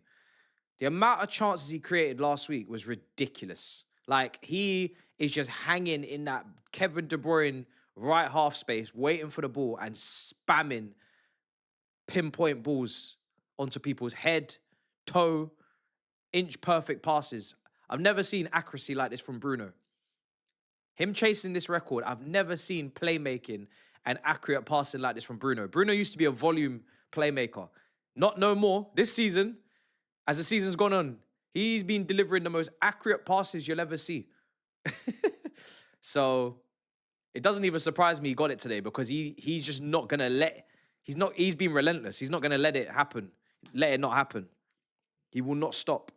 The amount of chances he created last week was ridiculous. Like, he is just hanging in that Kevin De Bruyne right half space, waiting for the ball and spamming pinpoint balls onto people's head, toe, inch perfect passes. I've never seen accuracy like this from Bruno. Him chasing this record, I've never seen playmaking and accurate passing like this from Bruno. Bruno used to be a volume playmaker. Not no more. This season, as the season's gone on, he's been delivering the most accurate passes you'll ever see. So it doesn't even surprise me he got it today, because he's just not gonna he's been relentless. He's not gonna let it happen. Let it not happen. He will not stop.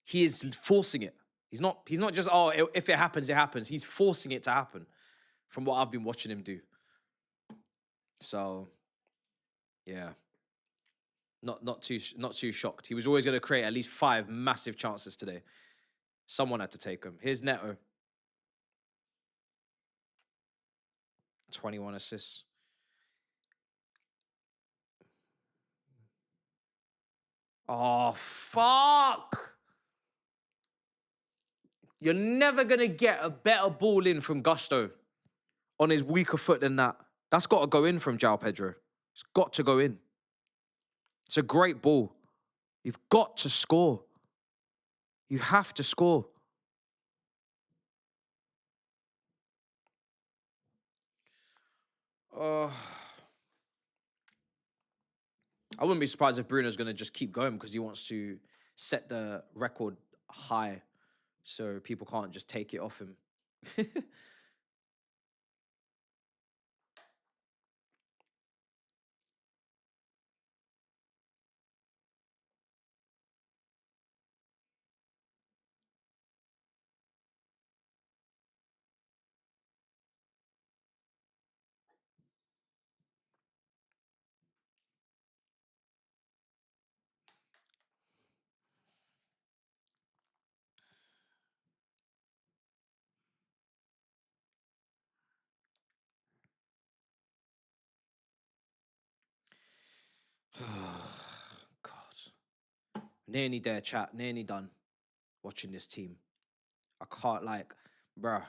He is forcing it. He's not just, oh, if it happens, it happens. He's forcing it to happen from what I've been watching him do. So, yeah. Not too shocked. He was always going to create at least 5 massive chances today. Someone had to take him. Here's Neto. 21 assists. Oh, fuck! You're never going to get a better ball in from Gusto on his weaker foot than that. That's got to go in from João Pedro. It's got to go in. It's a great ball. You've got to score. You have to score. I wouldn't be surprised if Bruno's going to just keep going, because he wants to set the record high so people can't just take it off him. God. Nearly there, chat. Nearly done watching this team. I can't, like, bruh,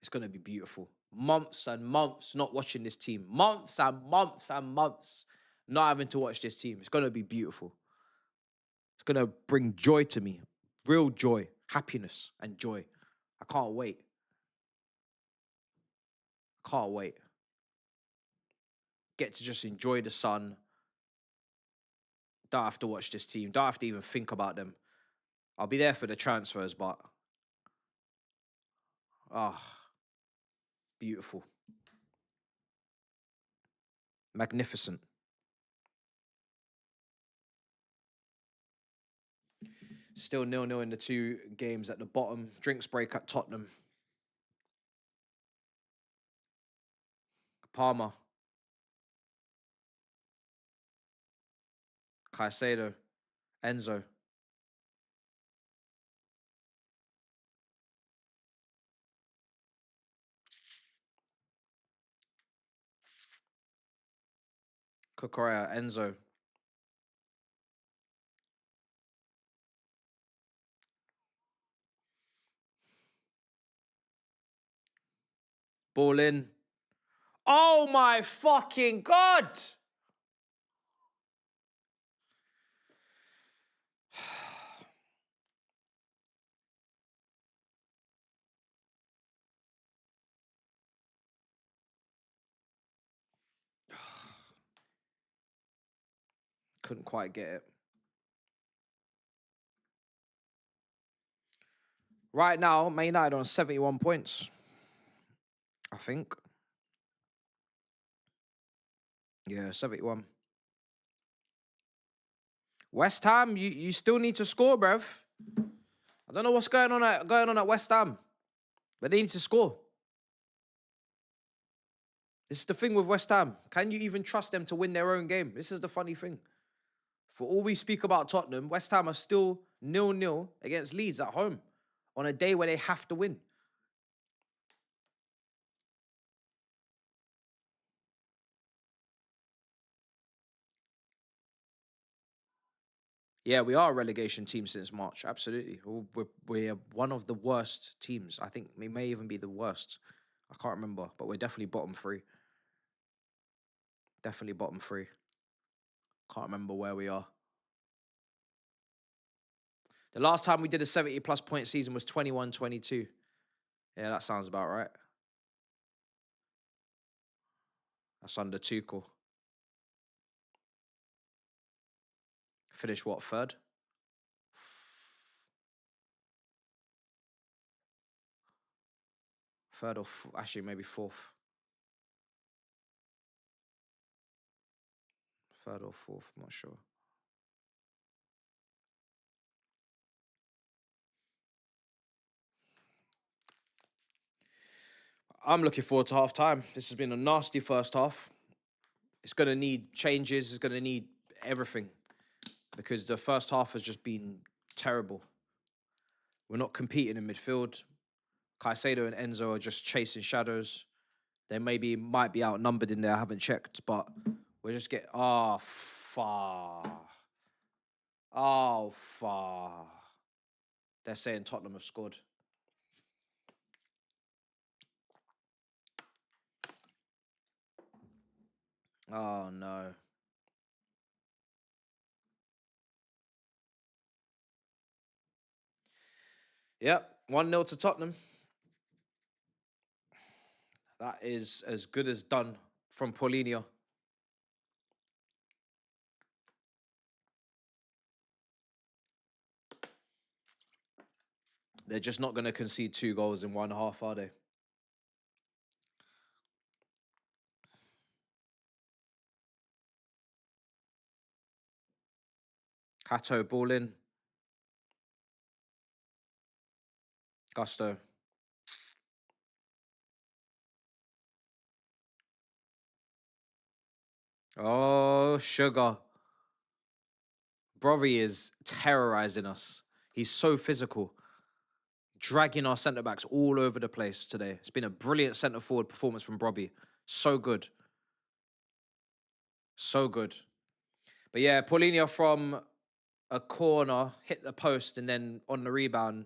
it's going to be beautiful. Months and months not watching this team. Months and months and months not having to watch this team. It's going to be beautiful. It's going to bring joy to me. Real joy, happiness and joy. I can't wait. Can't wait. Get to just enjoy the sun. Don't have to watch this team. Don't have to even think about them. I'll be there for the transfers, but beautiful. Magnificent. Still 0-0 in the 2 games at the bottom. Drinks break at Tottenham. Palmer. Caicedo. Enzo. Cucurella. Enzo. Ball in. Oh my fucking God! Couldn't quite get it. Right now, Man United on 71 points, I think. Yeah, 71. West Ham, you still need to score, bruv. I don't know what's going on at West Ham, but they need to score. This is the thing with West Ham. Can you even trust them to win their own game? This is the funny thing. For all we speak about Tottenham, West Ham are still 0-0 against Leeds at home on a day where they have to win. Yeah, we are a relegation team since March. Absolutely. We're one of the worst teams. I think we may even be the worst. I can't remember, but we're definitely bottom three. Definitely bottom three. Can't remember where we are. The last time we did a 70-plus point season was 21-22. Yeah, that sounds about right. That's under Tuchel. Finished what, third? Third or actually maybe fourth. Third or fourth, I'm not sure. I'm looking forward to half time. This has been a nasty first half. It's going to need changes. It's going to need everything because the first half has just been terrible. We're not competing in midfield. Caicedo and Enzo are just chasing shadows. They might be outnumbered in there. I haven't checked, but we're just getting... Oh, far. Oh, far. They're saying Tottenham have scored. Oh, no. Yep, 1-0 to Tottenham. That is as good as done from Paulinho. They're just not going to concede 2 goals in one half, are they? Cato ball in. Gusto. Oh, sugar. Brobbey is terrorizing us. He's so physical. Dragging our centre-backs all over the place today. It's been a brilliant centre-forward performance from Brobbey. So good. So good. But yeah, Paulinho from a corner, hit the post, and then on the rebound,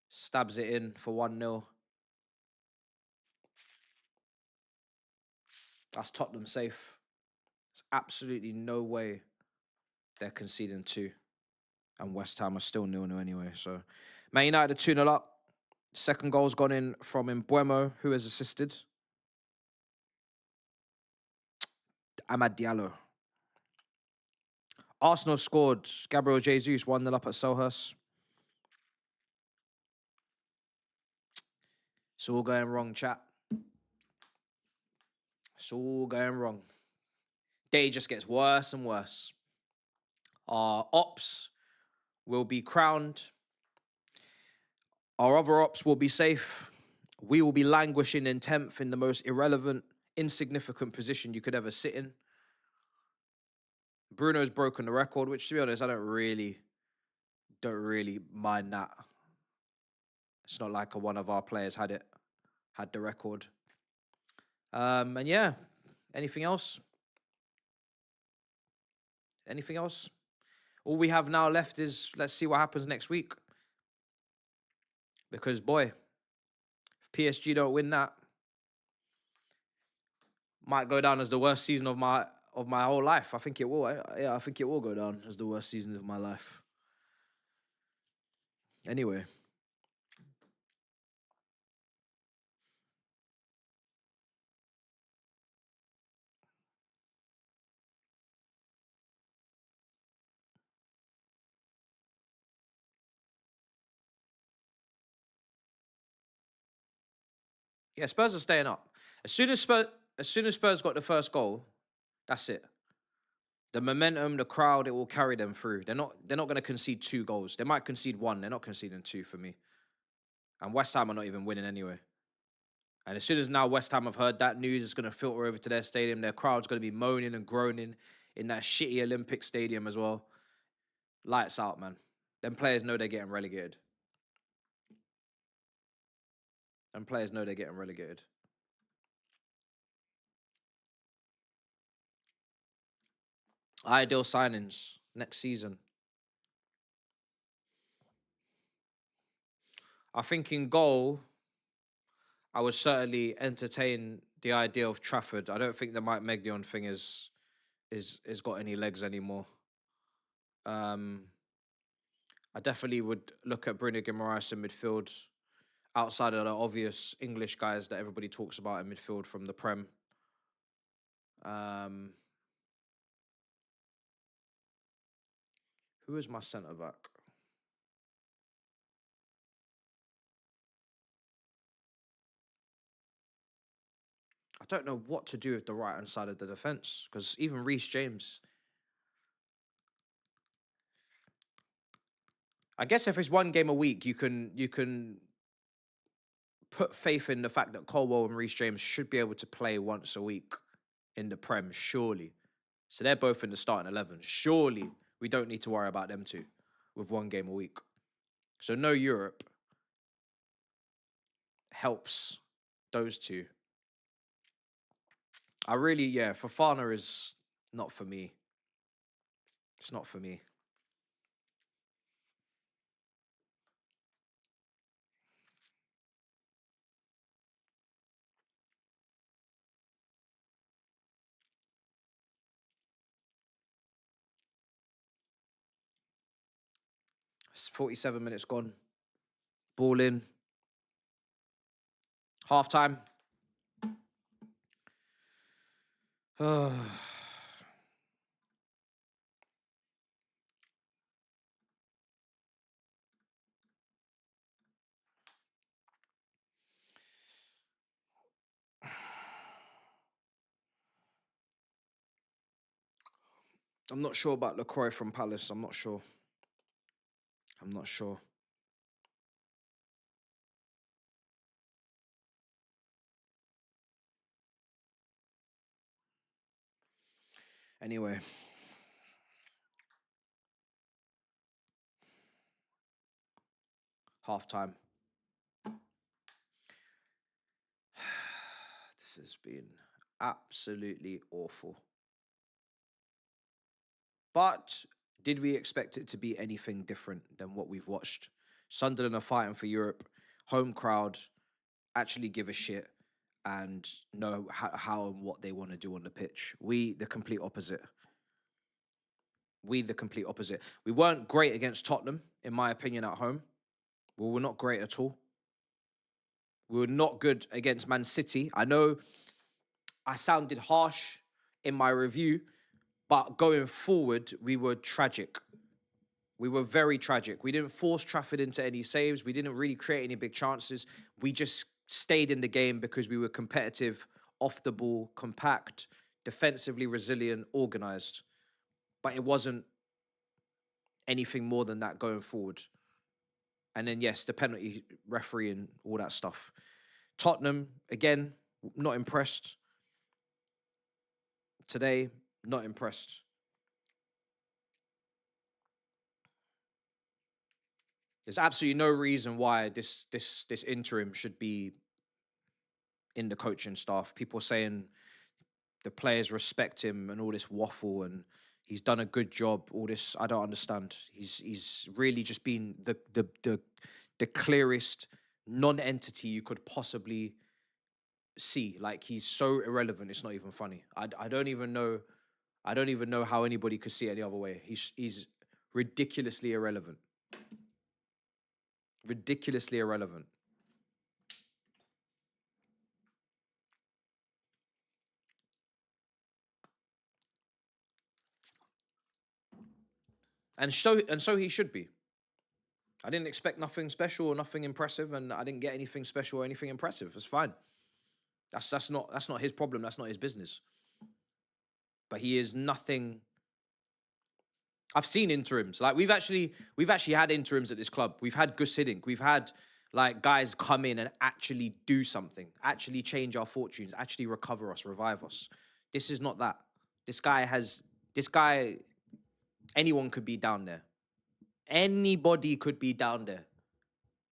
stabs it in for 1-0. That's Tottenham safe. There's absolutely no way they're conceding 2. And West Ham are still 0-0 anyway. So Man United 2-0 up. Second goal's gone in from Mbeumo, who has assisted. Amad Diallo. Arsenal scored. Gabriel Jesus 1-0 up at Selhurst. It's all going wrong, chat. It's all going wrong. Day just gets worse and worse. Our ops will be crowned. Our other ops will be safe. We will be languishing in 10th in the most irrelevant, insignificant position you could ever sit in. Bruno's broken the record, which, to be honest, I don't really mind that. It's not like one of our players had the record. And yeah, anything else? Anything else? All we have now left is let's see what happens next week. Because boy, if PSG don't win that, might go down as the worst season of my whole life. I think it will. Yeah, I think it will go down as the worst season of my life. Anyway. Yeah, Spurs are staying up. As soon as Spurs got the first goal, that's it. The momentum, the crowd, it will carry them through. They're not going to concede 2 goals. They might concede 1. They're not conceding 2 for me. And West Ham are not even winning anyway. And as soon as now West Ham have heard that news, it's going to filter over to their stadium. Their crowd's going to be moaning and groaning in that shitty Olympic stadium as well. Lights out, man. Them players know they're getting relegated. Ideal signings next season. I think in goal, I would certainly entertain the idea of Trafford. I don't think the Mike Maignan thing is got any legs anymore. I definitely would look at Bruno Guimaraes in midfield, outside of the obvious English guys that everybody talks about in midfield from the Prem. Who is my centre back? I don't know what to do with the right hand side of the defence, because even Reece James. I guess if it's 1 game a week, you can put faith in the fact that Colwell and Reece James should be able to play once a week in the Prem, surely. So they're both in the starting 11. Surely we don't need to worry about them two with 1 game a week. So no Europe helps those two. Fofana is not for me. It's not for me. It's 47 minutes gone. Ball in. Half time. I'm not sure about LaCroix from Palace. I'm not sure. Anyway. Half time. This has been absolutely awful. But did we expect it to be anything different than what we've watched? Sunderland are fighting for Europe. Home crowd actually give a shit and know how and what they want to do on the pitch. We, the complete opposite. We weren't great against Tottenham, in my opinion, at home. We were not great at all. We were not good against Man City. I know I sounded harsh in my review, but going forward, we were tragic. We were very tragic. We didn't force Trafford into any saves. We didn't really create any big chances. We just stayed in the game because we were competitive, off the ball, compact, defensively resilient, organised. But it wasn't anything more than that going forward. And then, yes, the penalty referee and all that stuff. Tottenham, again, not impressed. Today, not impressed. There's absolutely no reason why this interim should be in the coaching staff. People saying the players respect him and all this waffle and he's done a good job. All this, I don't understand. He's really just been the clearest non-entity you could possibly see. Like, he's so irrelevant. It's not even funny. I don't even know. I don't even know how anybody could see it any other way. He's ridiculously irrelevant. Ridiculously irrelevant. And so he should be. I didn't expect nothing special or nothing impressive, and I didn't get anything special or anything impressive. It's fine. That's not his problem. That's not his business. But he is nothing. I've seen interims. Like we've actually had interims at this club. We've had Gus Hiddink. We've had like guys come in and actually do something, actually change our fortunes, actually recover us, revive us. This is not that. This guy, anyone could be down there. Anybody could be down there.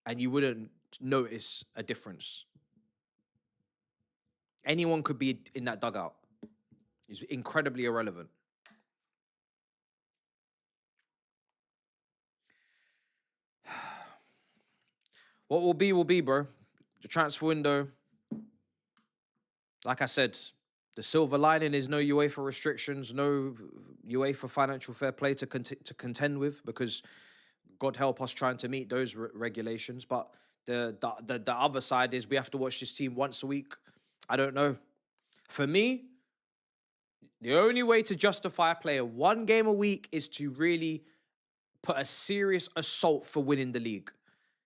And you wouldn't notice a difference. Anyone could be in that dugout. It's incredibly irrelevant. What will be, bro. The transfer window, like I said, the silver lining is no UEFA restrictions, no UEFA financial fair play to contend with, because God help us trying to meet those regulations. But the other side is we have to watch this team once a week. I don't know. For me, the only way to justify a player one game a week is to really put a serious assault for winning the league.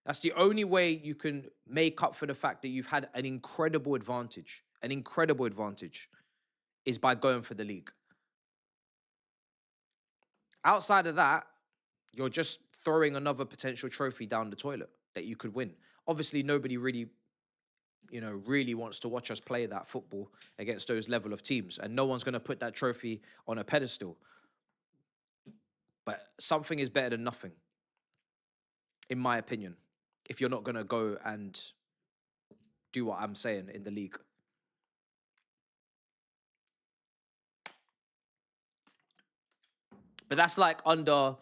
That's the only way you can make up for the fact that you've had an incredible advantage. An incredible advantage is by going for the league. Outside of that, you're just throwing another potential trophy down the toilet that you could win. Obviously, nobody really, really wants to watch us play that football against those level of teams. And no one's going to put that trophy on a pedestal. But something is better than nothing, in my opinion, if you're not going to go and do what I'm saying in the league. But that's like under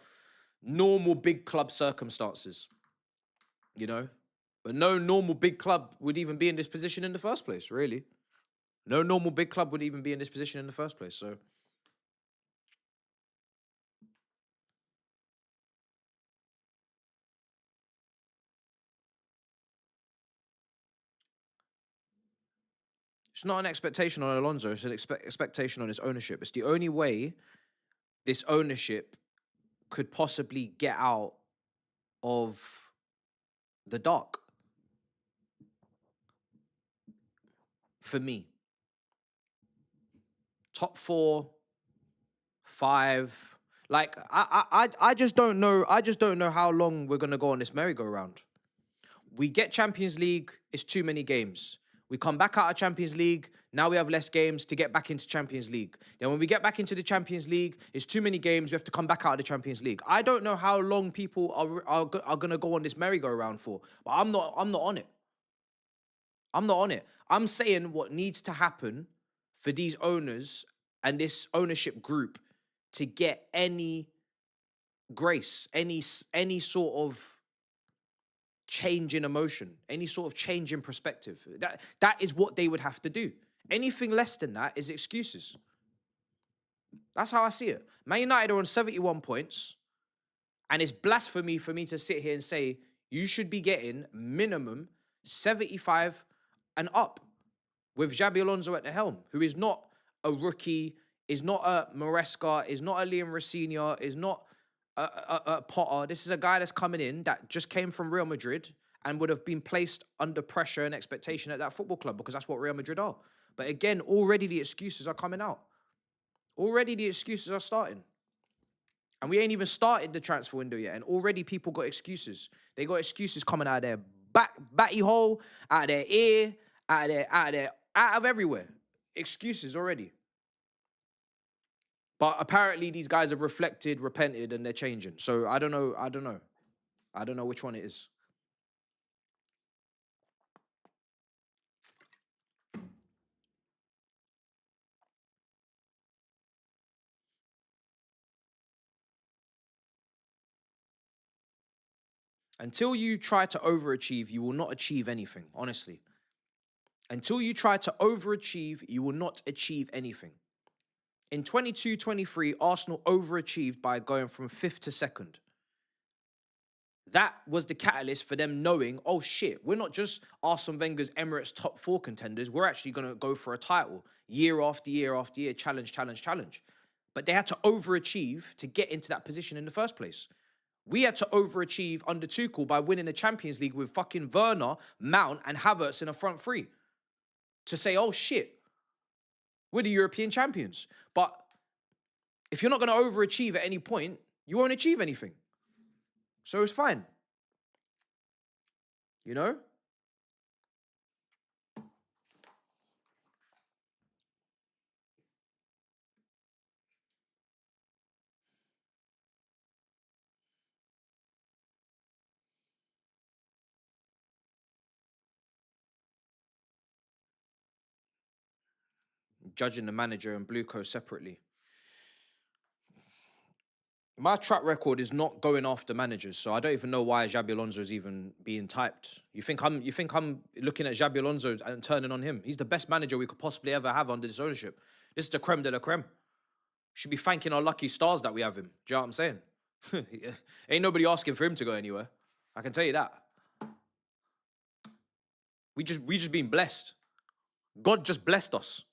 normal big club circumstances, But no normal big club would even be in this position in the first place, really. No normal big club would even be in this position in the first place, so... It's not an expectation on Alonso. It's an expectation on his ownership. It's the only way this ownership could possibly get out of the dark. For me. Top 4, 5. Like, I just don't know. I just don't know how long we're going to go on this merry-go-round. We get Champions League. It's too many games. We come back out of Champions League. Now we have less games to get back into Champions League. Then when we get back into the Champions League, it's too many games. We have to come back out of the Champions League. I don't know how long people are going to go on this merry-go-round for, but I'm not on it. I'm not on it. I'm saying what needs to happen for these owners and this ownership group to get any grace, any sort of change in emotion, any sort of change in perspective. That is what they would have to do. Anything less than that is excuses. That's how I see it. Man United are on 71 points, and it's blasphemy for me to sit here and say you should be getting minimum 75 and up with Xabi Alonso at the helm, who is not a rookie, is not a Maresca, is not a Liam Rossini, is not a Potter. This is a guy that's coming in that just came from Real Madrid and would have been placed under pressure and expectation at that football club, because that's what Real Madrid are. But again, already the excuses are coming out. Already the excuses are starting. And we ain't even started the transfer window yet, and already people got excuses. They got excuses coming out of their batty hole, out of their ear, out of everywhere. Excuses already. But apparently these guys have reflected, repented, and they're changing. So I don't know. I don't know which one it is. Until you try to overachieve, you will not achieve anything, honestly. Until you try to overachieve, you will not achieve anything. In 22-23, Arsenal overachieved by going from 5th to 2nd. That was the catalyst for them knowing, oh shit, we're not just Arsene Wenger's Emirates top 4 contenders. We're actually going to go for a title year after year after year, challenge. But they had to overachieve to get into that position in the first place. We had to overachieve under Tuchel by winning the Champions League with fucking Werner, Mount, and Havertz in a front three. to say, oh shit, we're the European champions. But if you're not going to overachieve at any point, you won't achieve anything. So it's fine. You know? Judging the manager and Blueco separately. My track record is not going after managers, so I don't even know why Xabi Alonso is even being typed. You think I'm looking at Xabi Alonso and turning on him? He's the best manager we could possibly ever have under this ownership. This is the creme de la creme. Should be thanking our lucky stars that we have him. Do you know what I'm saying? Ain't nobody asking for him to go anywhere. I can tell you that. We just been blessed. God just blessed us.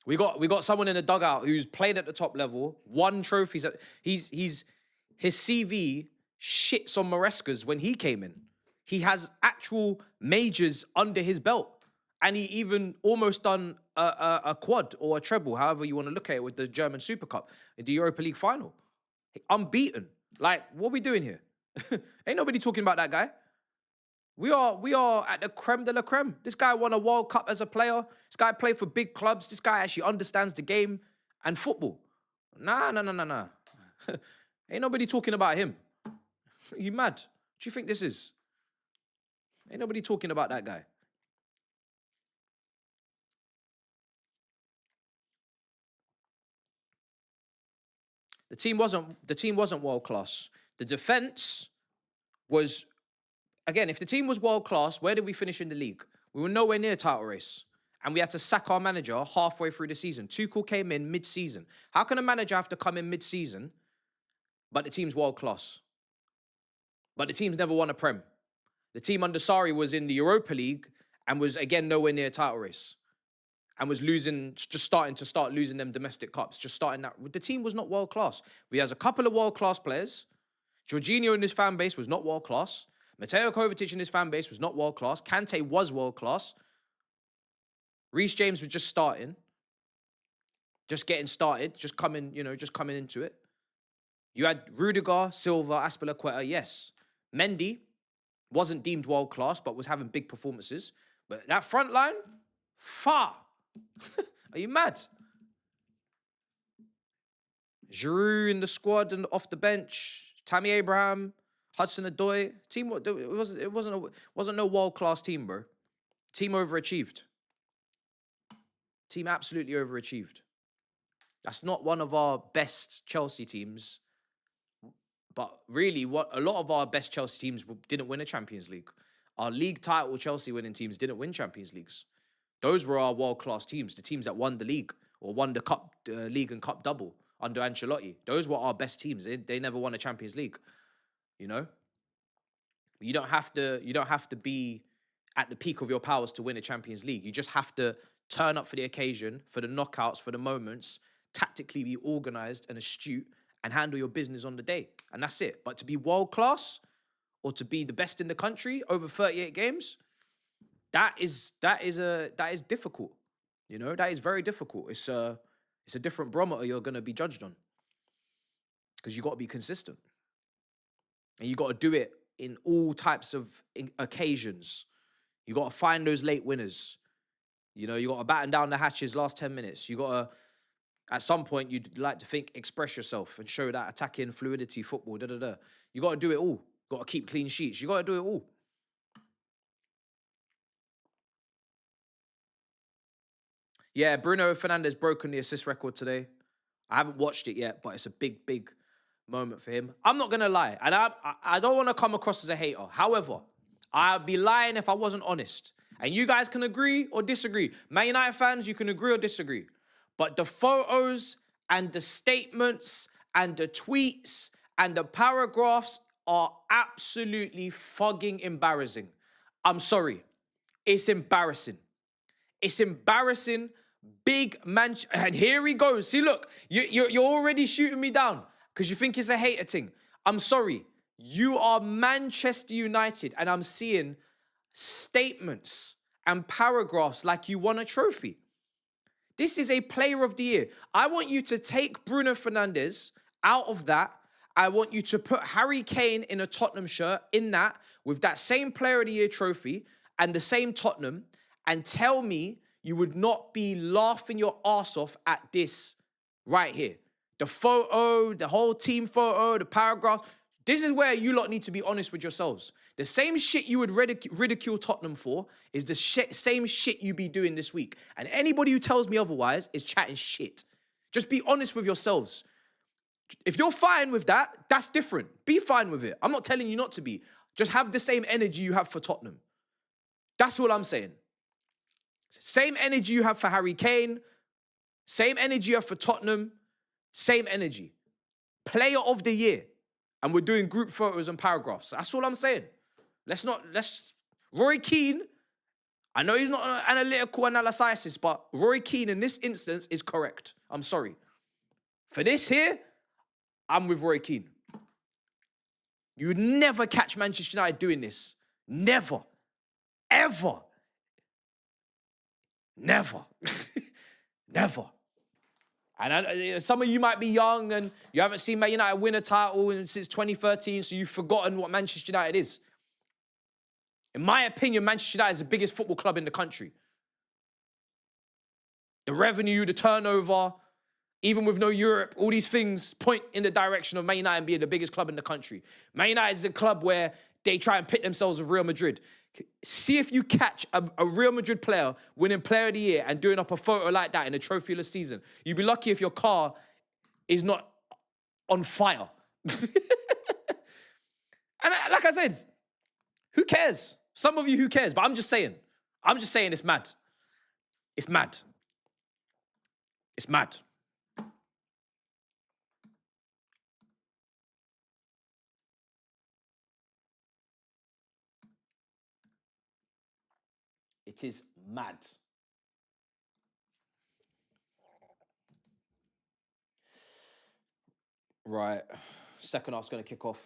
We got someone in the dugout who's played at the top level, won trophies. His CV shits on Maresca's when he came in. He has actual majors under his belt. And he even almost done a quad or a treble, however you want to look at it, with the German Super Cup in the Europa League final. Unbeaten. Like, what are we doing here? Ain't nobody talking about that guy. We are at the creme de la creme. This guy won a World Cup as a player. This guy played for big clubs. This guy actually understands the game and football. Nah. Ain't nobody talking about him. You mad? What do you think this is? Ain't nobody talking about that guy. The team wasn't world class. The defense was, again, if the team was world class, where did we finish in the league? We were nowhere near title race. And we had to sack our manager halfway through the season. Tuchel came in mid-season. How can a manager have to come in mid-season, but the team's world class? But the team's never won a Prem. The team under Sarri was in the Europa League and was, again, nowhere near title race. And was starting to losing them domestic cups. Just starting that. The team was not world class. We had a couple of world class players. Jorginho and his fan base was not world class. Mateo Kovacic and his fan base was not world class. Kante was world class. Reece James was just starting. Just getting started. Just coming into it. You had Rudiger, Silva, Aspilicueta, yes. Mendy wasn't deemed world class, but was having big performances. But that front line, far. Are you mad? Giroud in the squad and off the bench. Tammy Abraham, Hudson-Odoi. Team, it wasn't no world-class team, bro. Team overachieved. Team absolutely overachieved. That's not one of our best Chelsea teams. But really, what a lot of our best Chelsea teams didn't win a Champions League. Our league title Chelsea winning teams didn't win Champions Leagues. Those were our world-class teams, the teams that won the league or won the cup, league and cup double under Ancelotti. Those were our best teams. They never won a Champions League, you know? You don't have to be at the peak of your powers to win a Champions League. You just have to turn up for the occasion, for the knockouts, for the moments, tactically be organised and astute and handle your business on the day. And that's it. But to be world-class or to be the best in the country over 38 games, that is difficult. You know, that is very difficult. It's a different barometer you're going to be judged on. Because you got to be consistent. And you got to do it in all types of occasions. You got to find those late winners. You know, you got to batten down the hatches last 10 minutes. You got to, at some point, you'd like to think, express yourself and show that attacking fluidity football, You got to do it all. You got to keep clean sheets. You got to do it all. Yeah, Bruno Fernandes broken the assist record today. I haven't watched it yet, but it's a big, big moment for him. I'm not going to lie, and I don't want to come across as a hater. However, I'd be lying if I wasn't honest. And you guys can agree or disagree. Man United fans, you can agree or disagree. But the photos and the statements and the tweets and the paragraphs are absolutely fucking embarrassing. I'm sorry. It's embarrassing. It's embarrassing. Big man. And here he goes. See, look, you're already shooting me down because you think it's a hater thing. I'm sorry. You are Manchester United, and I'm seeing statements and paragraphs like you won a trophy. This is a player of the year. I want you to take Bruno Fernandes out of that. I want you to put Harry Kane in a Tottenham shirt in that with that same player of the year trophy and the same Tottenham, and tell me you would not be laughing your ass off at this right here. The photo, the whole team photo, the paragraph. This is where you lot need to be honest with yourselves. The same shit you would ridicule Tottenham for is the same shit you be doing this week. And anybody who tells me otherwise is chatting shit. Just be honest with yourselves. If you're fine with that, that's different. Be fine with it. I'm not telling you not to be. Just have the same energy you have for Tottenham. That's all I'm saying. Same energy you have for Harry Kane. Same energy you have for Tottenham. Same energy. Player of the year. And we're doing group photos and paragraphs. That's all I'm saying. Roy Keane, I know he's not an analytical analysis, but Roy Keane in this instance is correct. I'm sorry. For this here, I'm with Roy Keane. You would never catch Manchester United doing this. Never. Ever. Never. Never. And some of you might be young and you haven't seen Man United win a title since 2013, so you've forgotten what Manchester United is. In my opinion, Manchester United is the biggest football club in the country. The revenue, the turnover, even with no Europe, all these things point in the direction of Man United being the biggest club in the country. Man United is a club where they try and pit themselves with Real Madrid. See if you catch a Real Madrid player winning Player of the Year and doing up a photo like that in a trophyless season. You'd be lucky if your car is not on fire. And like I said, who cares? Some of you, who cares? But I'm just saying it's mad. It's mad. It's mad. It is mad. Right. Second half's going to kick off.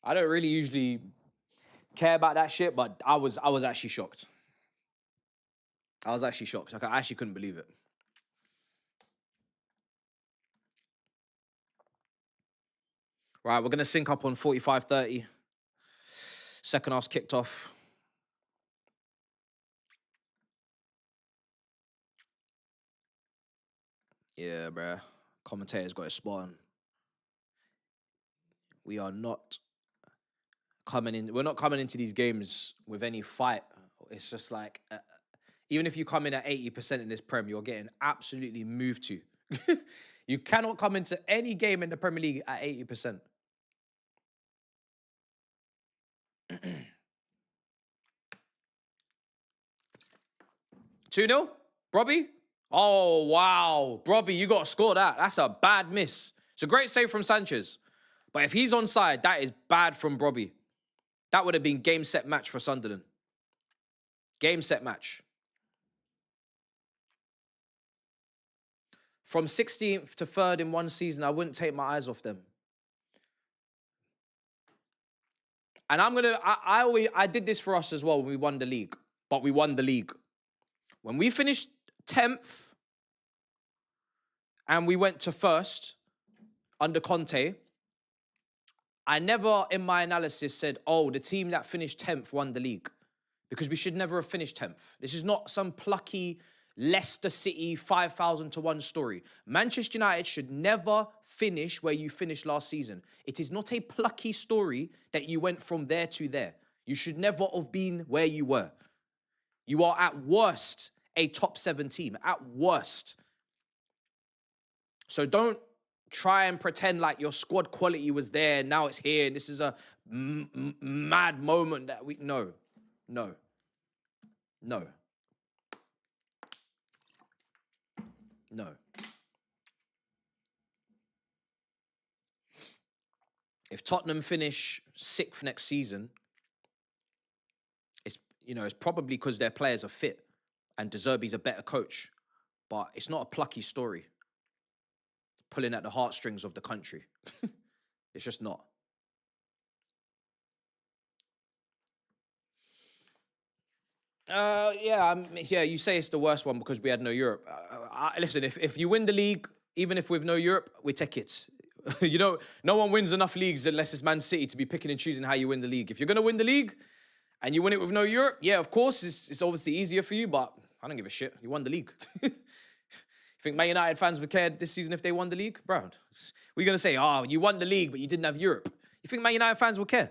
I don't really usually care about that shit, but I was actually shocked. I was actually shocked. Like, I actually couldn't believe it. Right, we're going to sync up on 45-30. Second half's kicked off. Yeah, bruh. Commentator's got his spot on. We are not coming in. We're not coming into these games with any fight. It's just like, even if you come in at 80% in this Prem, you're getting absolutely moved to. You cannot come into any game in the Premier League at 80%. 2-0? Brobby? Oh, wow. Brobby, you got to score that. That's a bad miss. It's a great save from Sanchez. But if he's onside, that is bad from Brobby. That would have been game, set, match for Sunderland. Game, set, match. From 16th to 3rd in one season, I wouldn't take my eyes off them. And I did this for us as well when we won the league. But we won the league. When we finished 10th and we went to 1st under Conte, I never in my analysis said, oh, the team that finished 10th won the league. Because we should never have finished 10th. This is not some plucky Leicester City 5,000 to 1 story. Manchester United should never finish where you finished last season. It is not a plucky story that you went from there to there. You should never have been where you were. You are at worst a top 7 team, at worst. So don't try and pretend like your squad quality was there, now it's here, and this is a mad moment that we... No. If Tottenham finish 6th next season, you know, it's probably because their players are fit and De Zerbi's a better coach. But it's not a plucky story. Pulling at the heartstrings of the country. It's just not. Yeah, you say it's the worst one because we had no Europe. Listen, if you win the league, even if with no Europe, we take it. You know, no one wins enough leagues unless it's Man City to be picking and choosing how you win the league. If you're going to win the league and you win it with no Europe, yeah, of course, it's obviously easier for you, but I don't give a shit. You won the league. You think Man United fans would care this season if they won the league? Bro, we're going to say, oh, you won the league, but you didn't have Europe. You think Man United fans will care?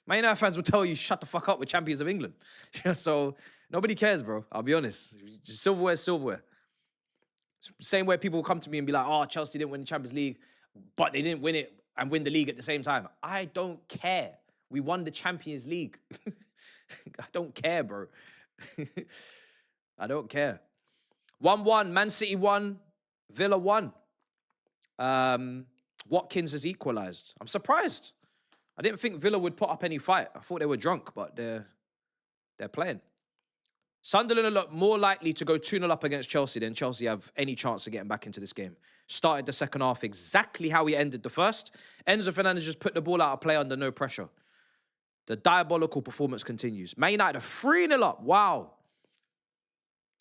Man United fans will tell you, shut the fuck up, we're champions of England. So nobody cares, bro. I'll be honest. Silverware is silverware. Same way people will come to me and be like, oh, Chelsea didn't win the Champions League, but they didn't win it and win the league at the same time. I don't care. We won the Champions League. I don't care, bro. I don't care. 1-1, Man City won, Villa won. Watkins has equalised. I'm surprised. I didn't think Villa would put up any fight. I thought they were drunk, but they're playing. Sunderland look more likely to go 2-0 up against Chelsea than Chelsea have any chance of getting back into this game. Started the second half exactly how he ended the first. Enzo Fernandez just put the ball out of play under no pressure. The diabolical performance continues. Man United are 3-0 up. Wow.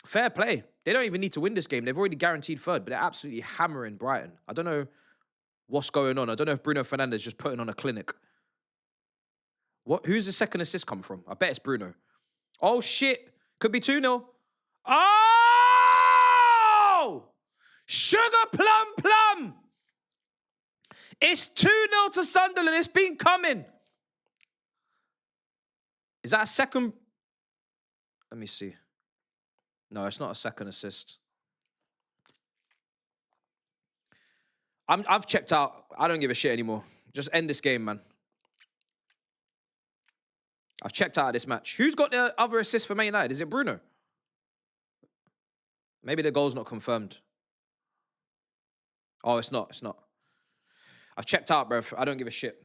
Fair play. They don't even need to win this game. They've already guaranteed third, but they're absolutely hammering Brighton. I don't know what's going on. I don't know if Bruno Fernandes is just putting on a clinic. Who's the second assist come from? I bet it's Bruno. Oh, shit. Could be 2-0. Oh! Sugar plum. It's 2-0 to Sunderland. It's been coming. Is that a second? Let me see. No, it's not a second assist. I've checked out. I don't give a shit anymore. Just end this game, man. I've checked out of this match. Who's got the other assist for Man United? Is it Bruno? Maybe the goal's not confirmed. Oh, it's not. It's not. I've checked out, bruv. I don't give a shit.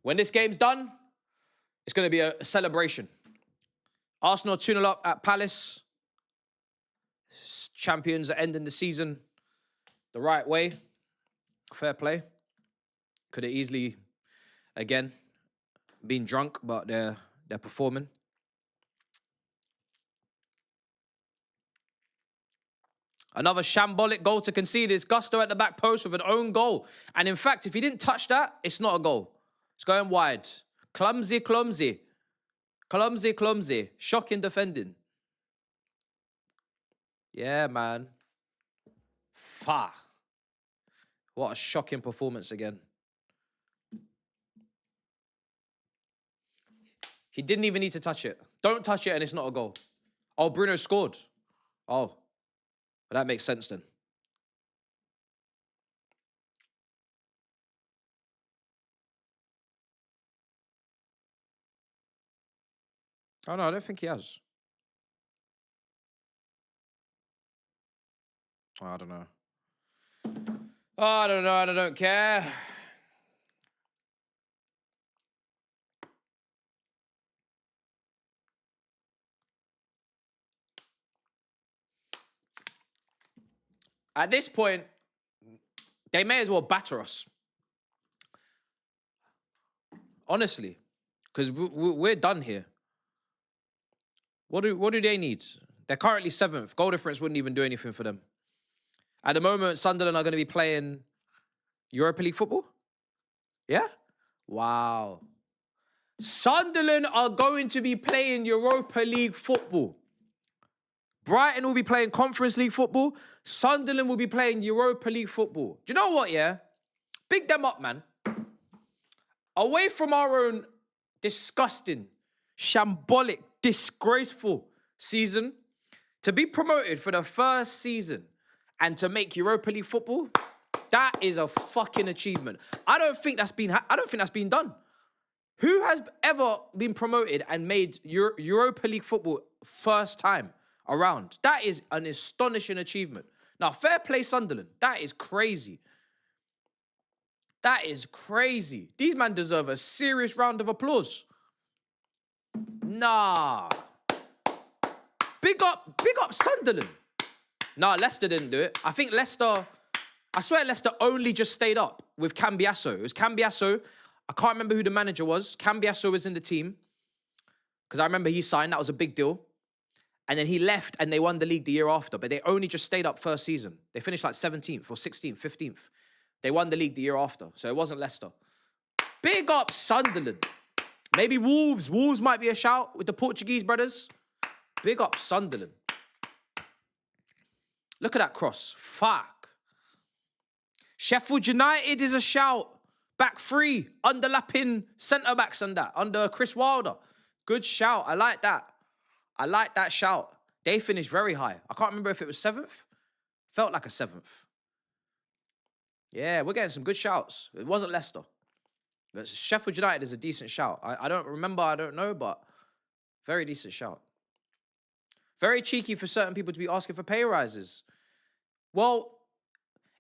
When this game's done, it's going to be a celebration. Arsenal 2-0 up at Palace. Champions are ending the season the right way. Fair play. Could have easily, again, been drunk, but they're performing. Another shambolic goal to concede is Gusto at the back post with an own goal. And in fact, if he didn't touch that, it's not a goal. It's going wide. Clumsy. Shocking defending. Yeah, man. Fa. What a shocking performance again. He didn't even need to touch it. Don't touch it and it's not a goal. Oh, Bruno scored. Oh, well, that makes sense then. Oh, no, I don't think he has. Oh, I don't know. Oh, I don't know. I don't care. At this point, they may as well batter us. Honestly, because we're done here. What do they need? They're currently 7th. Goal difference wouldn't even do anything for them. At the moment, Sunderland are going to be playing Europa League football. Yeah? Wow. Sunderland are going to be playing Europa League football. Brighton will be playing Conference League football. Sunderland will be playing Europa League football. Do you know what, yeah? Big them up, man. Away from our own disgusting, shambolic, disgraceful season, to be promoted for the first season and to make Europa League football, that is a fucking achievement. I don't think that's been done. Who has ever been promoted and made Europa League football first time around? That is an astonishing achievement. Now, fair play Sunderland. That is crazy. That is crazy. These men deserve a serious round of applause. Nah. Big up Sunderland. Nah, Leicester didn't do it. I think Leicester, I swear Leicester only just stayed up with Cambiasso. It was Cambiasso. I can't remember who the manager was. Cambiasso was in the team. Because I remember he signed, that was a big deal. And then he left and they won the league the year after. But they only just stayed up first season. They finished like 17th or 16th, 15th. They won the league the year after. So it wasn't Leicester. Big up Sunderland. Maybe Wolves. Wolves might be a shout with the Portuguese brothers. Big up Sunderland. Look at that cross. Fuck. Sheffield United is a shout. Back three. Underlapping centre-backs and that. Under Chris Wilder. Good shout. I like that. I like that shout. They finished very high. I can't remember if it was 7th. Felt like a 7th. Yeah, we're getting some good shouts. It wasn't Leicester. But Sheffield United is a decent shout. I don't remember, I don't know, but very decent shout. Very cheeky for certain people to be asking for pay rises. Well,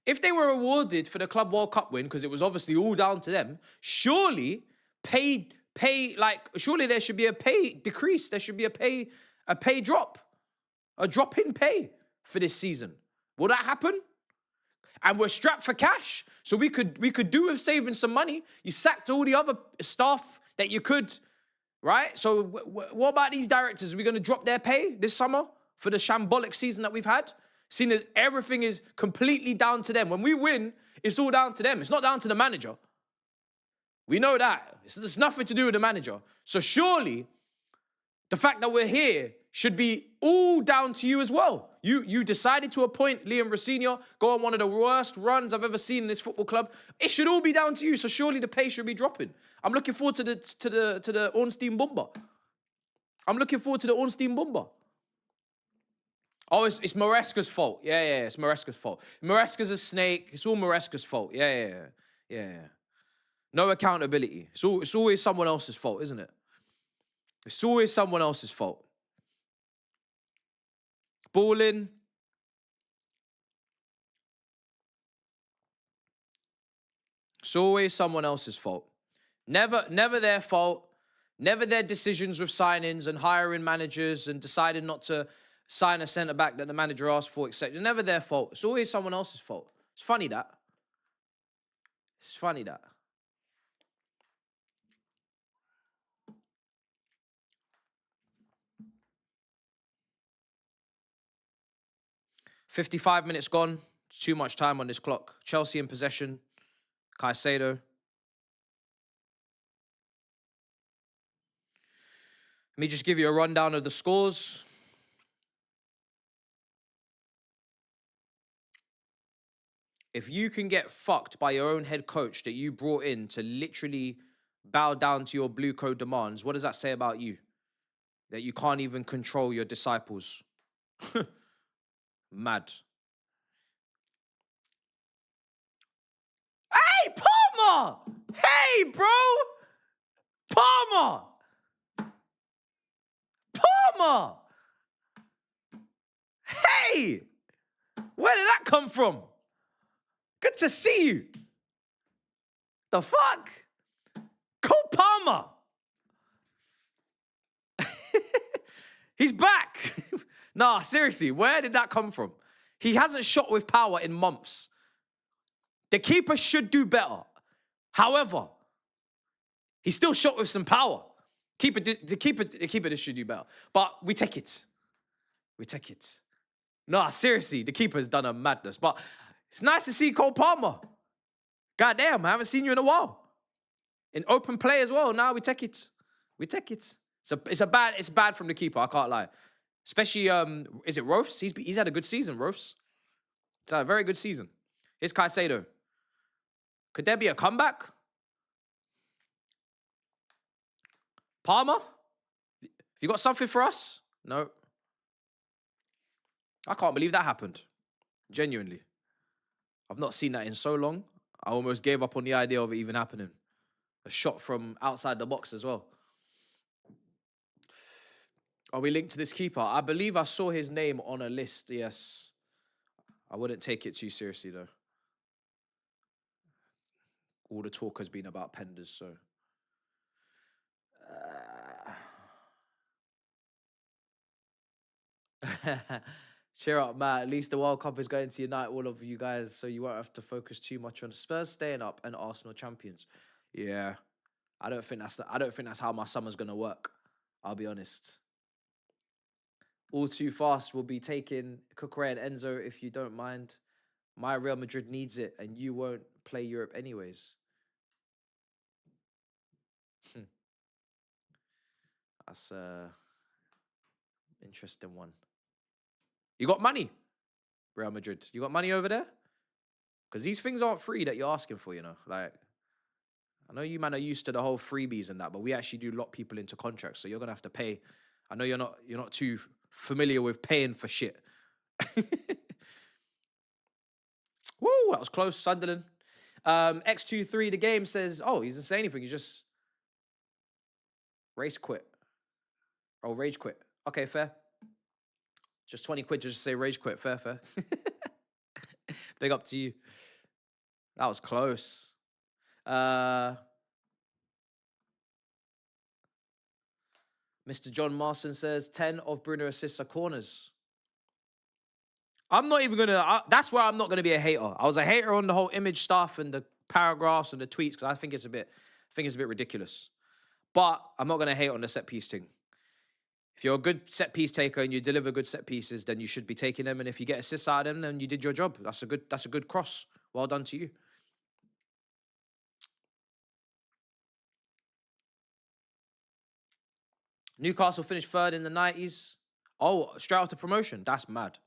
if they were awarded for the Club World Cup win, because it was obviously all down to them, surely surely there should be a pay decrease. There should be a pay drop. A drop in pay for this season. Will that happen? And we're strapped for cash, so we could do with saving some money. You sacked all the other staff that you could, right? So what about these directors? Are we going to drop their pay this summer for the shambolic season that we've had? Seeing as everything is completely down to them. When we win, it's all down to them. It's not down to the manager. We know that. It's nothing to do with the manager. So surely, the fact that we're here should be all down to you as well. You decided to appoint Liam Rosenior, go on one of the worst runs I've ever seen in this football club. It should all be down to you, so surely the pay should be dropping. I'm looking forward to the Ornstein Bumba. I'm looking forward to the Ornstein Bumba. Oh, it's Maresca's fault. Yeah, it's Maresca's fault. Maresca's a snake. It's all Maresca's fault. Yeah. No accountability. It's always someone else's fault, isn't it? It's always someone else's fault. Balling. It's always someone else's fault. Never their fault. Never their decisions with signings and hiring managers and deciding not to sign a centre-back that the manager asked for, etc. It's never their fault. It's always someone else's fault. It's funny that. It's funny that. "55 minutes gone. It's too much time on this clock. Chelsea in possession. Caicedo. Let me just give you a rundown of the scores. If you can get fucked by your own head coach that you brought in to literally bow down to your blue coat demands, what does that say about you? That you can't even control your disciples. Mad. Hey, Palmer! Hey, bro! Palmer! Palmer! Hey! Where did that come from? Good to see you. The fuck? Cole Palmer. He's back. Nah, seriously, where did that come from? He hasn't shot with power in months. The keeper should do better. However, he still shot with some power. The keeper should do better. But we take it. We take it. Nah, seriously, the keeper's done a madness. But it's nice to see Cole Palmer. Goddamn, I haven't seen you in a while. In open play as well. Now we take it. We take it. It's bad from the keeper, I can't lie. Especially, is it Rofs? He's had a good season, Rofs. He's had a very good season. Here's Caicedo. Could there be a comeback? Palmer? Have you got something for us? No. I can't believe that happened. Genuinely. I've not seen that in so long. I almost gave up on the idea of it even happening. A shot from outside the box as well. Are we linked to this keeper? I believe I saw his name on a list, yes. I wouldn't take it too seriously, though. All the talk has been about Penders, so... Cheer up, Matt. At least the World Cup is going to unite all of you guys, so you won't have to focus too much on Spurs staying up and Arsenal champions. Yeah, I don't think that's how my summer's gonna work. I'll be honest. All too fast. We'll be taking Cucurella and Enzo if you don't mind. My Real Madrid needs it, and you won't play Europe anyways. That's interesting one. You got money, Real Madrid. You got money over there? Because these things aren't free that you're asking for, you know. Like, I know you man are used to the whole freebies and that, but we actually do lock people into contracts, so you're gonna have to pay. I know you're not too familiar with paying for shit. Woo, that was close. Sunderland. X23, the game says, oh, he doesn't say anything. He just race quit. Oh, rage quit. Okay, fair. Just 20 quid to just say rage quit. Fair, fair. Big up to you. That was close. Mr. John Marston says 10 of Bruno assists are corners. I'm not even gonna. That's where I'm not gonna be a hater. I was a hater on the whole image stuff and the paragraphs and the tweets because I think it's a bit ridiculous. But I'm not gonna hate on the set piece thing. If you're a good set piece taker and you deliver good set pieces, then you should be taking them. And if you get assists out of them, then you did your job. That's a good cross. Well done to you. Newcastle finished third in the 90s. Oh, straight after promotion. That's mad.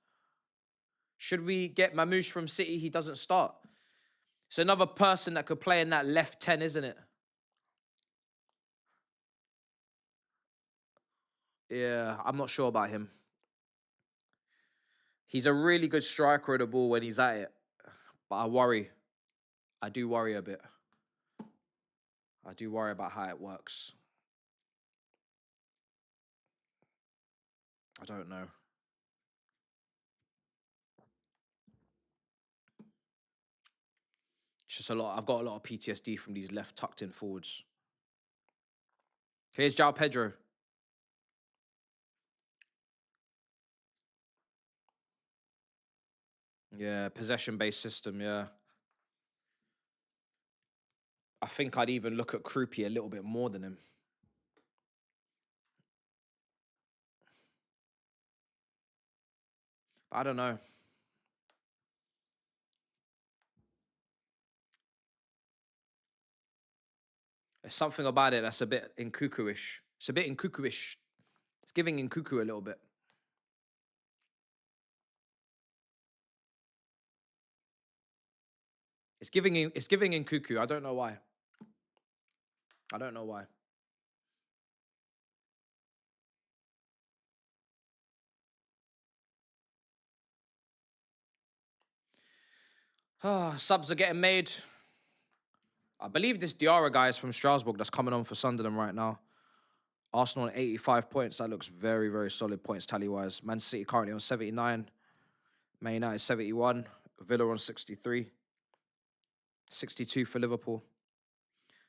Should we get Mamouche from City? He doesn't start. It's another person that could play in that left 10, isn't it? Yeah, I'm not sure about him. He's a really good striker of the ball when he's at it. But I worry. I do worry a bit. I do worry about how it works. I don't know. It's just a lot. I've got a lot of PTSD from these left tucked in forwards. Here's João Pedro. Yeah, possession-based system, yeah. I think I'd even look at Krupi a little bit more than him. I don't know. There's something about it that's a bit Nkuku-ish. It's a bit Nkuku-ish. It's giving Nkuku a little bit. It's giving Nkuku. I don't know why. I don't know why. Subs are getting made. I believe this Diarra guy is from Strasbourg that's coming on for Sunderland right now. Arsenal on 85 points. That looks very, very solid points tally-wise. Man City currently on 79. Man United 71. Villa on 63. 62 for Liverpool.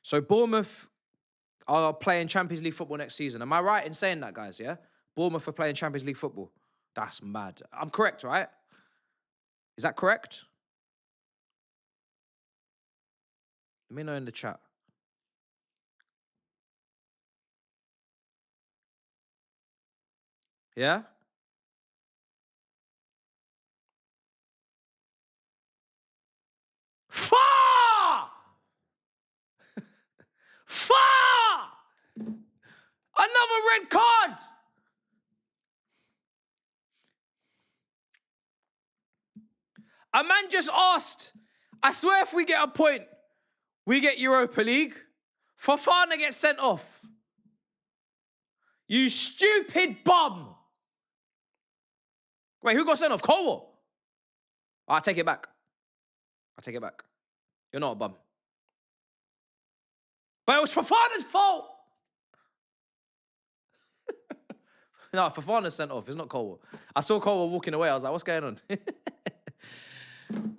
So Bournemouth are playing Champions League football next season. Am I right in saying that, guys, yeah? Bournemouth are playing Champions League football. That's mad. I'm correct, right? Is that correct? Let me know in the chat. Yeah? Far! Far! Another red card! A man just asked, I swear if we get a point, we get Europa League. Fofana gets sent off. You stupid bum. Wait, who got sent off? Cole? I take it back. I take it back. You're not a bum. But it was Fofana's fault. No, Fofana's sent off. It's not Cole. I saw Cole walking away. I was like, what's going on?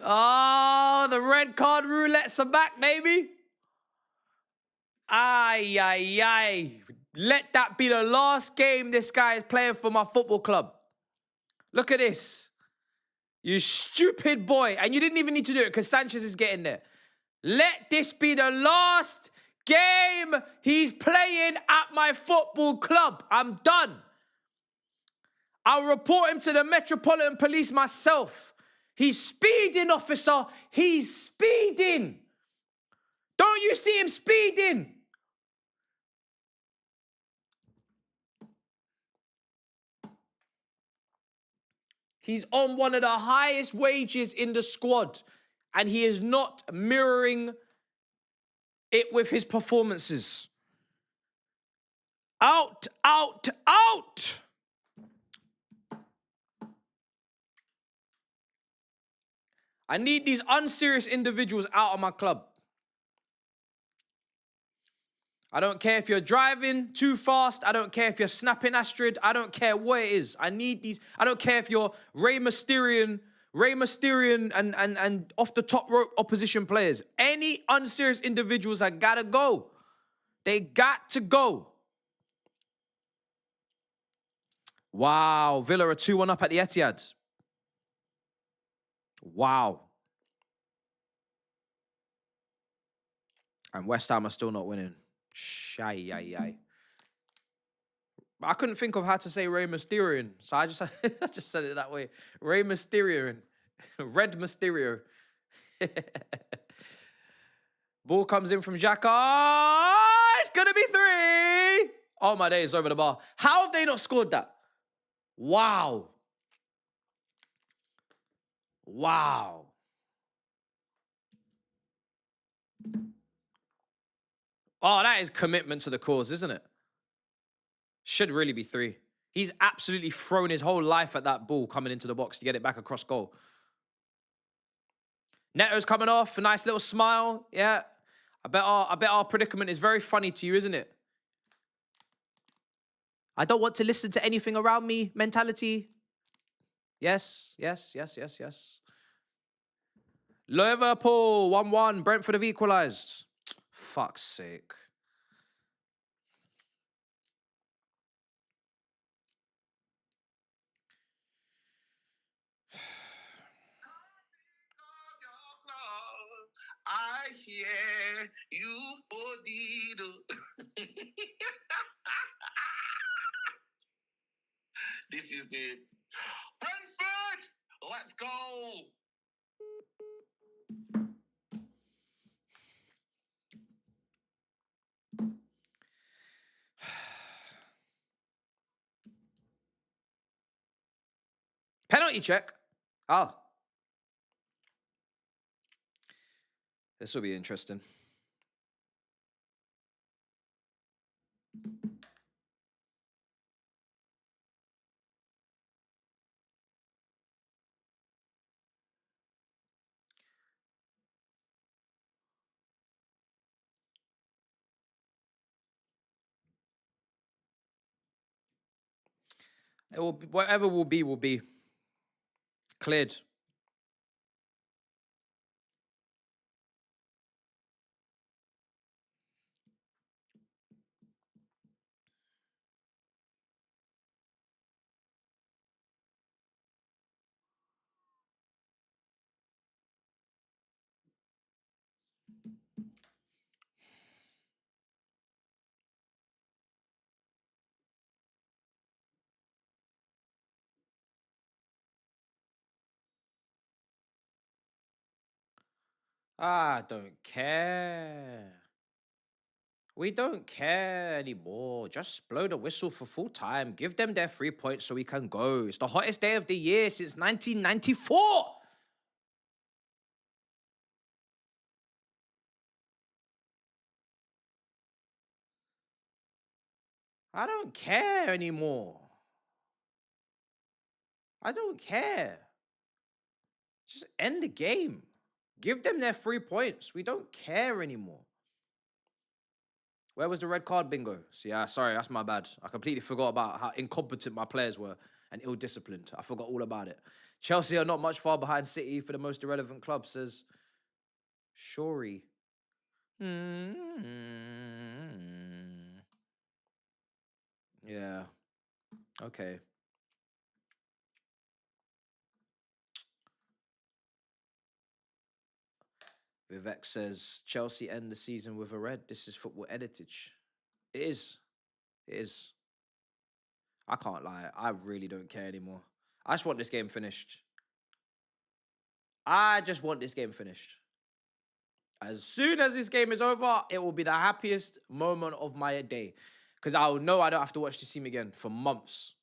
Oh, the red card roulettes are back, baby. Ay, ay, ay. Let that be the last game this guy is playing for my football club. Look at this. You stupid boy. And you didn't even need to do it because Sanchez is getting there. Let this be the last game he's playing at my football club. I'm done. I'll report him to the Metropolitan Police myself. He's speeding, officer. He's speeding. Don't you see him speeding? He's on one of the highest wages in the squad, and he is not mirroring it with his performances. Out, out, out! I need these unserious individuals out of my club. I don't care if you're driving too fast. I don't care if you're snapping Astrid. I don't care what it is. I need these. I don't care if you're Rey Mysterio and off the top rope opposition players. Any unserious individuals, I gotta go. They got to go. Wow, Villa are 2-1 up at the Etihad. Wow. And West Ham are still not winning. Shy. I couldn't think of how to say Rey Mysterio, so I just said it that way. Rey Mysterio. Red Mysterio. Ball comes in from Xhaka. It's going to be 3. Oh, my days, over the bar. How have they not scored that? Wow. Wow. Oh, that is commitment to the cause, isn't it? Should really be 3. He's absolutely thrown his whole life at that ball coming into the box to get it back across goal. Neto's coming off, a nice little smile. Yeah. I bet our predicament is very funny to you, isn't it? I don't want to listen to anything around me mentality. Yes. Liverpool, 1-1. Brentford have equalised. Fuck's sake. I hear you for This is the Brentford. Let's go. Penalty check. Oh. This will be interesting. It will be, whatever will be cleared. I don't care. We don't care anymore. Just blow the whistle for full time. Give them their 3 points so we can go. It's the hottest day of the year since 1994. I don't care anymore. I don't care. Just end the game. Give them their 3 points. We don't care anymore. Where was the red card bingo? See, sorry, that's my bad. I completely forgot about how incompetent my players were and ill-disciplined. I forgot all about it. Chelsea are not much far behind City for the most irrelevant club, says Shori. Yeah. Okay. Vivek says Chelsea end the season with a red. This is football editage. It is. It is. I can't lie. I really don't care anymore. I just want this game finished. I just want this game finished. As soon as this game is over, it will be the happiest moment of my day. Because I'll know I don't have to watch this team again for months.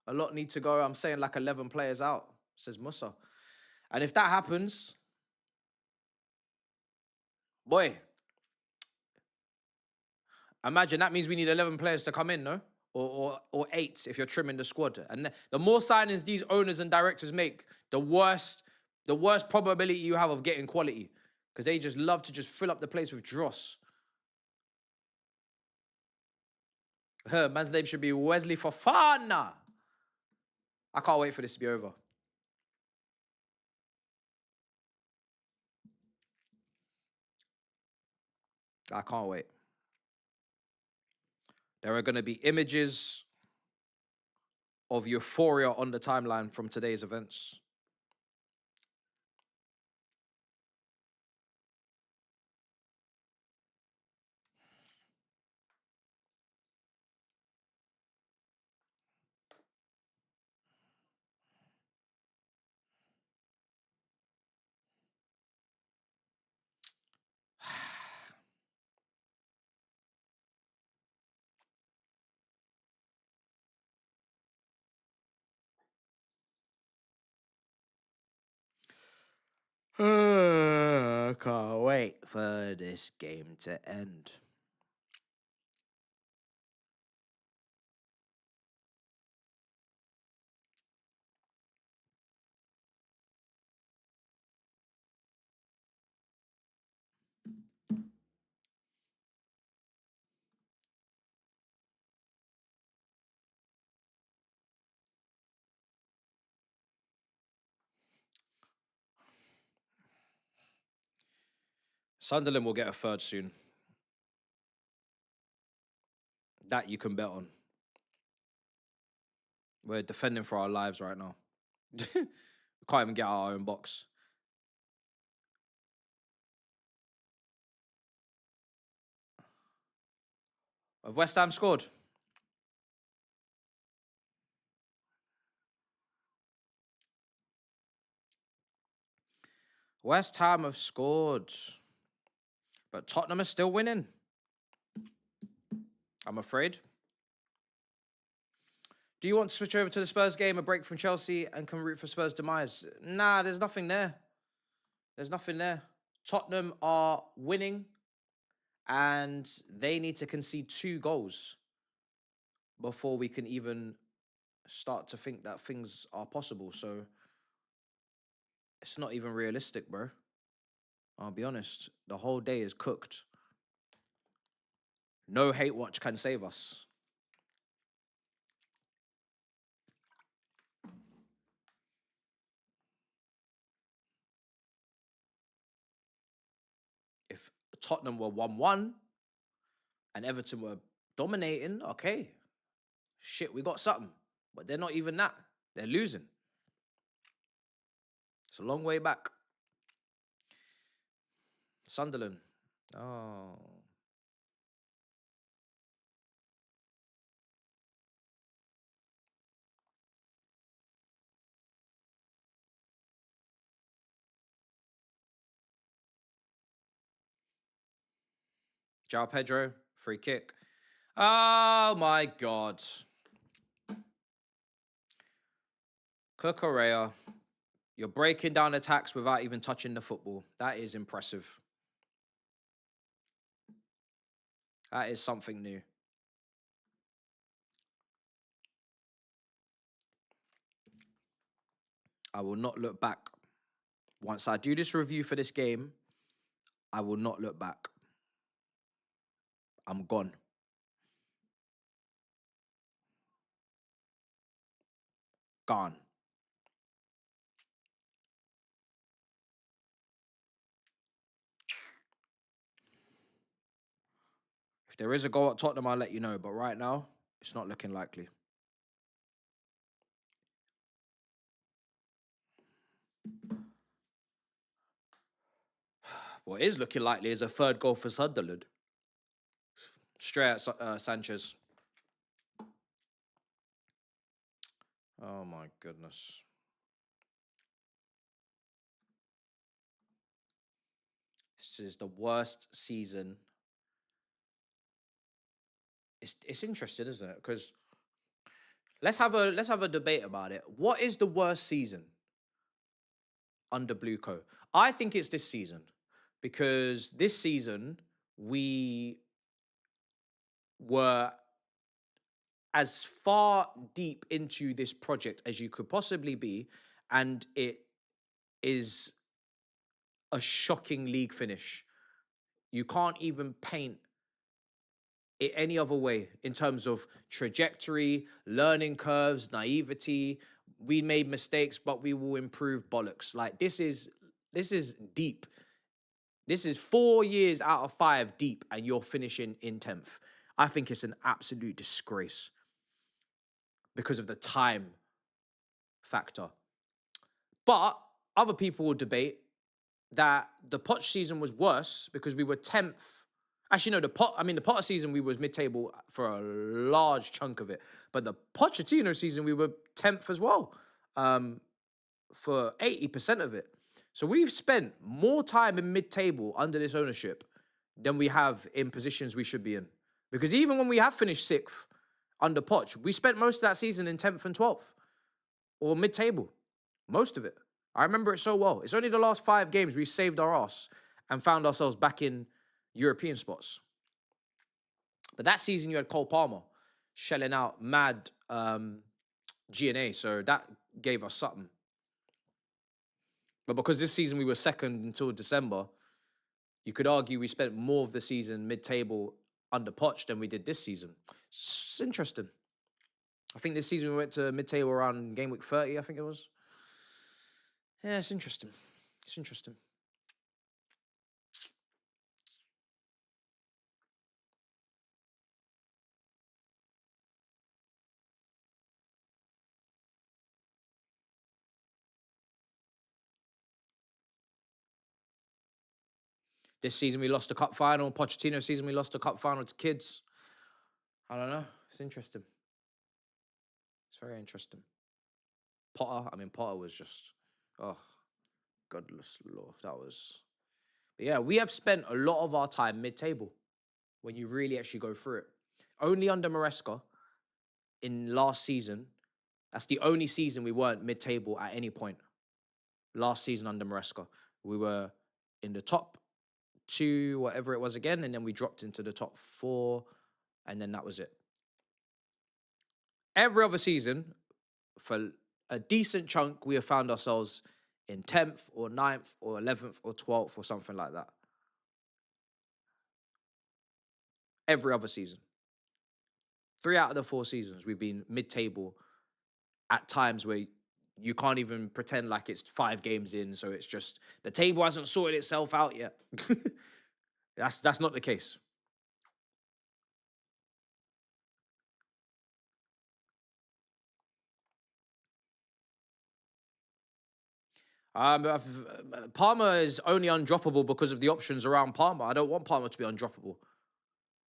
A lot need to go. I'm saying like 11 players out, says Musa. And if that happens, boy, imagine that means we need 11 players to come in, no? Or 8 if you're trimming the squad. And the more signings these owners and directors make, the worse probability you have of getting quality. Because they just love to just fill up the place with dross. Man's name should be Wesley Fofana. I can't wait for this to be over. I can't wait. There are going to be images of euphoria on the timeline from today's events. I can't wait for this game to end. Sunderland will get a third soon. That you can bet on. We're defending for our lives right now. We can't even get out our own box. Have West Ham scored? West Ham have scored. But Tottenham are still winning. I'm afraid. Do you want to switch over to the Spurs game, a break from Chelsea, and can root for Spurs' demise? Nah, there's nothing there. There's nothing there. Tottenham are winning, and they need to concede 2 goals before we can even start to think that things are possible. So it's not even realistic, bro. I'll be honest. The whole day is cooked. No hate watch can save us. If Tottenham were 1-1 and Everton were dominating, okay. Shit, we got something. But they're not even that. They're losing. It's a long way back. Sunderland. Oh. João Pedro, free kick. Oh my God. Cucurella, you're breaking down attacks without even touching the football. That is impressive. That is something new. I will not look back. Once I do this review for this game, I will not look back. I'm gone. Gone. If there is a goal at Tottenham, I'll let you know. But right now, it's not looking likely. What is looking likely is a third goal for Sunderland. Straight at Sanchez. Oh my goodness. This is the worst season. It's interesting, isn't it? Because let's have a debate about it. What is the worst season under Blueco? I think it's this season, because this season we were as far deep into this project as you could possibly be, and it is a shocking league finish. You can't even paint it any other way in terms of trajectory, learning curves, naivety. We made mistakes, but we will improve bollocks. Like this is deep. This is 4 years out of 5 deep, and you're finishing in 10th. I think it's an absolute disgrace because of the time factor. But other people will debate that the Poch season was worse because we were 10th. Actually, no, the Potter season, we was mid-table for a large chunk of it. But the Pochettino season, we were 10th as well, for 80% of it. So we've spent more time in mid-table under this ownership than we have in positions we should be in. Because even when we have finished 6th under Poch, we spent most of that season in 10th and 12th or mid-table, most of it. I remember it so well. It's only the last 5 games we've saved our ass and found ourselves back in European spots. But that season you had Cole Palmer shelling out mad G&A, so that gave us something. But because this season we were second until December, you could argue we spent more of the season mid-table under Poch than we did this season. It's interesting. I think this season we went to mid-table around game week 30, I think it was. Yeah, it's interesting. It's interesting. This season we lost the cup final. Pochettino season we lost the cup final to kids. I don't know. It's interesting. It's very interesting. Potter was just, oh, godless lord. That was, but yeah, we have spent a lot of our time mid-table when you really actually go through it. Only under Maresca in last season, that's the only season we weren't mid-table at any point. Last season under Maresca, we were in the top 2, whatever it was again, and then we dropped into the top 4, and then that was it. Every other season, for a decent chunk, we have found ourselves in 10th or 9th or 11th or 12th or something like that. Every other season. 3 out of the 4 seasons, we've been mid-table at times where you can't even pretend like it's 5 games in, so it's just the table hasn't sorted itself out yet. That's not the case. Palmer is only undroppable because of the options around Palmer. I don't want Palmer to be undroppable.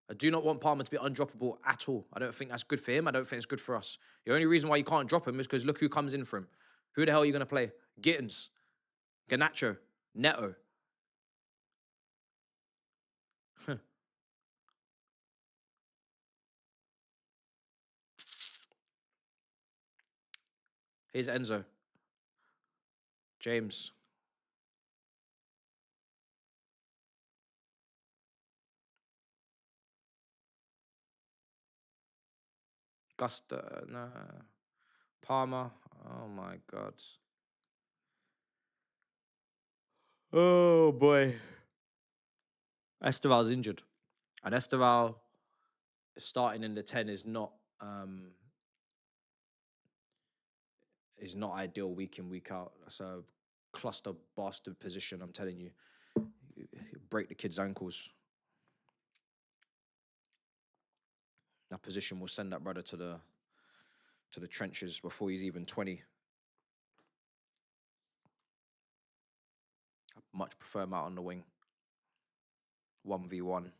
I do not want Palmer to be undroppable at all. I don't think that's good for him. I don't think it's good for us. The only reason why you can't drop him is because look who comes in for him. Who the hell are you going to play? Gittins, Garnacho, Neto. Here's Enzo. James. Gusta, no. Palmer. Oh my God. Oh boy. Esteval's injured. And Esteval starting in the 10 is not ideal week in, week out. That's a cluster bastard position, I'm telling you. You break the kid's ankles. That position will send that brother to the trenches before he's even 20. I much prefer him out on the wing. 1v1.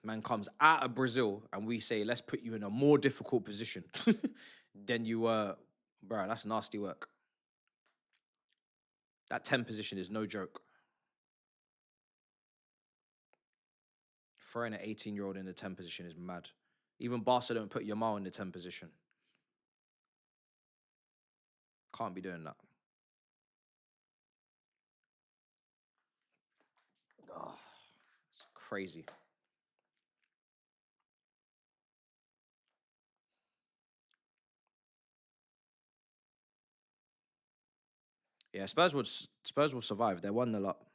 Man comes out of Brazil and we say, let's put you in a more difficult position than you were. Bro, that's nasty work. That 10 position is no joke. Throwing an 18-year-old in the 10 position is mad. Even Barca don't put Yamal in the 10 position. Can't be doing that. Oh, it's crazy. Yeah, Spurs will survive. They're 1-0 up.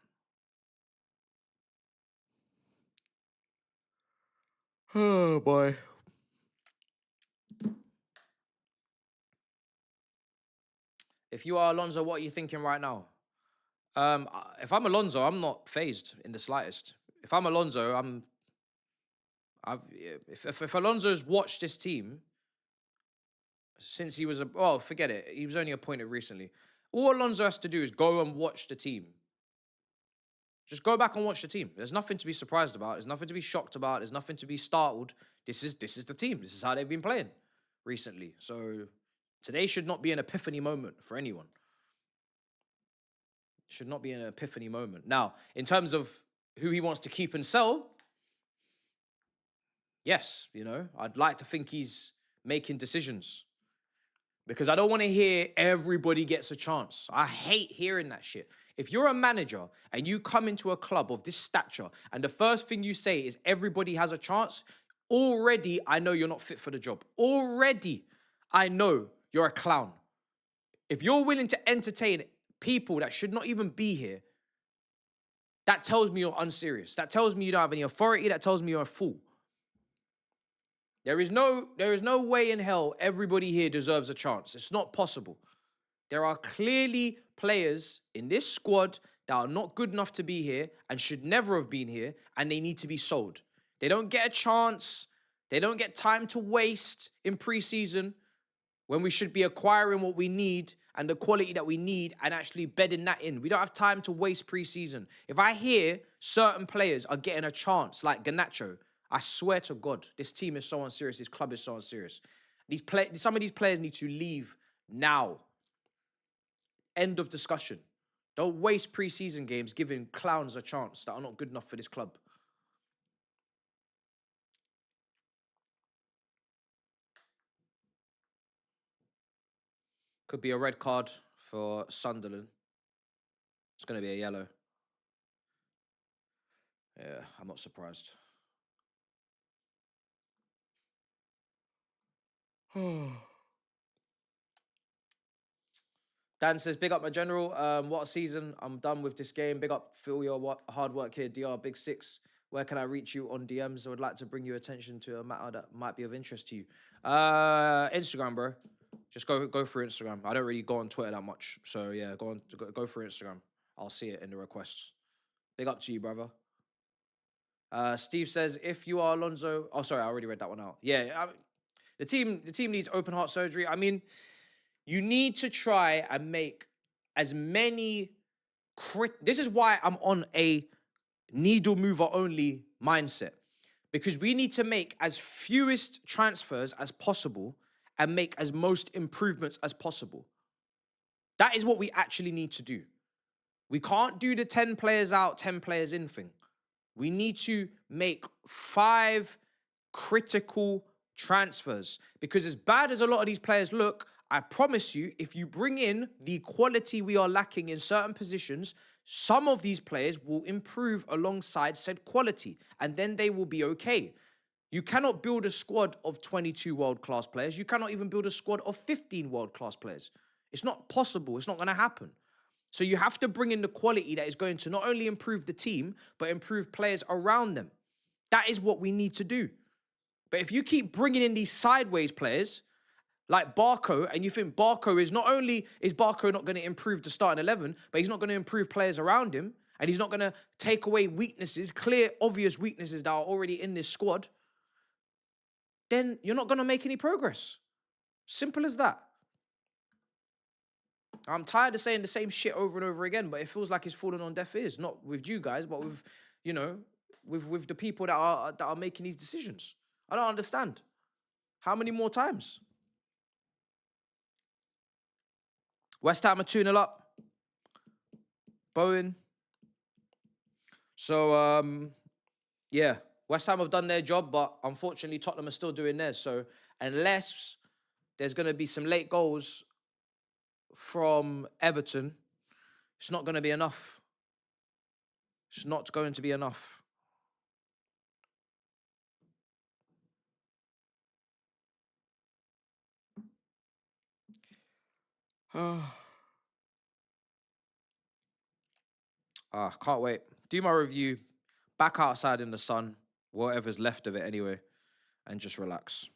Oh boy. If you are Alonso, what are you thinking right now? If I'm Alonso, I'm not phased in the slightest. If I'm Alonso, if Alonso's watched this team since he was forget it. He was only appointed recently. All Alonso has to do is go and watch the team. Just go back and watch the team. There's nothing to be surprised about. There's nothing to be shocked about. There's nothing to be startled. This is the team. This is how they've been playing recently. So today should not be an epiphany moment for anyone. Should not be an epiphany moment. Now, in terms of who he wants to keep and sell, yes, I'd like to think he's making decisions. Because I don't want to hear everybody gets a chance. I hate hearing that shit. If you're a manager and you come into a club of this stature and the first thing you say is everybody has a chance, already I know you're not fit for the job. Already I know you're a clown. If you're willing to entertain people that should not even be here, that tells me you're unserious. That tells me you don't have any authority. That tells me you're a fool. There is no way in hell everybody here deserves a chance. It's not possible. There are clearly players in this squad that are not good enough to be here and should never have been here, and they need to be sold. They don't get a chance. They don't get time to waste in pre-season when we should be acquiring what we need and the quality that we need and actually bedding that in. We don't have time to waste pre-season. If I hear certain players are getting a chance, like Garnacho, I swear to God, this team is so unserious. This club is so unserious. Some of these players need to leave now. End of discussion. Don't waste pre-season games giving clowns a chance that are not good enough for this club. Could be a red card for Sunderland. It's going to be a yellow. Yeah, I'm not surprised. Dan says, big up my general. What a season. I'm done with this game. Big up, feel your hard work here. DR Big Six. Where can I reach you on DMs? I would like to bring your attention to a matter that might be of interest to you. Instagram, bro. Just go through Instagram. I don't really go on Twitter that much. So yeah, go through Instagram. I'll see it in the requests. Big up to you, brother. Steve says, if you are Alonso... Oh, sorry, I already read that one out. Yeah, the team needs open heart surgery. I mean... You need to try and make as many... This is why I'm on a needle mover only mindset. Because we need to make as fewest transfers as possible and make as most improvements as possible. That is what we actually need to do. We can't do the 10 players out, 10 players in thing. We need to make 5 critical transfers. Because as bad as a lot of these players look... I promise you, if you bring in the quality we are lacking in certain positions, some of these players will improve alongside said quality, and then they will be okay. You cannot build a squad of 22 world-class players. You cannot even build a squad of 15 world-class players. It's not possible. It's not going to happen. So you have to bring in the quality that is going to not only improve the team, but improve players around them. That is what we need to do. But if you keep bringing in these sideways players... like Barco, and you think Barco is not only is Barco not going to improve the starting 11, but he's not going to improve players around him, and he's not going to take away weaknesses, clear, obvious weaknesses that are already in this squad, then you're not going to make any progress. Simple as that. I'm tired of saying the same shit over and over again, but it feels like it's falling on deaf ears. Not with you guys, but with, you know, with the people that are making these decisions. I don't understand. How many more times? West Ham are 2-0 up. Bowen. So yeah, West Ham have done their job, but unfortunately Tottenham are still doing theirs. So unless there's going to be some late goals from Everton, it's not going to be enough. It's not going to be enough. Can't wait. Do my review, back outside in the sun, whatever's left of it anyway, and just relax.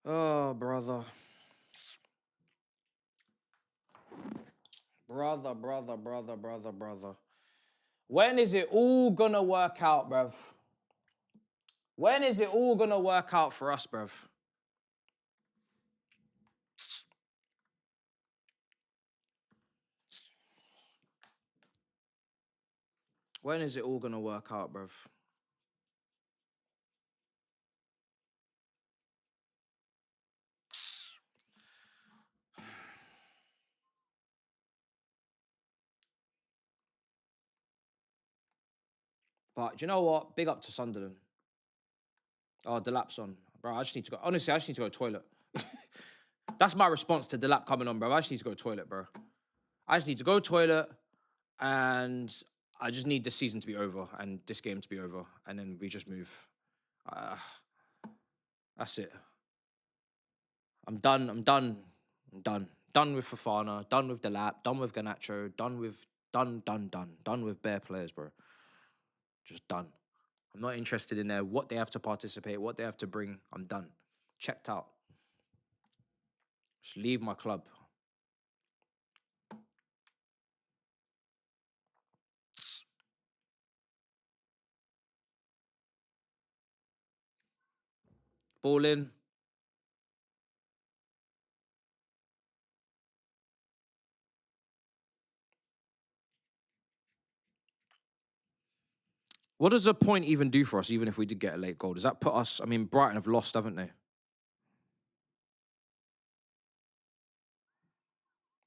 Oh, brother. Brother. When is it all gonna work out, bruv? When is it all gonna work out for us, bruv? When is it all gonna work out, bruv? But do you know what? Big up to Sunderland. Oh, Delap's on. Bro, I just need to go. Honestly, I just need to go to the toilet. That's my response to Delap coming on, bro. I just need to go to the toilet, bro. I just need to go to the toilet, and I just need this season to be over and this game to be over, and then we just move. That's it. I'm done. Done with Fafana, done with Delap, done with Garnacho, done with bare players, bro. Just done. I'm not interested in what they have to participate, what they have to bring. I'm done. Checked out. Just leave my club. Ball in. What does a point even do for us, even if we did get a late goal? Does that put us... I mean, Brighton have lost, haven't they? I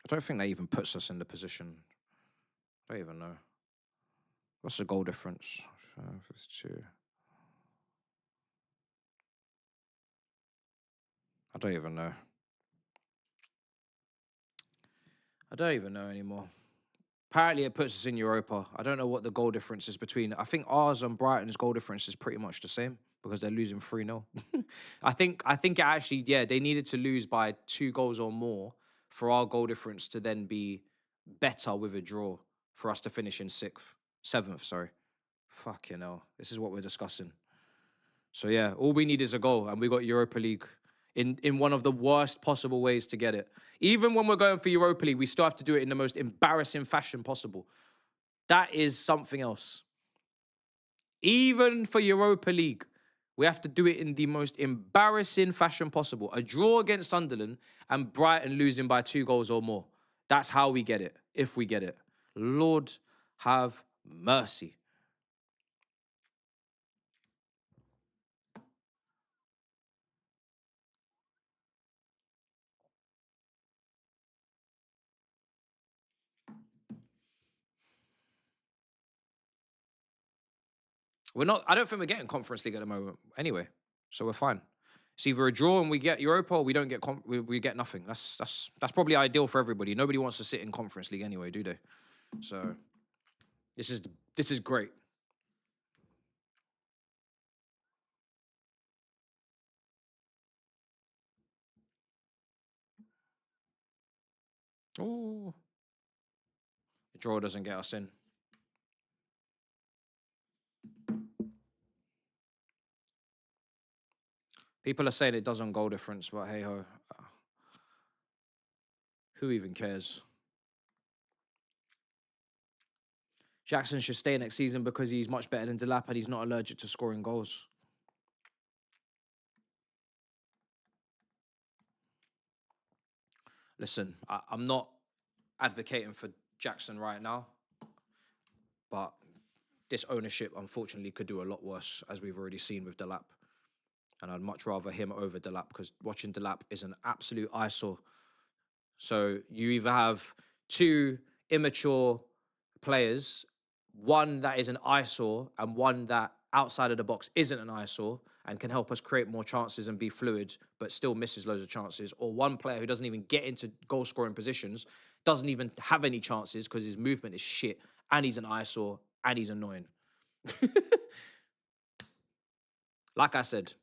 don't think that even puts us in the position. I don't even know. What's the goal difference? 52. I don't even know. I don't even know anymore. Apparently, it puts us in Europa. I don't know what the goal difference is between... I think ours and Brighton's goal difference is pretty much the same because they're losing 3-0. I think it actually... Yeah, they needed to lose by 2 goals or more for our goal difference to then be better with a draw for us to finish in 7th, sorry. Fucking hell. This is what we're discussing. So, yeah, all we need is a goal, and we got Europa League in one of the worst possible ways to get it. Even when we're going for Europa League, we still have to do it in the most embarrassing fashion possible. That is something else. Even for Europa League, we have to do it in the most embarrassing fashion possible. A draw against Sunderland and Brighton losing by 2 goals or more. That's how we get it, if we get it. Lord have mercy. I don't think we're getting Conference League at the moment anyway. So we're fine. It's either a draw and we get Europa, or we don't get we get nothing. That's probably ideal for everybody. Nobody wants to sit in Conference League anyway, do they? So this is great. Oh, the draw doesn't get us in. People are saying it doesn't goal difference, but hey ho. Who even cares? Jackson should stay next season because he's much better than Delap and he's not allergic to scoring goals. Listen, I'm not advocating for Jackson right now, but this ownership, unfortunately, could do a lot worse, as we've already seen with Delap. And I'd much rather him over Delap because watching Delap is an absolute eyesore. So you either have two immature players, one that is an eyesore and one that outside of the box isn't an eyesore and can help us create more chances and be fluid, but still misses loads of chances, or one player who doesn't even get into goal scoring positions, doesn't even have any chances because his movement is shit and he's an eyesore and he's annoying. Like I said,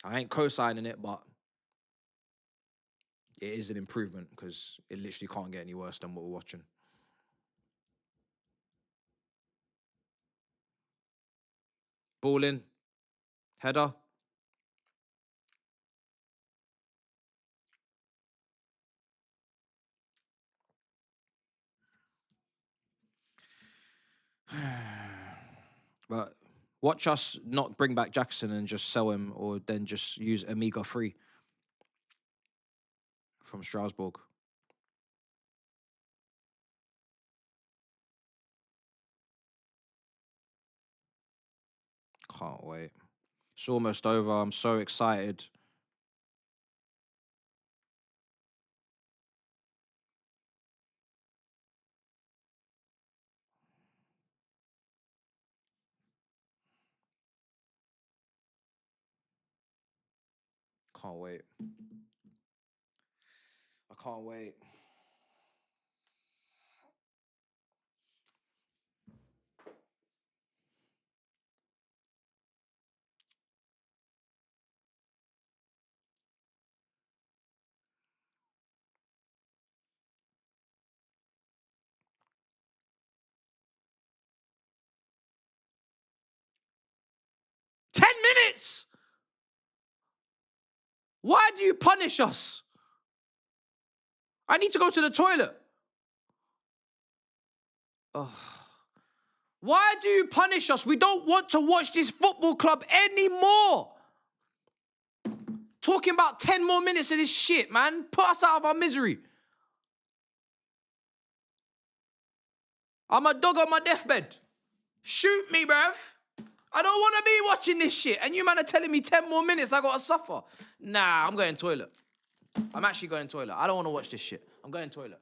I ain't co-signing it, but it is an improvement because it literally can't get any worse than what we're watching. Ball in, header. But watch us not bring back Jackson and just sell him, or then just use Amiga free from Strasbourg. Can't wait. It's almost over. I'm so excited. Can't wait. I can't wait. $10! Why do you punish us? I need to go to the toilet. Ugh. Why do you punish us? We don't want to watch this football club anymore. Talking about 10 more minutes of this shit, man. Put us out of our misery. I'm a dog on my deathbed. Shoot me, bruv. I don't want to be watching this shit. And you man are telling me 10 more minutes I got to suffer. Nah, I'm going toilet. I'm actually going toilet. I don't want to watch this shit. I'm going toilet.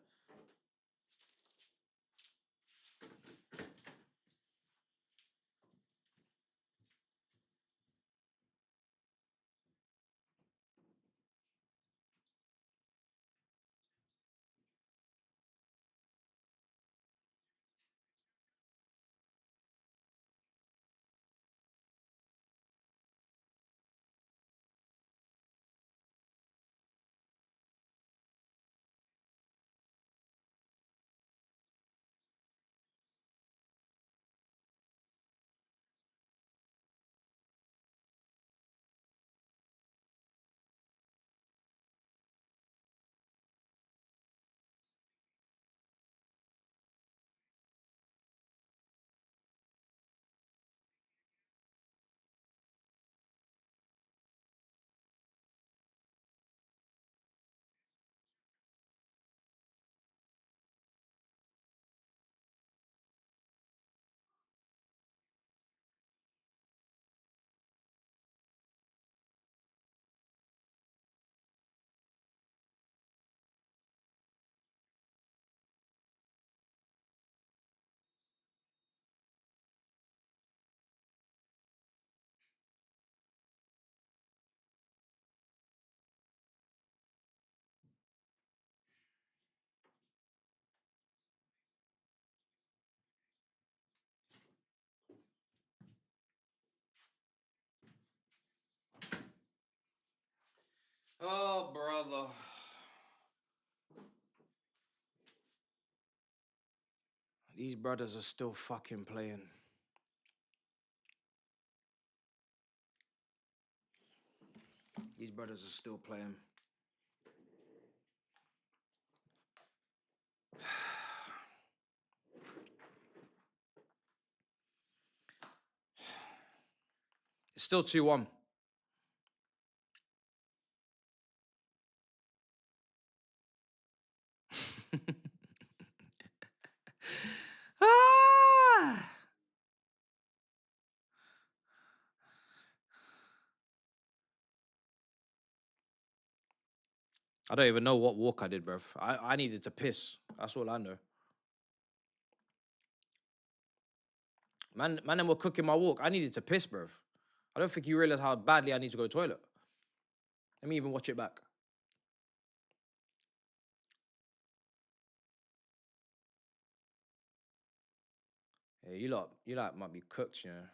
Oh, brother. These brothers are still fucking playing. These brothers are still playing. It's still 2-1. Ah! I don't even know what walk I did, bruv. I needed to piss. That's all I know. Man, them were cooking my walk. I needed to piss, bruv. I don't think you realize how badly I need to go to the toilet. Let me even watch it back. Yeah, you lot might be cooked, you know.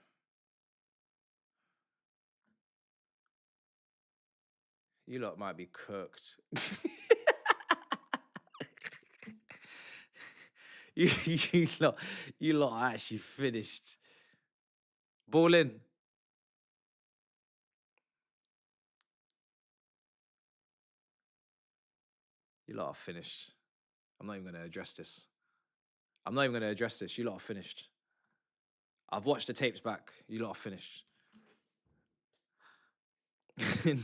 You lot might be cooked. you lot are actually finished. Ball in. You lot are finished. I'm not even going to address this. I'm not even going to address this. You lot are finished. I've watched the tapes back. You lot are finished.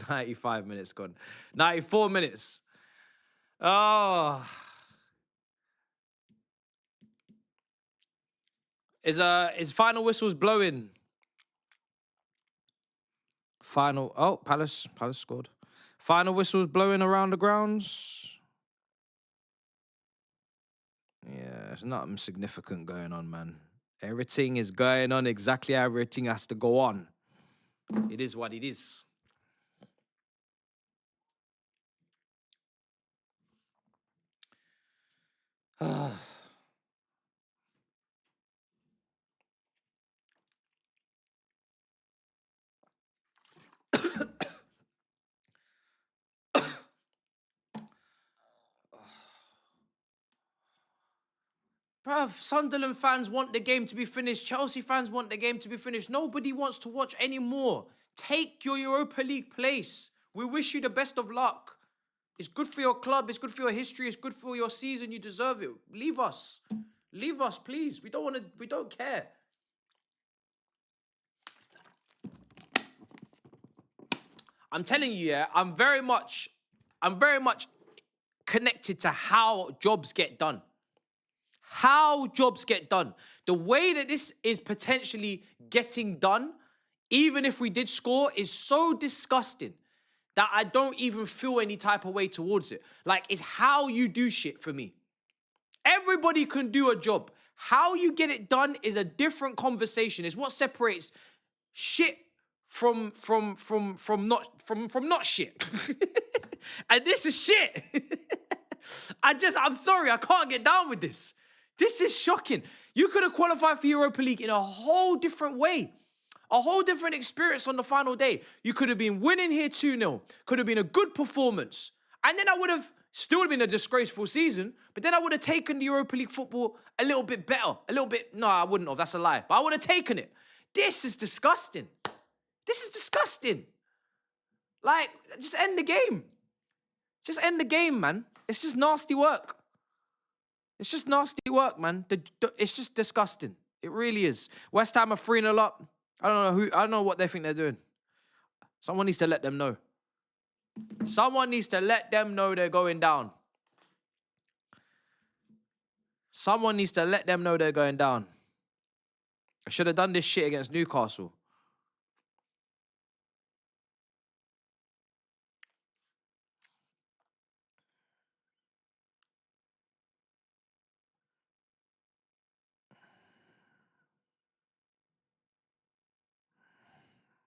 95 minutes gone. 94 minutes. Oh. Is final whistles blowing? Palace scored. Final whistles blowing around the grounds. Yeah, there's nothing significant going on, man. Everything is going on exactly how everything has to go on. It is what it is. Bruv, Sunderland fans want the game to be finished. Chelsea fans want the game to be finished. Nobody wants to watch anymore. Take your Europa League place. We wish you the best of luck. It's good for your club. It's good for your history. It's good for your season. You deserve it. Leave us. Leave us, please. We don't care. I'm telling you, yeah, I'm very much connected to how jobs get done. How jobs get done. The way that this is potentially getting done, even if we did score, is so disgusting that I don't even feel any type of way towards it. Like, it's how you do shit for me. Everybody can do a job. How you get it done is a different conversation. It's what separates shit from not shit. And this is shit. I'm sorry, I can't get down with this. This is shocking. You could have qualified for Europa League in a whole different way. A whole different experience on the final day. You could have been winning here 2-0. Could have been a good performance. And then I would have still been a disgraceful season, but then I would have taken the Europa League football a little bit better. No, I wouldn't have. That's a lie. But I would have taken it. This is disgusting. This is disgusting. Like, just end the game. Just end the game, man. It's just nasty work. It's just nasty work, man. It's just disgusting. It really is. West Ham are 3-0 up. I don't know what they think they're doing. Someone needs to let them know. Someone needs to let them know they're going down. Someone needs to let them know they're going down. I should have done this shit against Newcastle.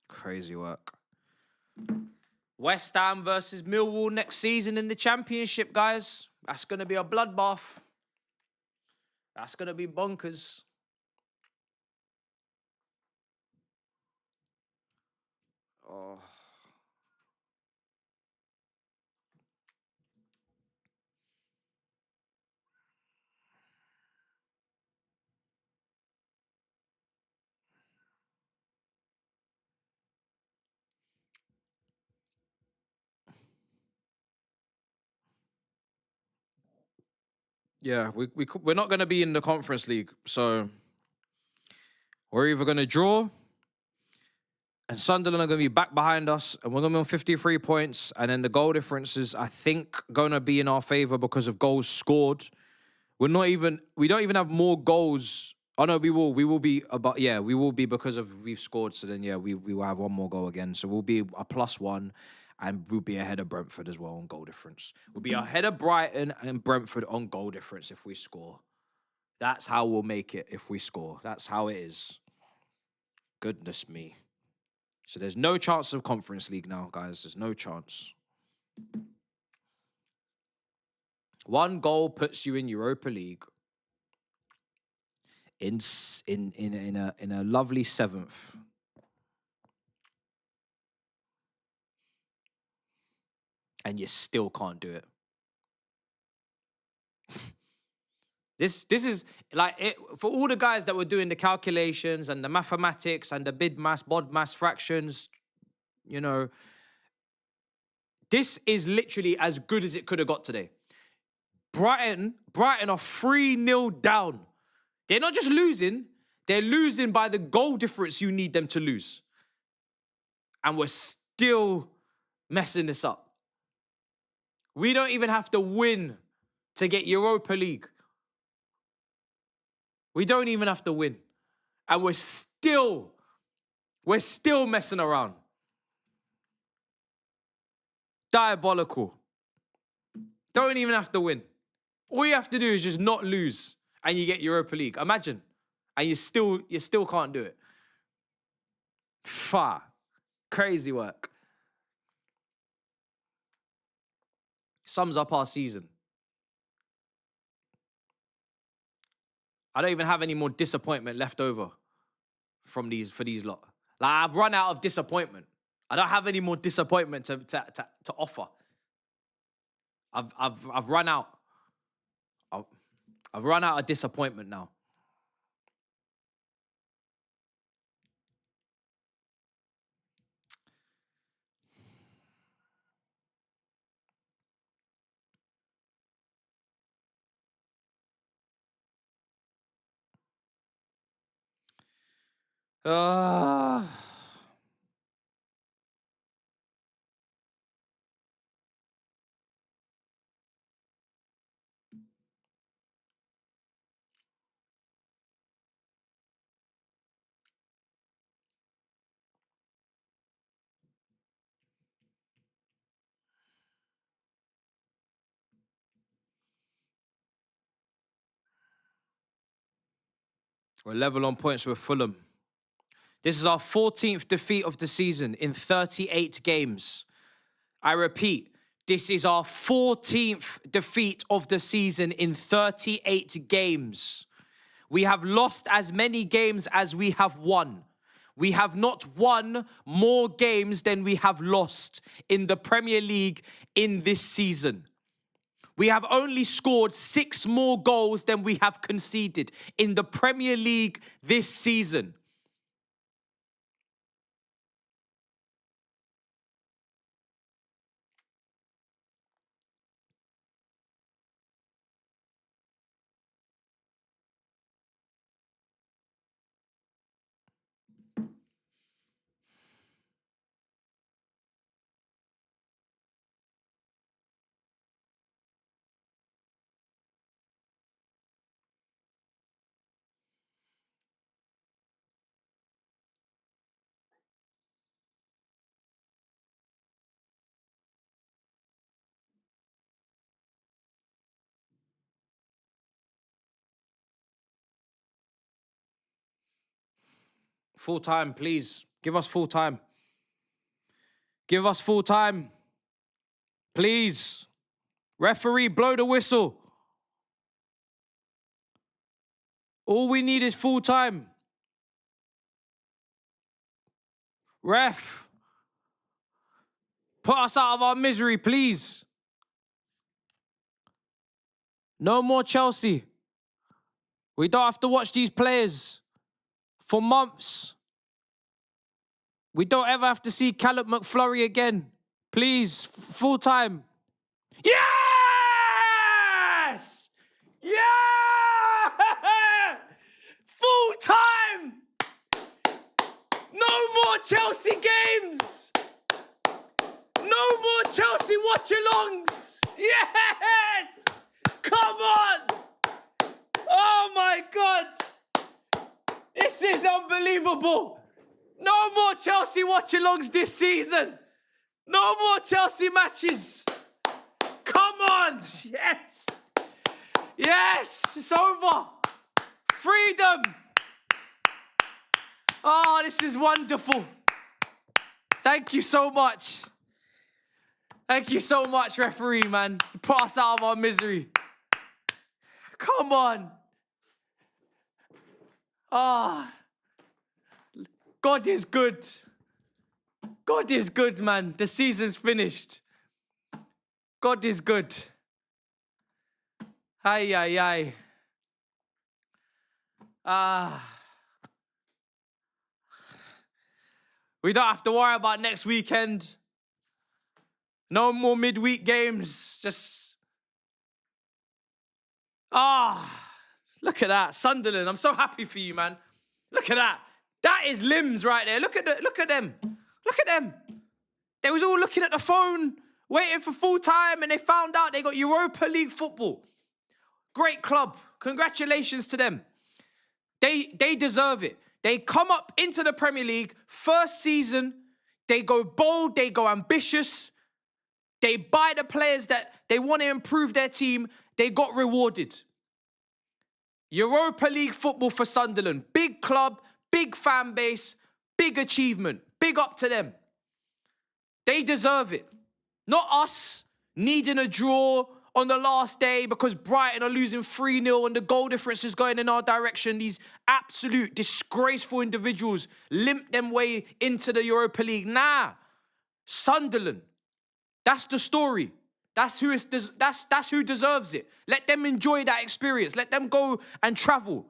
Crazy work. West Ham versus Millwall next season in the Championship, guys. That's going to be a bloodbath. That's going to be bonkers. Oh. Yeah, we're not going to be in the Conference League, so we're either going to draw, and Sunderland are going to be back behind us, and we're going to be on 53 points, and then the goal difference is, I think, going to be in our favour because of goals scored. We don't even have more goals. Oh no, we will be about, yeah, we will be because of we've scored, so then, yeah, we will have one more goal again, so we'll be a +1, and we'll be ahead of Brentford as well on goal difference. We'll be ahead of Brighton and Brentford on goal difference if we score. That's how we'll make it if we score. That's how it is. Goodness me. So there's no chance of Conference League now, guys. There's no chance. One goal puts you in Europa League. In a lovely 7th. And you still can't do it. This is like it, for all the guys that were doing the calculations and the mathematics and the bid mass, bod mass fractions, you know, this is literally as good as it could have got today. Brighton are 3-0 down. They're not just losing, they're losing by the goal difference you need them to lose. And we're still messing this up. We don't even have to win to get Europa League. We don't even have to win. And we're still messing around. Diabolical. Don't even have to win. All you have to do is just not lose and you get Europa League. Imagine. And you still can't do it. Far. Crazy work. Sums up our season. I don't even have any more disappointment left over for these lot. Like, I've run out of disappointment. I don't have any more disappointment to offer. I've run out. I've run out of disappointment now. We're level on points with Fulham. This is our 14th defeat of the season in 38 games. I repeat, this is our 14th defeat of the season in 38 games. We have lost as many games as we have won. We have not won more games than we have lost in the Premier League in this season. We have only scored 6 more goals than we have conceded in the Premier League this season. Full time, please. Give us full time. Give us full time. Please. Referee, blow the whistle. All we need is full time. Ref. Put us out of our misery, please. No more Chelsea. We don't have to watch these players for months. We don't ever have to see Callum McFlurry again. Please, full time. Yes! Yeah! Full time! No more Chelsea games! No more Chelsea watch-alongs! Yes! Come on! Oh my God! This is unbelievable! No more Chelsea watch-alongs this season! No more Chelsea matches! Come on! Yes! Yes! It's over! Freedom! Oh, this is wonderful. Thank you so much. Thank you so much, referee, man. You put us out of our misery. Come on. Ah. God is good. God is good, man. The season's finished. God is good. Ay, ay, ay. We don't have to worry about next weekend. No more midweek games. Just... look at that. Sunderland. I'm so happy for you, man. Look at that. That is limbs right there. Look at them. Look at them. They was all looking at the phone, waiting for full time, and they found out they got Europa League football. Great club. Congratulations to them. They deserve it. They come up into the Premier League, first season, they go bold, they go ambitious, they buy the players that they want to improve their team, they got rewarded. Europa League football for Sunderland. Big club, big fan base, big achievement. Big up to them. They deserve it. Not us needing a draw on the last day because Brighton are losing 3-0 and the goal difference is going in our direction. These absolute disgraceful individuals limp them way into the Europa League. Nah, Sunderland. That's the story. That's who deserves it. Let them enjoy that experience. Let them go and travel.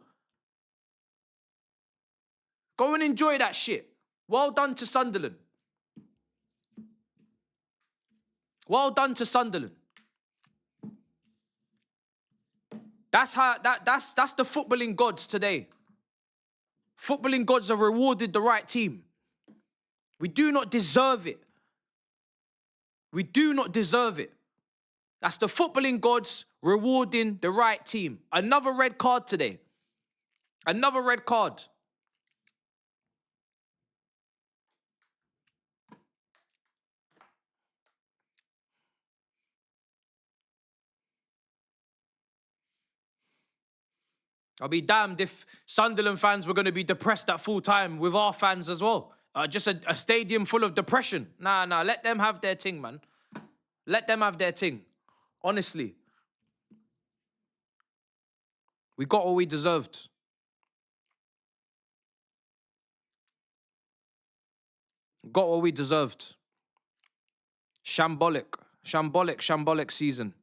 Go and enjoy that shit. Well done to Sunderland. Well done to Sunderland. That's the footballing gods today. Footballing gods have rewarded the right team. We do not deserve it. We do not deserve it. That's the footballing gods rewarding the right team. Another red card today. Another red card. I'll be damned if Sunderland fans were going to be depressed at full time with our fans as well. Just a stadium full of depression. Nah, let them have their ting, man. Let them have their ting. Honestly. We got what we deserved. Got what we deserved. Shambolic. Shambolic season.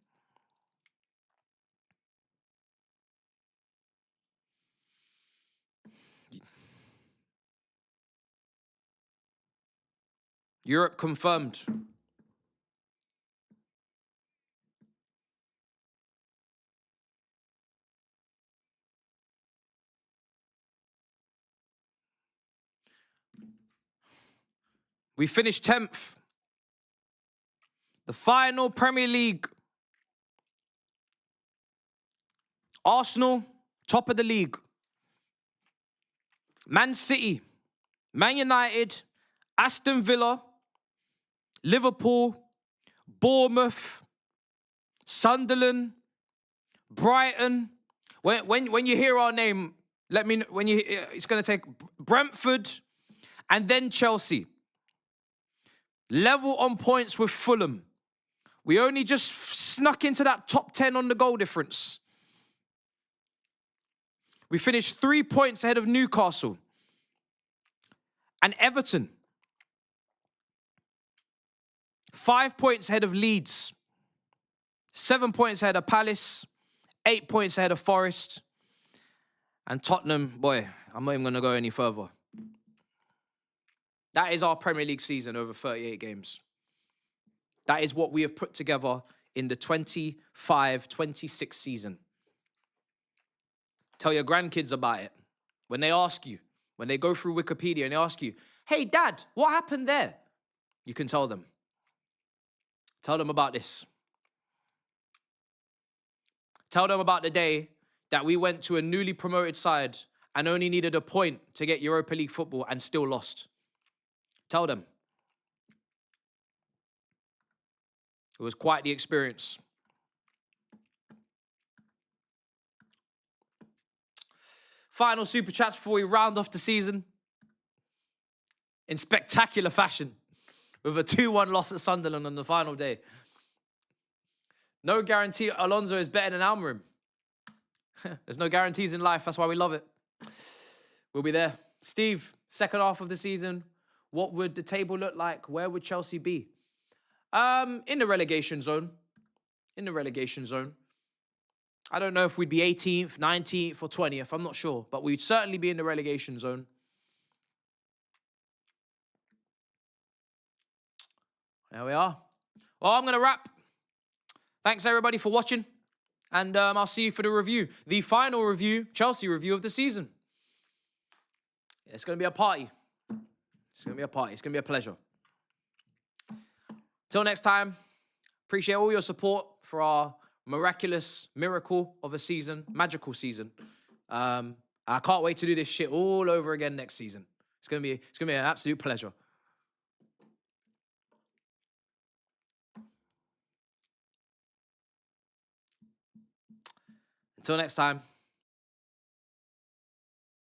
Europe confirmed. We finished 10th. The final Premier League. Arsenal, top of the league. Man City, Man United, Aston Villa, Liverpool, Bournemouth, Sunderland, Brighton. When you hear our name, let me know. It's going to take Brentford and then Chelsea. Level on points with Fulham. We only just snuck into that top 10 on the goal difference. We finished 3 points ahead of Newcastle and Everton. 5 points ahead of Leeds. 7 points ahead of Palace. 8 points ahead of Forest. And Tottenham, boy, I'm not even going to go any further. That is our Premier League season over 38 games. That is what we have put together in the 25-26 season. Tell your grandkids about it. When they ask you, when they go through Wikipedia and they ask you, hey, Dad, what happened there? You can tell them. Tell them about this. Tell them about the day that we went to a newly promoted side and only needed a point to get Europa League football and still lost. Tell them. It was quite the experience. Final super chats before we round off the season. In spectacular fashion. With a 2-1 loss at Sunderland on the final day. No guarantee Alonso is better than Almerim. There's no guarantees in life. That's why we love it. We'll be there. Steve, second half of the season, what would the table look like? Where would Chelsea be? In the relegation zone. In the relegation zone. I don't know if we'd be 18th, 19th, or 20th. I'm not sure. But we'd certainly be in the relegation zone. There we are. Well, I'm going to wrap. Thanks, everybody, for watching. And I'll see you for the review. The final review, Chelsea review of the season. It's going to be a party. It's going to be a party. It's going to be a pleasure. Till next time, appreciate all your support for our miraculous miracle of a season, magical season. I can't wait to do this shit all over again next season. It's going to be an absolute pleasure. Until next time.